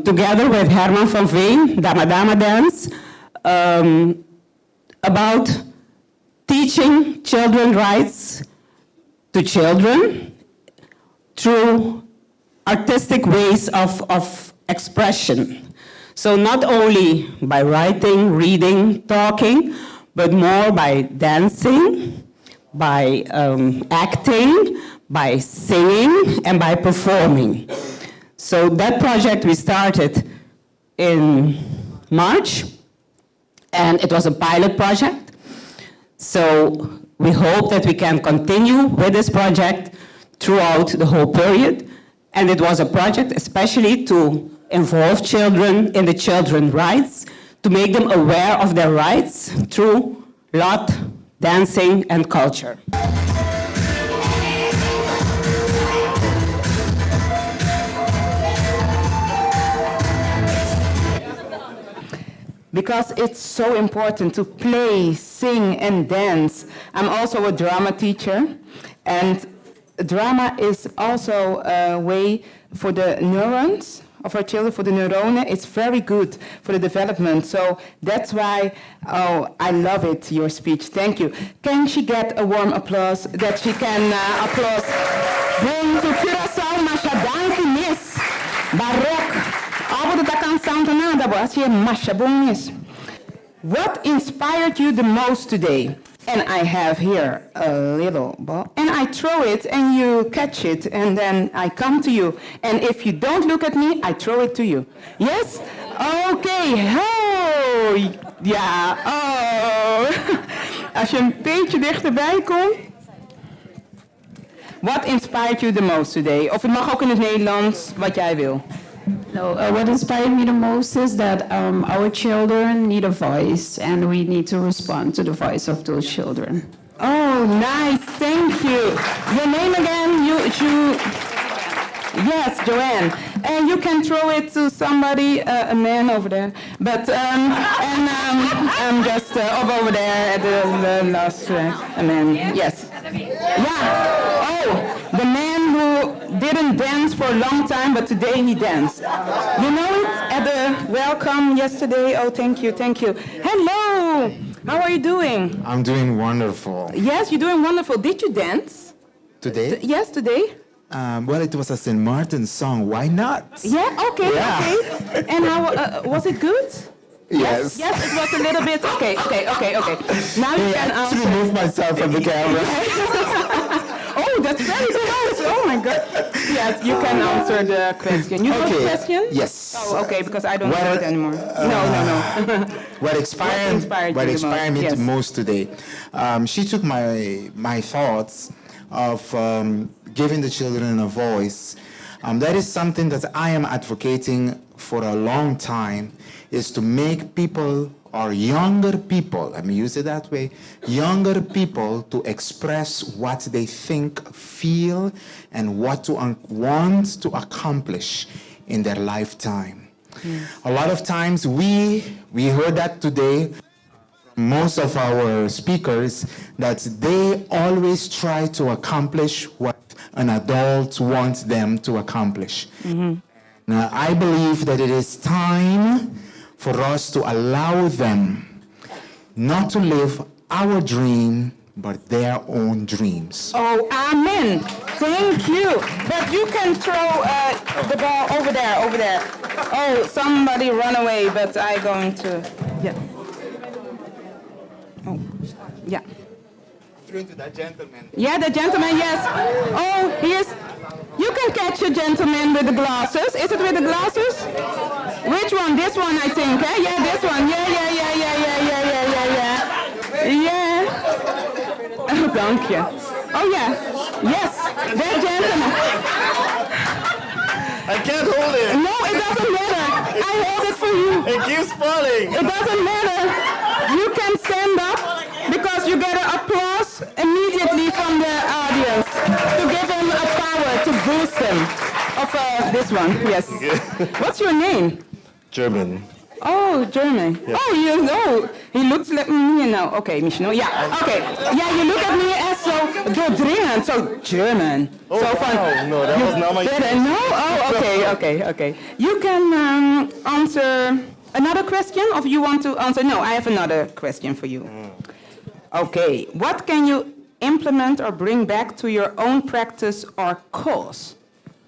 together with Herman van Veen, Dama Dama Dance, about teaching children rights to children through artistic ways of expression. So not only by writing, reading, talking, but more by dancing, by acting, by singing, and by performing. So that project we started in March, and it was a pilot project. So we hope that we can continue with this project throughout the whole period. And it was a project especially to involve children in the children's rights, to make them aware of their rights through Lot, dancing, and culture. because it's so important to play, sing, and dance. I'm also a drama teacher, and drama is also a way for the neurons of our children, for the neuronen. It's very good for the development. So that's why, I love it, your speech. Thank you. Can she get a warm applause that she can applause? Bring to Curaçao, Masha, danke, miss. Barok. Abo da canção do nada, boa, Masha, bom, miss. What inspired you the most today? And I have here a little ball, and I throw it, and you catch it, and then I come to you. And if you don't look at me, I throw it to you. Yes? Okay. Oh, ja. Oh. Als je een beetje dichterbij komt. What inspired you the most today? Of het mag ook in het Nederlands, wat jij wil. No, what inspired me the most is that our children need a voice, and we need to respond to the voice of those children. Oh, nice. Thank you. Your name again? Yes, Joanne. And you can throw it to somebody, a man over there. But I'm just over there at the last a man. Yes. Yeah. Oh, the man who didn't dance for a long time, but today he danced. You know it at the welcome yesterday. Oh, thank you, thank you. Hello. How are you doing? I'm doing wonderful. Yes, you're doing wonderful. Did you dance? Today? Yes, today. Well, it was a St. Martin's song. Why not? Yeah, okay, Yeah. okay. And how was it good? Yes. Yes, it was a little bit. Okay. Now you can To answer. remove myself from the camera. Oh, that's very close. Oh my God. Yes, you can answer the question. You know the question? Yes. Oh, okay, because I don't know it anymore. No. What inspired me the most today? She took my thoughts of giving the children a voice. That is something that I am advocating for a long time, is to make people, or younger people, let me use it that way, younger people to express what they think, feel, and what to want to accomplish in their lifetime. A lot of times we heard that today, most of our speakers, that they always try to accomplish what an adult wants them to accomplish. Now, I believe that it is time for us to allow them not to live our dream, but their own dreams. Oh, amen. Thank you. But you can throw the ball over there. Oh, somebody run away, but I'm going to. Yeah. Oh, yeah. Through to that gentleman. Yeah, the gentleman, yes. Oh, here's. You can catch a gentleman with the glasses. Is it with the glasses? Which one? This one, I think. Eh? Yeah, this one. Yeah. Oh, thank you. Oh, yeah. Yes, that gentleman. I can't hold it. No, it doesn't matter. I hold it for you. It keeps falling. It doesn't matter. You can stand up because you get an applause immediately from the audience to give him a power, to boost him. Of this one, yes. What's your name? German. Oh, German. Yeah. Oh, you know. He looks like me now. Okay, Michino. Yeah, okay. Yeah, you look at me as so doordringend, so German. Oh, so wow. fun. No, that was not my didn't know? Oh, okay. You can answer another question, or you want to answer? No, I have another question for you. Okay, what can you implement or bring back to your own practice or cause?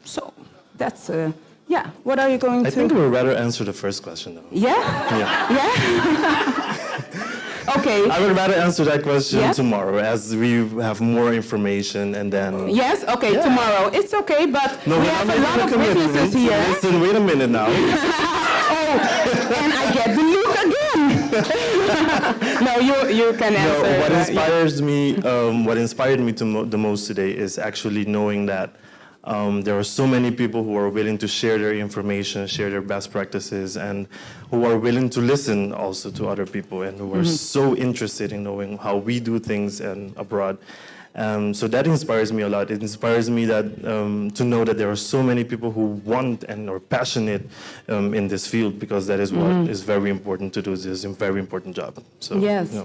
So, that's yeah. What are you going to? I think I would rather answer the first question, though. Yeah? Okay. I would rather answer that question Yeah? tomorrow, as we have more information, and then... Yes, okay, Yeah. tomorrow. It's okay, but No, we we're have not a lot of making a witnesses commitment. here. Listen, wait a minute now. And I get the look again. No, you can answer. No, what inspired me the most today is actually knowing that there are so many people who are willing to share their information, share their best practices, and who are willing to listen also to other people, and who are so interested in knowing how we do things abroad. So that inspires me a lot. It inspires me that to know that there are so many people who want and are passionate in this field, because that is what is very important to do. This is a very important job. So, yes. yeah.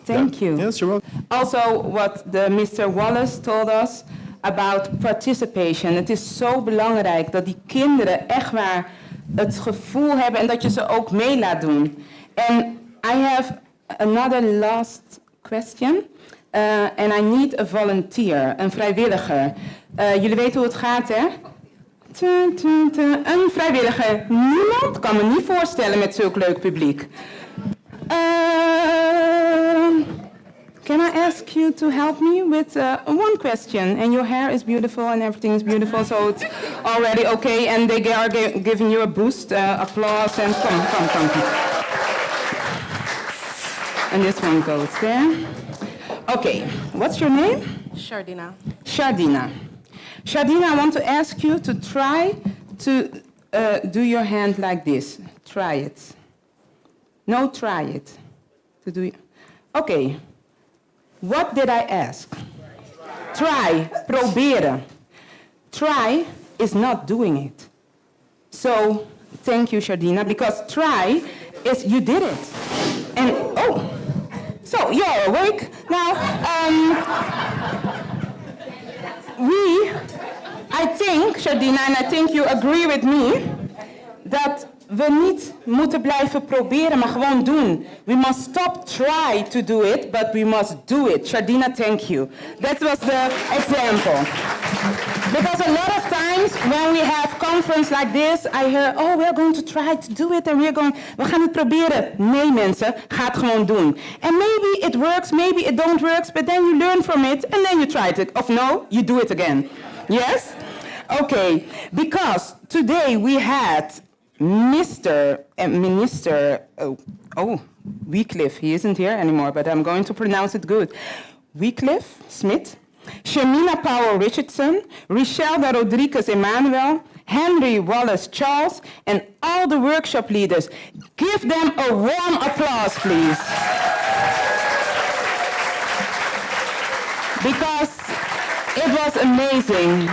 Thank you. Yes, you're welcome. Also, what Mr. Wallace told us about participation. Het is zo belangrijk dat die kinderen echt waar het gevoel hebben en dat je ze ook mee laat doen. And I have another last question. And I need a volunteer, een vrijwilliger. Jullie weten hoe het gaat, hè? Een vrijwilliger. Niemand kan me niet voorstellen met zulk leuk publiek. Can I ask you to help me with one question? And your hair is beautiful and everything is beautiful, so it's already okay. And they are giving you a boost, applause, and come. And this one goes there. Okay, what's your name? Shardina. Shardina. Shardina, I want to ask you to try to do your hand like this. Try it. No, try it. Okay. What did I ask? Try, proberen. Try is not doing it. So, thank you, Shardina, because try is you did it. And, oh, so you're awake. Now, I think, Shardina, and I think you agree with me, dat we niet moeten blijven proberen, maar gewoon doen. We must stop try to do it, but we must do it. Shardina, thank you. That was the example. Because a lot of times when we have conference like this, I hear, oh, we're going to try to do it and we gaan het proberen. Nee, mensen, ga het gewoon doen. And maybe it works, maybe it don't work, but then you learn from it and then you try it. Of no, you do it again. Yes? Okay, because today we had Minister, Wycliffe, he isn't here anymore, but I'm going to pronounce it good. Wycliffe Smith, Shamina Powell Richardson, Richelda Rodriguez Emmanuel, Henry Wallace Charles, and all the workshop leaders. Give them a warm applause, please. Because it was amazing.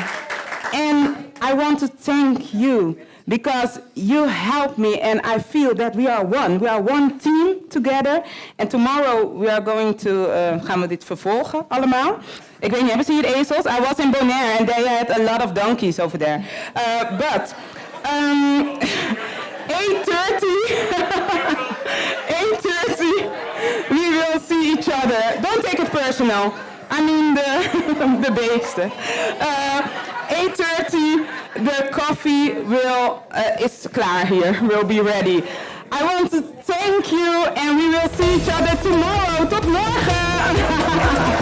And I want to thank you, because you helped me and I feel that we are one. We are one team together. And tomorrow we are going to, gaan we dit vervolgen allemaal. Ik weet niet, hebben ze hier ezels? I was in Bonaire and they had a lot of donkeys over there. But 8:30, we will see each other. Don't take it personal. I mean the beesten. 8:30, the coffee is klaar here, will be ready. I want to thank you and we will see each other tomorrow. Tot morgen!